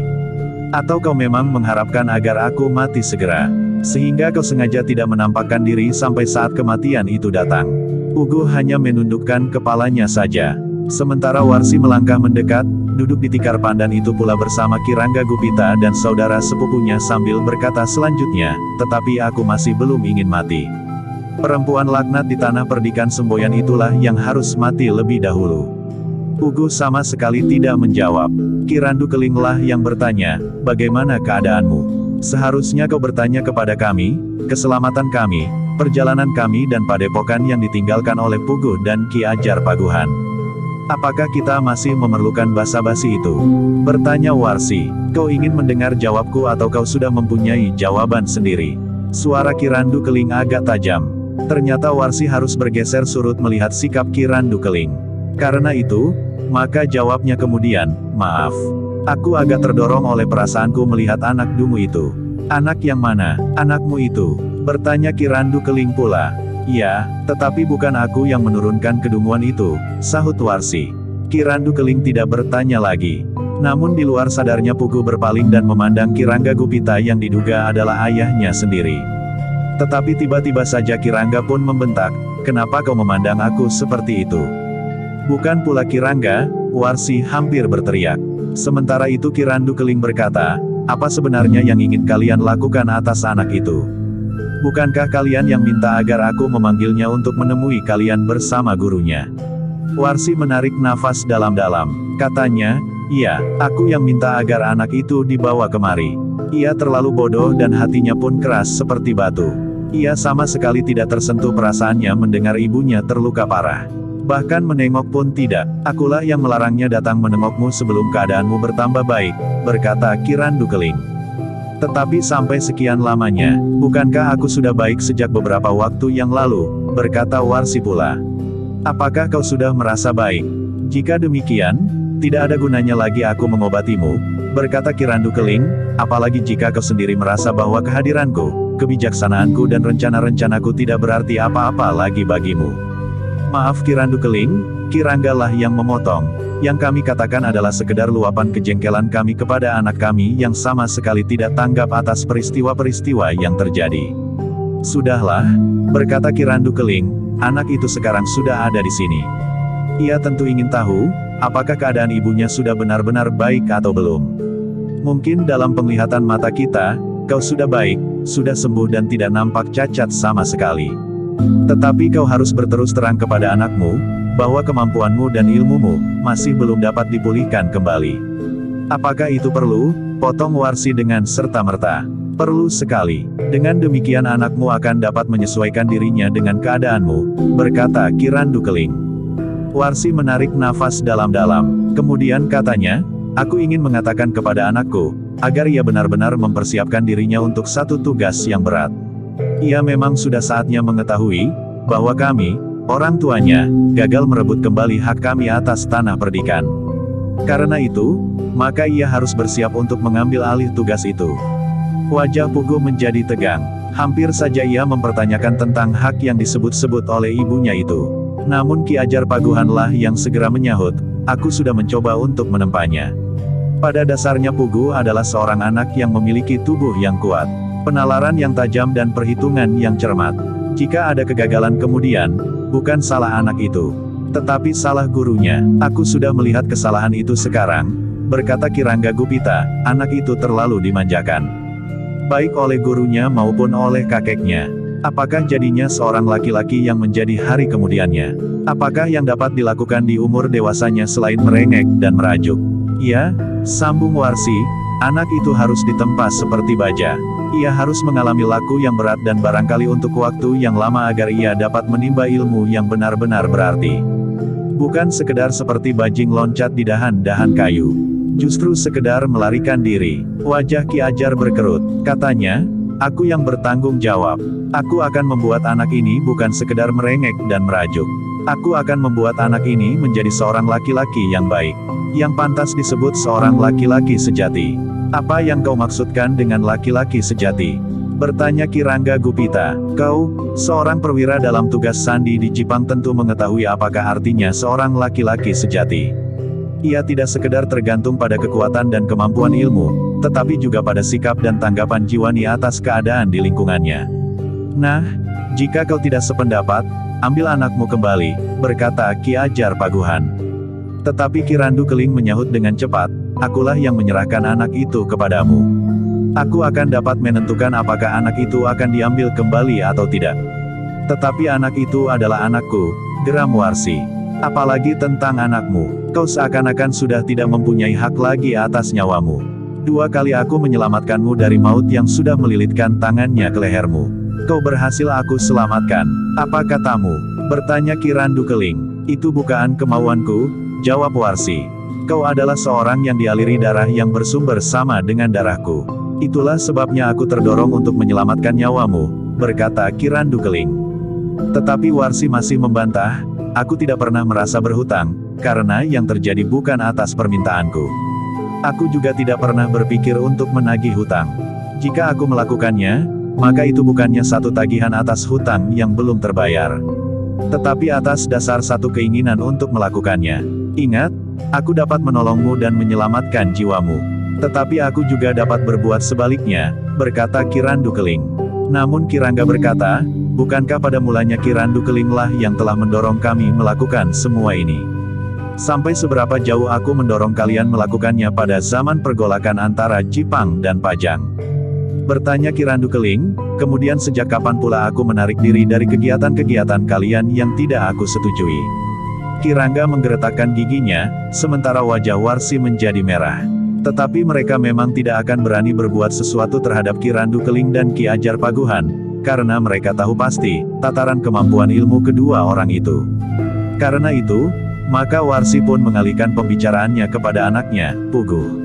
Atau kau memang mengharapkan agar aku mati segera, sehingga kau sengaja tidak menampakkan diri sampai saat kematian itu datang. Puguh hanya menundukkan kepalanya saja. Sementara Warsi melangkah mendekat, duduk di tikar pandan itu pula bersama Ki Rangga Gupita dan saudara sepupunya sambil berkata selanjutnya, tetapi aku masih belum ingin mati. Perempuan laknat di tanah perdikan semboyan itulah yang harus mati lebih dahulu. Puguh sama sekali tidak menjawab. Ki Randu Kelinglah yang bertanya, bagaimana keadaanmu? Seharusnya kau bertanya kepada kami, keselamatan kami, perjalanan kami dan padepokan yang ditinggalkan oleh Puguh dan Ki Ajar Paguhan. Apakah kita masih memerlukan basa-basi itu? Bertanya Warsi. Kau ingin mendengar jawabku atau kau sudah mempunyai jawaban sendiri? Suara Ki Randu Keling agak tajam. Ternyata Warsi harus bergeser surut melihat sikap Ki Randu Keling. Karena itu, maka jawabnya kemudian, maaf. Aku agak terdorong oleh perasaanku melihat anak dungu itu. Anak yang mana? Anakmu itu? Bertanya Ki Randu Keling pula. Ya, tetapi bukan aku yang menurunkan kedunguan itu, sahut Warsi. Ki Randu Keling tidak bertanya lagi. Namun di luar sadarnya Pugu berpaling dan memandang Ki Rangga Gupita yang diduga adalah ayahnya sendiri. Tetapi tiba-tiba saja Ki Rangga pun membentak, kenapa kau memandang aku seperti itu? Bukan pula Ki Rangga, Warsi hampir berteriak. Sementara itu Ki Randu Keling berkata, apa sebenarnya yang ingin kalian lakukan atas anak itu? Bukankah kalian yang minta agar aku memanggilnya untuk menemui kalian bersama gurunya? Warsi menarik nafas dalam-dalam. Katanya, iya, aku yang minta agar anak itu dibawa kemari. Ia terlalu bodoh dan hatinya pun keras seperti batu. Ia sama sekali tidak tersentuh perasaannya mendengar ibunya terluka parah. Bahkan menengok pun tidak. Akulah yang melarangnya datang menengokmu sebelum keadaanmu bertambah baik, berkata Ki Randu Keling. Tetapi sampai sekian lamanya, bukankah aku sudah baik sejak beberapa waktu yang lalu, berkata Warsi pula. Apakah kau sudah merasa baik? Jika demikian, tidak ada gunanya lagi aku mengobatimu, berkata Ki Randu Keling, apalagi jika kau sendiri merasa bahwa kehadiranku, kebijaksanaanku dan rencana-rencanaku tidak berarti apa-apa lagi bagimu. Maaf Ki Randu Keling, Ki Rangga lah yang memotong. Yang kami katakan adalah sekedar luapan kejengkelan kami kepada anak kami yang sama sekali tidak tanggap atas peristiwa-peristiwa yang terjadi. Sudahlah, berkata Ki Randu Keling, anak itu sekarang sudah ada di sini. Ia tentu ingin tahu, apakah keadaan ibunya sudah benar-benar baik atau belum. Mungkin dalam penglihatan mata kita, kau sudah baik, sudah sembuh dan tidak nampak cacat sama sekali. Tetapi kau harus berterus terang kepada anakmu, bahwa kemampuanmu dan ilmumu, masih belum dapat dipulihkan kembali. Apakah itu perlu? Potong Warsi dengan serta-merta. Perlu sekali. Dengan demikian anakmu akan dapat menyesuaikan dirinya dengan keadaanmu, berkata Ki Randu Keling. Warsi menarik nafas dalam-dalam. Kemudian katanya, aku ingin mengatakan kepada anakku, agar ia benar-benar mempersiapkan dirinya untuk satu tugas yang berat. Ia memang sudah saatnya mengetahui, bahwa kami, orang tuanya, gagal merebut kembali hak kami atas tanah perdikan. Karena itu, maka ia harus bersiap untuk mengambil alih tugas itu. Wajah Pugu menjadi tegang. Hampir saja ia mempertanyakan tentang hak yang disebut-sebut oleh ibunya itu. Namun Ki Ajar Paguhanlah yang segera menyahut, aku sudah mencoba untuk menempanya. Pada dasarnya Pugu adalah seorang anak yang memiliki tubuh yang kuat, penalaran yang tajam dan perhitungan yang cermat. Jika ada kegagalan kemudian, bukan salah anak itu, tetapi salah gurunya. Aku sudah melihat kesalahan itu sekarang, berkata Ki Rangga Gupita, anak itu terlalu dimanjakan. Baik oleh gurunya maupun oleh kakeknya. Apakah jadinya seorang laki-laki yang menjadi hari kemudiannya? Apakah yang dapat dilakukan di umur dewasanya selain merengek dan merajuk? Ya, sambung Warsi, anak itu harus ditempa seperti baja. Ia harus mengalami laku yang berat dan barangkali untuk waktu yang lama agar ia dapat menimba ilmu yang benar-benar berarti. Bukan sekedar seperti bajing loncat di dahan-dahan kayu. Justru sekedar melarikan diri. Wajah Ki Ajar berkerut. Katanya, aku yang bertanggung jawab. Aku akan membuat anak ini bukan sekedar merengek dan merajuk. Aku akan membuat anak ini menjadi seorang laki-laki yang baik. Yang pantas disebut seorang laki-laki sejati. Apa yang kau maksudkan dengan laki-laki sejati? Bertanya Ki Rangga Gupita. Kau, seorang perwira dalam tugas sandi di Jepang tentu mengetahui apakah artinya seorang laki-laki sejati. Ia tidak sekedar tergantung pada kekuatan dan kemampuan ilmu, tetapi juga pada sikap dan tanggapan jiwani atas keadaan di lingkungannya. Nah, jika kau tidak sependapat, ambil anakmu kembali, berkata Ki Ajar Paguhan. Tetapi Ki Randu Keling menyahut dengan cepat, akulah yang menyerahkan anak itu kepadamu. Aku akan dapat menentukan apakah anak itu akan diambil kembali atau tidak. Tetapi anak itu adalah anakku, geram Warsi. Apalagi tentang anakmu, kau seakan-akan sudah tidak mempunyai hak lagi atas nyawamu. 2 kali aku menyelamatkanmu dari maut yang sudah melilitkan tangannya ke lehermu. Kau berhasil aku selamatkan. Apa katamu? Bertanya Ki Randu Keling. Itu bukan kemauanku, jawab Warsi. Kau adalah seorang yang dialiri darah yang bersumber sama dengan darahku. Itulah sebabnya aku terdorong untuk menyelamatkan nyawamu, berkata Ki Randu Keling. Tetapi Warsi masih membantah, aku tidak pernah merasa berhutang, karena yang terjadi bukan atas permintaanku. Aku juga tidak pernah berpikir untuk menagih hutang. Jika aku melakukannya, maka itu bukannya satu tagihan atas hutang yang belum terbayar, tetapi atas dasar satu keinginan untuk melakukannya. Ingat, aku dapat menolongmu dan menyelamatkan jiwamu. Tetapi aku juga dapat berbuat sebaliknya, berkata Ki Randu Keling. Namun Ki Rangga berkata, bukankah pada mulanya Ki Randu Kelinglah yang telah mendorong kami melakukan semua ini? Sampai seberapa jauh aku mendorong kalian melakukannya pada zaman pergolakan antara Jipang dan Pajang? Bertanya Ki Randu Keling, kemudian sejak kapan pula aku menarik diri dari kegiatan-kegiatan kalian yang tidak aku setujui? Ki Rangga menggeretakkan giginya, sementara wajah Warsi menjadi merah. Tetapi mereka memang tidak akan berani berbuat sesuatu terhadap Ki Randu Keling dan Ki Ajar Paguhan, karena mereka tahu pasti, tataran kemampuan ilmu kedua orang itu. Karena itu, maka Warsi pun mengalihkan pembicaraannya kepada anaknya, Puguh.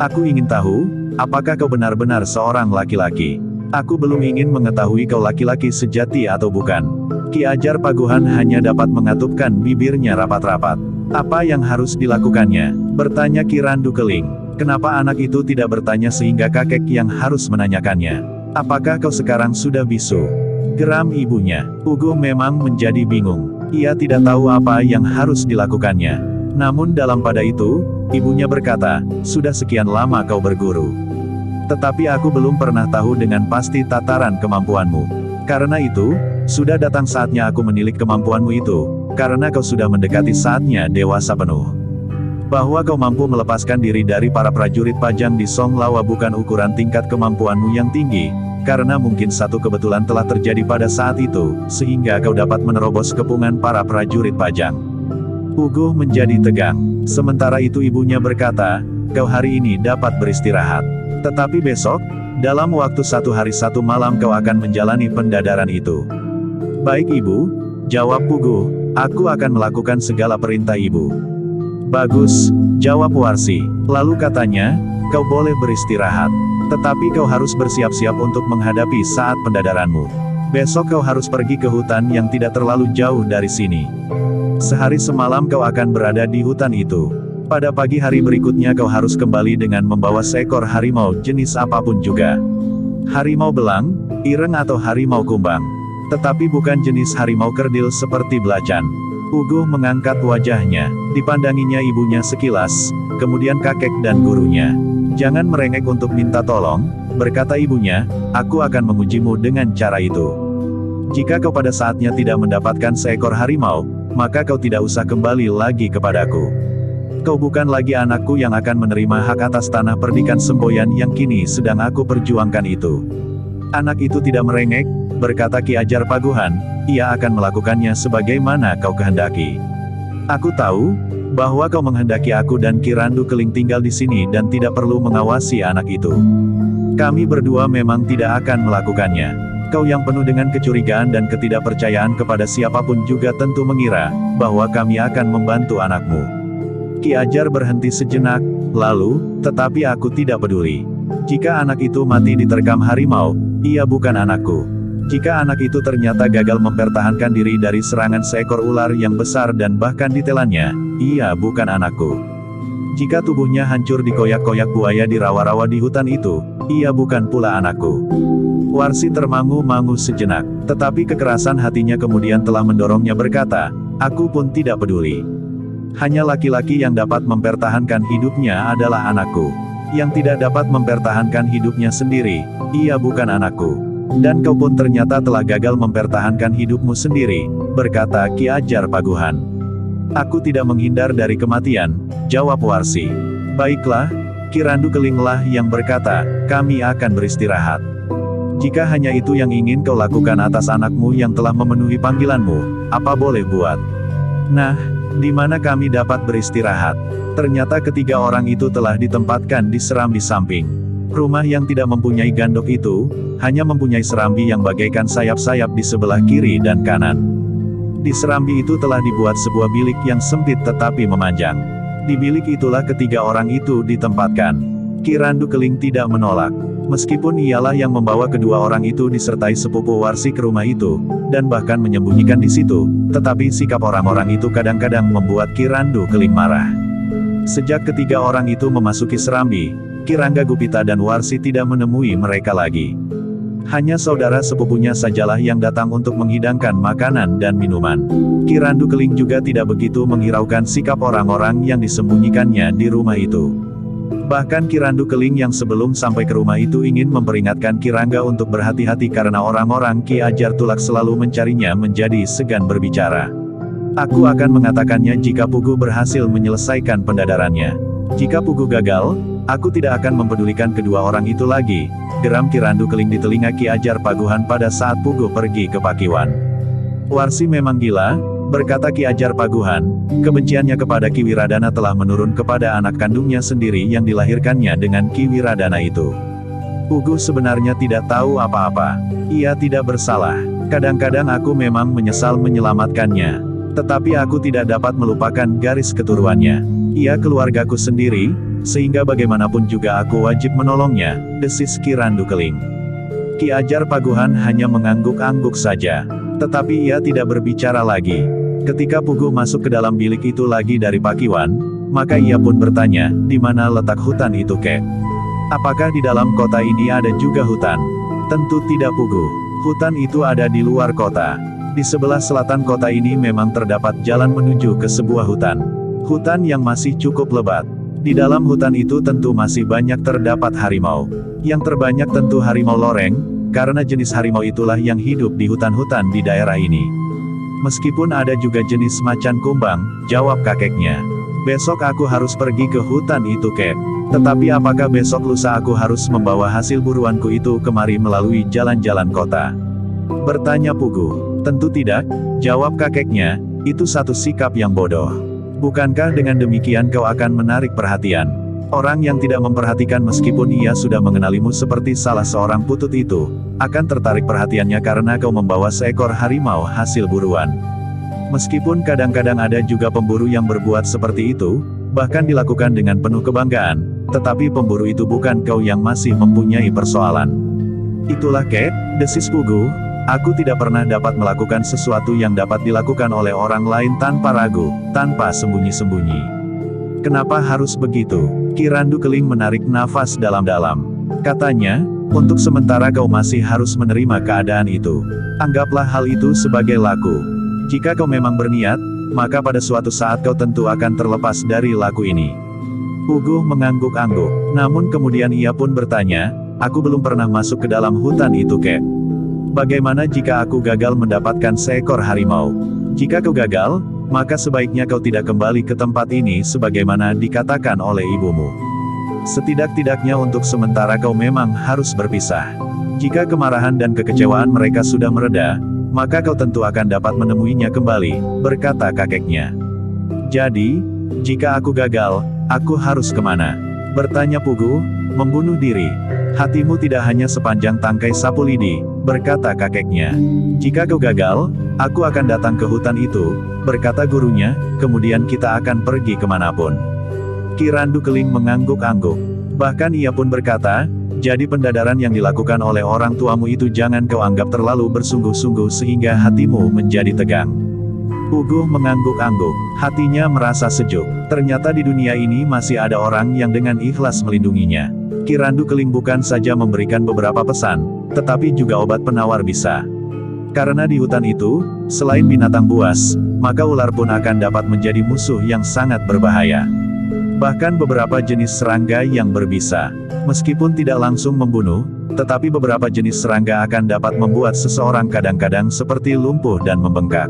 Aku ingin tahu, apakah kau benar-benar seorang laki-laki? Aku belum ingin mengetahui kau laki-laki sejati atau bukan. Ki Ajar Paguhan hanya dapat mengatupkan bibirnya rapat-rapat. Apa yang harus dilakukannya? Bertanya Ki Randu Keling. Kenapa anak itu tidak bertanya sehingga kakek yang harus menanyakannya? Apakah kau sekarang sudah bisu? Geram ibunya. Puguh memang menjadi bingung. Ia tidak tahu apa yang harus dilakukannya. Namun dalam pada itu, ibunya berkata, sudah sekian lama kau berguru. Tetapi aku belum pernah tahu dengan pasti tataran kemampuanmu. Karena itu, sudah datang saatnya aku menilik kemampuanmu itu, karena kau sudah mendekati saatnya dewasa penuh. Bahwa kau mampu melepaskan diri dari para prajurit Pajang di Song Lawa bukan ukuran tingkat kemampuanmu yang tinggi, karena mungkin satu kebetulan telah terjadi pada saat itu, sehingga kau dapat menerobos kepungan para prajurit Pajang. Puguh menjadi tegang. Sementara itu ibunya berkata, kau hari ini dapat beristirahat. Tetapi besok, dalam waktu 1 hari 1 malam kau akan menjalani pendadaran itu. Baik ibu, jawab Puguh, aku akan melakukan segala perintah ibu. Bagus, jawab Warsi. Lalu katanya, kau boleh beristirahat. Tetapi kau harus bersiap-siap untuk menghadapi saat pendadaranmu. Besok kau harus pergi ke hutan yang tidak terlalu jauh dari sini. Sehari semalam kau akan berada di hutan itu. Pada pagi hari berikutnya kau harus kembali dengan membawa seekor harimau jenis apapun juga. Harimau belang, ireng atau harimau kumbang. Tetapi bukan jenis harimau kerdil seperti belacan. Puguh mengangkat wajahnya, dipandanginya ibunya sekilas, kemudian kakek dan gurunya. Jangan merengek untuk minta tolong, berkata ibunya, aku akan mengujimu dengan cara itu. Jika kau pada saatnya tidak mendapatkan seekor harimau, maka kau tidak usah kembali lagi kepadaku. Kau bukan lagi anakku yang akan menerima hak atas tanah perdikan semboyan yang kini sedang aku perjuangkan itu. Anak itu tidak merengek, berkata Ki Ajar Paguhan, ia akan melakukannya sebagaimana kau kehendaki. Aku tahu, bahwa kau menghendaki aku dan Ki Randu Keling tinggal di sini dan tidak perlu mengawasi anak itu. Kami berdua memang tidak akan melakukannya. Kau yang penuh dengan kecurigaan dan ketidakpercayaan kepada siapapun juga tentu mengira, bahwa kami akan membantu anakmu. Ki Ajar berhenti sejenak, lalu, tetapi aku tidak peduli. Jika anak itu mati diterkam harimau, ia bukan anakku. Jika anak itu ternyata gagal mempertahankan diri dari serangan seekor ular yang besar dan bahkan ditelannya, ia bukan anakku. Jika tubuhnya hancur dikoyak-koyak buaya di rawa-rawa di hutan itu, ia bukan pula anakku. Warsi termangu-mangu sejenak, tetapi kekerasan hatinya kemudian telah mendorongnya berkata, aku pun tidak peduli. Hanya laki-laki yang dapat mempertahankan hidupnya adalah anakku. Yang tidak dapat mempertahankan hidupnya sendiri, ia bukan anakku. Dan kau pun ternyata telah gagal mempertahankan hidupmu sendiri, berkata Ki Ajar Paguhan. Aku tidak menghindar dari kematian, jawab Warsi. Baiklah, Ki Randu Kelinglah yang berkata, kami akan beristirahat. Jika hanya itu yang ingin kau lakukan atas anakmu yang telah memenuhi panggilanmu, apa boleh buat. Nah, di mana kami dapat beristirahat? Ternyata ketiga orang itu telah ditempatkan di serambi samping. Rumah yang tidak mempunyai gandok itu, hanya mempunyai serambi yang bagaikan sayap-sayap di sebelah kiri dan kanan. Di serambi itu telah dibuat sebuah bilik yang sempit tetapi memanjang. Di bilik itulah ketiga orang itu ditempatkan. Ki Randu Keling tidak menolak. Meskipun ialah yang membawa kedua orang itu disertai sepupu Warsi ke rumah itu, dan bahkan menyembunyikan di situ, tetapi sikap orang-orang itu kadang-kadang membuat Ki Randu Keling marah. Sejak ketiga orang itu memasuki Serambi, Ki Rangga Gupita dan Warsi tidak menemui mereka lagi. Hanya saudara sepupunya sajalah yang datang untuk menghidangkan makanan dan minuman. Ki Randu Keling juga tidak begitu menghiraukan sikap orang-orang yang disembunyikannya di rumah itu. Bahkan Ki Randu Keling yang sebelum sampai ke rumah itu ingin memperingatkan Ki Rangga untuk berhati-hati karena orang-orang Ki Ajar Tulak selalu mencarinya menjadi segan berbicara. Aku akan mengatakannya jika Pugu berhasil menyelesaikan pendadarannya. Jika Pugu gagal, aku tidak akan mempedulikan kedua orang itu lagi, geram Ki Randu Keling di telinga Ki Ajar Paguhan pada saat Pugu pergi ke Pakiwan. Warsi memang gila, berkata Ki Ajar Paguhan, kebenciannya kepada Ki Wiradana telah menurun kepada anak kandungnya sendiri yang dilahirkannya dengan Ki Wiradana itu. Pugu sebenarnya tidak tahu apa-apa. Ia tidak bersalah. Kadang-kadang aku memang menyesal menyelamatkannya. Tetapi aku tidak dapat melupakan garis keturunannya. Ia keluargaku sendiri, sehingga bagaimanapun juga aku wajib menolongnya, desis Ki Randu Keling. Ki Ajar Paguhan hanya mengangguk-angguk saja. Tetapi ia tidak berbicara lagi. Ketika Pugu masuk ke dalam bilik itu lagi dari Pakiwan, maka ia pun bertanya, di mana letak hutan itu kek? Apakah di dalam kota ini ada juga hutan? Tentu tidak Pugu. Hutan itu ada di luar kota. Di sebelah selatan kota ini memang terdapat jalan menuju ke sebuah hutan. Hutan yang masih cukup lebat. Di dalam hutan itu tentu masih banyak terdapat harimau. Yang terbanyak tentu harimau loreng, karena jenis harimau itulah yang hidup di hutan-hutan di daerah ini. Meskipun ada juga jenis macan kumbang, jawab kakeknya. Besok aku harus pergi ke hutan itu kek. Tetapi apakah besok lusa aku harus membawa hasil buruanku itu kemari melalui jalan-jalan kota? Bertanya Pugu. Tentu tidak, jawab kakeknya, itu satu sikap yang bodoh. Bukankah dengan demikian kau akan menarik perhatian? Orang yang tidak memperhatikan meskipun ia sudah mengenalimu seperti salah seorang putut itu, akan tertarik perhatiannya karena kau membawa seekor harimau hasil buruan. Meskipun kadang-kadang ada juga pemburu yang berbuat seperti itu, bahkan dilakukan dengan penuh kebanggaan, tetapi pemburu itu bukan kau yang masih mempunyai persoalan. Itulah kek, desis Pugu, aku tidak pernah dapat melakukan sesuatu yang dapat dilakukan oleh orang lain tanpa ragu, tanpa sembunyi-sembunyi. Kenapa harus begitu? Ki Randu Keling menarik nafas dalam-dalam. Katanya, untuk sementara kau masih harus menerima keadaan itu. Anggaplah hal itu sebagai laku. Jika kau memang berniat, maka pada suatu saat kau tentu akan terlepas dari laku ini. Pugu mengangguk-angguk. Namun kemudian ia pun bertanya, aku belum pernah masuk ke dalam hutan itu kek. Bagaimana jika aku gagal mendapatkan seekor harimau? Jika kau gagal, maka sebaiknya kau tidak kembali ke tempat ini sebagaimana dikatakan oleh ibumu. Setidak-tidaknya untuk sementara kau memang harus berpisah. Jika kemarahan dan kekecewaan mereka sudah mereda, maka kau tentu akan dapat menemuinya kembali, berkata kakeknya. Jadi, jika aku gagal, aku harus kemana? Bertanya Pugu. Membunuh diri. Hatimu tidak hanya sepanjang tangkai sapu lidi, berkata kakeknya. Jika kau gagal, aku akan datang ke hutan itu, berkata gurunya, kemudian kita akan pergi kemanapun. Ki Randu Keling mengangguk-angguk. Bahkan ia pun berkata, jadi pendadaran yang dilakukan oleh orang tuamu itu jangan kau anggap terlalu bersungguh-sungguh sehingga hatimu menjadi tegang. Pugu mengangguk-angguk. Hatinya merasa sejuk. Ternyata di dunia ini masih ada orang yang dengan ikhlas melindunginya. Ki Randu Keling bukan saja memberikan beberapa pesan, tetapi juga obat penawar bisa. Karena di hutan itu, selain binatang buas, maka ular pun akan dapat menjadi musuh yang sangat berbahaya. Bahkan beberapa jenis serangga yang berbisa, meskipun tidak langsung membunuh, tetapi beberapa jenis serangga akan dapat membuat seseorang kadang-kadang seperti lumpuh dan membengkak.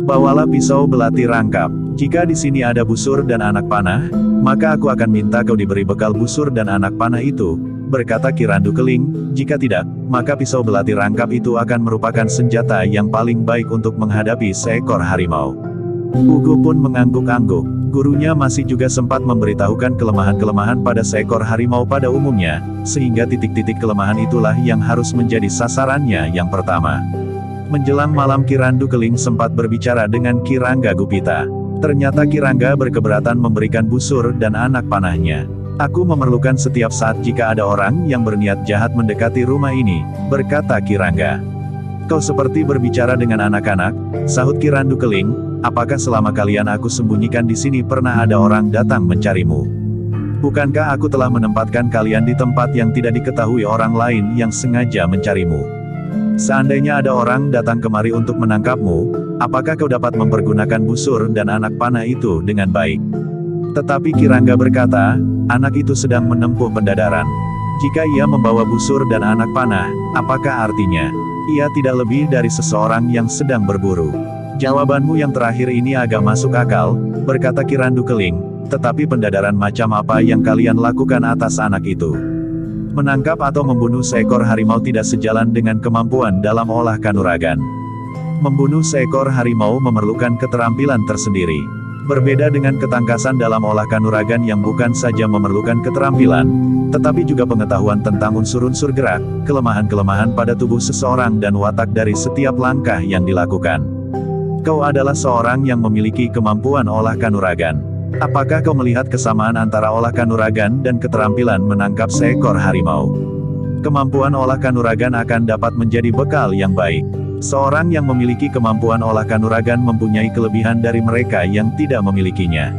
Bawalah pisau belati rangkap. Jika di sini ada busur dan anak panah, maka aku akan minta kau diberi bekal busur dan anak panah itu, berkata Ki Randu Keling. Jika tidak, maka pisau belati rangkap itu akan merupakan senjata yang paling baik untuk menghadapi seekor harimau. Pugu pun mengangguk-angguk. Gurunya masih juga sempat memberitahukan kelemahan-kelemahan pada seekor harimau pada umumnya, sehingga titik-titik kelemahan itulah yang harus menjadi sasarannya yang pertama. Menjelang malam Ki Randu Keling sempat berbicara dengan Ki Rangga Gupita. Ternyata Ki Rangga berkeberatan memberikan busur dan anak panahnya. Aku memerlukan setiap saat jika ada orang yang berniat jahat mendekati rumah ini, berkata Kirangga. Kau seperti berbicara dengan anak-anak, sahut Kirandu Keling, apakah selama kalian aku sembunyikan di sini pernah ada orang datang mencarimu? Bukankah aku telah menempatkan kalian di tempat yang tidak diketahui orang lain yang sengaja mencarimu? Seandainya ada orang datang kemari untuk menangkapmu, apakah kau dapat mempergunakan busur dan anak panah itu dengan baik? Tetapi Kirangga berkata, anak itu sedang menempuh pendadaran. Jika ia membawa busur dan anak panah, apakah artinya? Ia tidak lebih dari seseorang yang sedang berburu. Jawabanmu yang terakhir ini agak masuk akal, berkata Kirandu Keling, tetapi pendadaran macam apa yang kalian lakukan atas anak itu? Menangkap atau membunuh seekor harimau tidak sejalan dengan kemampuan dalam olah kanuragan. Membunuh seekor harimau memerlukan keterampilan tersendiri. Berbeda dengan ketangkasan dalam olah kanuragan yang bukan saja memerlukan keterampilan, tetapi juga pengetahuan tentang unsur-unsur gerak, kelemahan-kelemahan pada tubuh seseorang dan watak dari setiap langkah yang dilakukan. Kau adalah seorang yang memiliki kemampuan olah kanuragan. Apakah kau melihat kesamaan antara olah kanuragan dan keterampilan menangkap seekor harimau? Kemampuan olah kanuragan akan dapat menjadi bekal yang baik. Seorang yang memiliki kemampuan olah kanuragan mempunyai kelebihan dari mereka yang tidak memilikinya.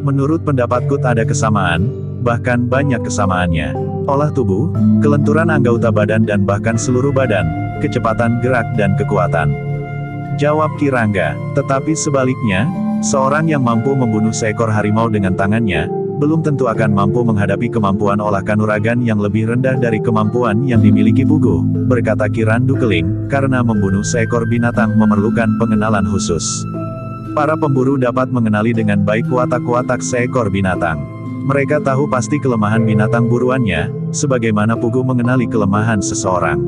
Menurut pendapatku ada kesamaan, bahkan banyak kesamaannya. Olah tubuh, kelenturan anggota badan dan bahkan seluruh badan, kecepatan gerak dan kekuatan. Jawab Kirangga, tetapi sebaliknya, seorang yang mampu membunuh seekor harimau dengan tangannya, belum tentu akan mampu menghadapi kemampuan olah kanuragan yang lebih rendah dari kemampuan yang dimiliki Pugu, berkata Kirandu Keling, karena membunuh seekor binatang memerlukan pengenalan khusus. Para pemburu dapat mengenali dengan baik watak-watak seekor binatang. Mereka tahu pasti kelemahan binatang buruannya, sebagaimana Pugu mengenali kelemahan seseorang.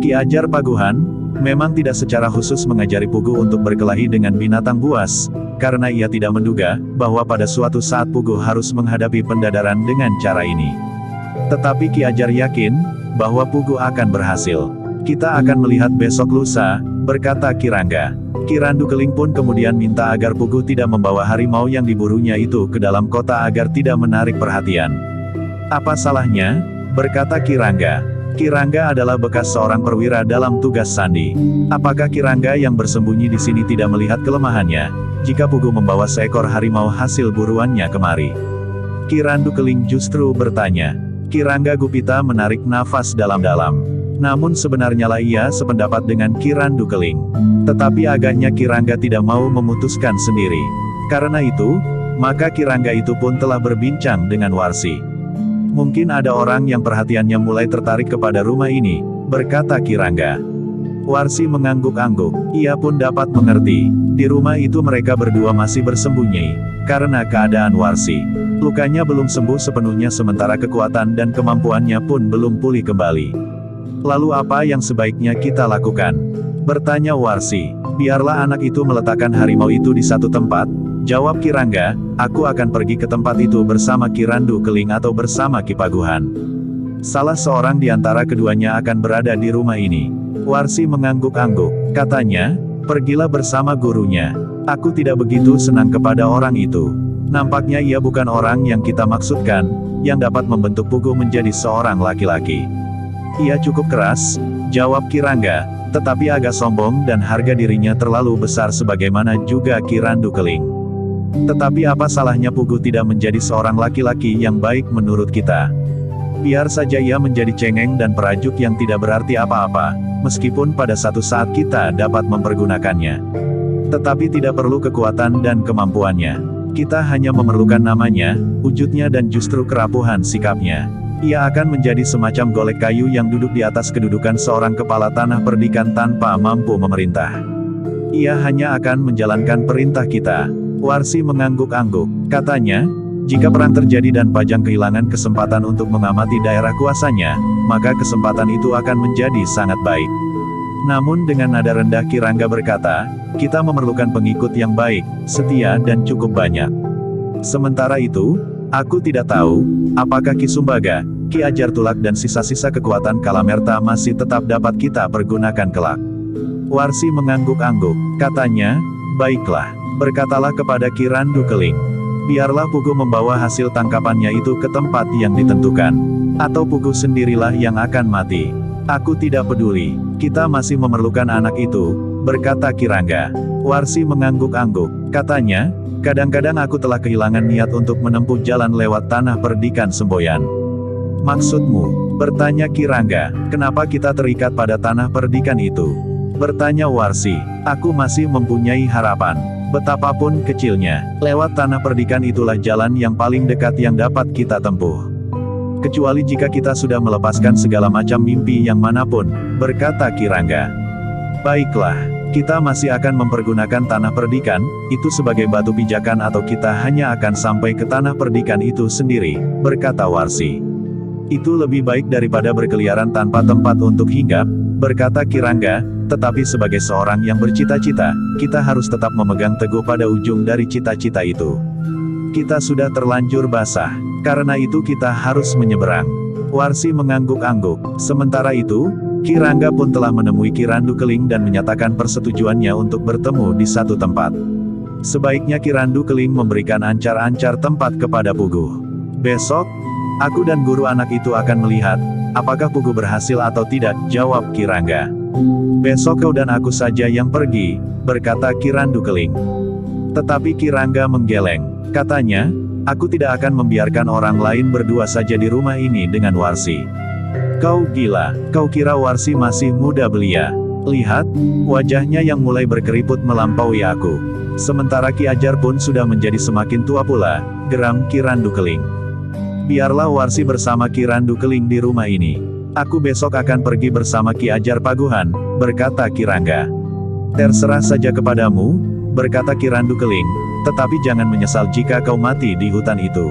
Ki Ajar Paguhan, memang tidak secara khusus mengajari Pugu untuk berkelahi dengan binatang buas, karena ia tidak menduga, bahwa pada suatu saat Pugu harus menghadapi pendadaran dengan cara ini. Tetapi Ki Ajar yakin, bahwa Pugu akan berhasil. Kita akan melihat besok lusa, berkata Kirangga. Kirandu Keling pun kemudian minta agar Pugu tidak membawa harimau yang diburunya itu ke dalam kota agar tidak menarik perhatian. Apa salahnya? Berkata Kirangga. Kirangga adalah bekas seorang perwira dalam tugas sandi. Apakah Kirangga yang bersembunyi di sini tidak melihat kelemahannya, jika Pugu membawa seekor harimau hasil buruannya kemari? Kirandu Keling justru bertanya. Kirangga Gupita menarik nafas dalam-dalam. Namun sebenarnya lah ia sependapat dengan Kirandu Keling. Tetapi agaknya Kirangga tidak mau memutuskan sendiri. Karena itu, maka Kirangga itu pun telah berbincang dengan Warsi. Mungkin ada orang yang perhatiannya mulai tertarik kepada rumah ini, berkata Kirangga. Warsi mengangguk-angguk, ia pun dapat mengerti, di rumah itu mereka berdua masih bersembunyi, karena keadaan Warsi. Lukanya belum sembuh sepenuhnya sementara kekuatan dan kemampuannya pun belum pulih kembali. Lalu apa yang sebaiknya kita lakukan? Bertanya Warsi. Biarlah anak itu meletakkan harimau itu di satu tempat, jawab Kirangga, aku akan pergi ke tempat itu bersama Kirandu Keling atau bersama Ki Paguhan. Salah seorang di antara keduanya akan berada di rumah ini. Warsi mengangguk-angguk, katanya, pergilah bersama gurunya. Aku tidak begitu senang kepada orang itu. Nampaknya ia bukan orang yang kita maksudkan, yang dapat membentuk Pugu menjadi seorang laki-laki. Ia cukup keras, jawab Kirangga, tetapi agak sombong dan harga dirinya terlalu besar sebagaimana juga Kirandu Keling. Tetapi apa salahnya Pugu tidak menjadi seorang laki-laki yang baik menurut kita? Biar saja ia menjadi cengeng dan perajuk yang tidak berarti apa-apa, meskipun pada satu saat kita dapat mempergunakannya. Tetapi tidak perlu kekuatan dan kemampuannya. Kita hanya memerlukan namanya, wujudnya dan justru kerapuhan sikapnya. Ia akan menjadi semacam golek kayu yang duduk di atas kedudukan seorang kepala tanah perdikan tanpa mampu memerintah. Ia hanya akan menjalankan perintah kita. Warsi mengangguk-angguk, katanya, jika perang terjadi dan Pajang kehilangan kesempatan untuk mengamati daerah kuasanya, maka kesempatan itu akan menjadi sangat baik. Namun dengan nada rendah Kirangga berkata, kita memerlukan pengikut yang baik, setia dan cukup banyak. Sementara itu, aku tidak tahu, apakah Ki Sumbaga, Ki Ajar Tulak dan sisa-sisa kekuatan Kalamerta masih tetap dapat kita pergunakan kelak. Warsi mengangguk-angguk, katanya, baiklah, berkatalah kepada Kirandu Keling. Biarlah Pugu membawa hasil tangkapannya itu ke tempat yang ditentukan. Atau Pugu sendirilah yang akan mati. Aku tidak peduli, kita masih memerlukan anak itu, berkata Kirangga. Warsi mengangguk-angguk, katanya, kadang-kadang aku telah kehilangan niat untuk menempuh jalan lewat tanah perdikan semboyan. Maksudmu? Bertanya Kirangga, kenapa kita terikat pada tanah perdikan itu? Bertanya Warsi, aku masih mempunyai harapan. Betapapun kecilnya, lewat tanah perdikan itulah jalan yang paling dekat yang dapat kita tempuh. Kecuali jika kita sudah melepaskan segala macam mimpi yang manapun, berkata Kirangga. Baiklah, kita masih akan mempergunakan tanah perdikan, itu sebagai batu pijakan atau kita hanya akan sampai ke tanah perdikan itu sendiri, berkata Warsi. Itu lebih baik daripada berkeliaran tanpa tempat untuk hinggap, berkata Kirangga, tetapi sebagai seorang yang bercita-cita, kita harus tetap memegang teguh pada ujung dari cita-cita itu. Kita sudah terlanjur basah, karena itu kita harus menyeberang. Warsi mengangguk-angguk. Sementara itu, Kirangga pun telah menemui Ki Randu Keling dan menyatakan persetujuannya untuk bertemu di satu tempat. Sebaiknya Ki Randu Keling memberikan ancar-ancar tempat kepada Pugu. Besok, aku dan guru anak itu akan melihat, apakah Pugu berhasil atau tidak, jawab Kirangga. Besok kau dan aku saja yang pergi, berkata Ki Randu Keling. Tetapi Kirangga menggeleng, katanya, aku tidak akan membiarkan orang lain berdua saja di rumah ini dengan Warsi. Kau gila, kau kira Warsi masih muda belia? Lihat, wajahnya yang mulai berkeriput melampaui aku. Sementara Ki Ajar pun sudah menjadi semakin tua pula, geram Ki Randu Keling. Biarlah Warsi bersama Ki Randu Keling di rumah ini. Aku besok akan pergi bersama Ki Ajar Paguhan, berkata Kirangga. Terserah saja kepadamu, berkata Ki Randu Keling, tetapi jangan menyesal jika kau mati di hutan itu.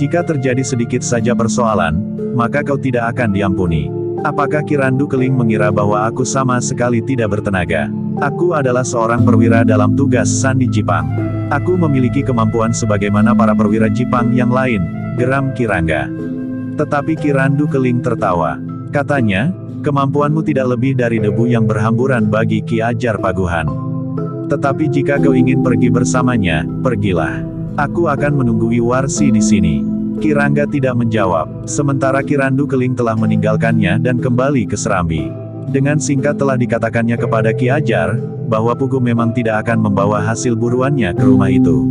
Jika terjadi sedikit saja persoalan, maka kau tidak akan diampuni. Apakah Ki Randu Keling mengira bahwa aku sama sekali tidak bertenaga? Aku adalah seorang perwira dalam tugas Sandi Jipang. Aku memiliki kemampuan sebagaimana para perwira Jipang yang lain, geram Kirangga. Tetapi Ki Randu Keling tertawa. Katanya, kemampuanmu tidak lebih dari debu yang berhamburan bagi Ki Ajar Paguhan. Tetapi jika kau ingin pergi bersamanya, pergilah. Aku akan menunggui Warsi di sini. Kirangga tidak menjawab, sementara Ki Randu Keling telah meninggalkannya dan kembali ke Serambi. Dengan singkat telah dikatakannya kepada Ki Ajar, bahwa Pugu memang tidak akan membawa hasil buruannya ke rumah itu.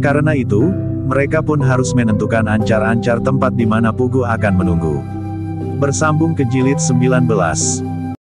Karena itu, mereka pun harus menentukan ancar-ancar tempat di mana Pugu akan menunggu. Bersambung ke jilid 19.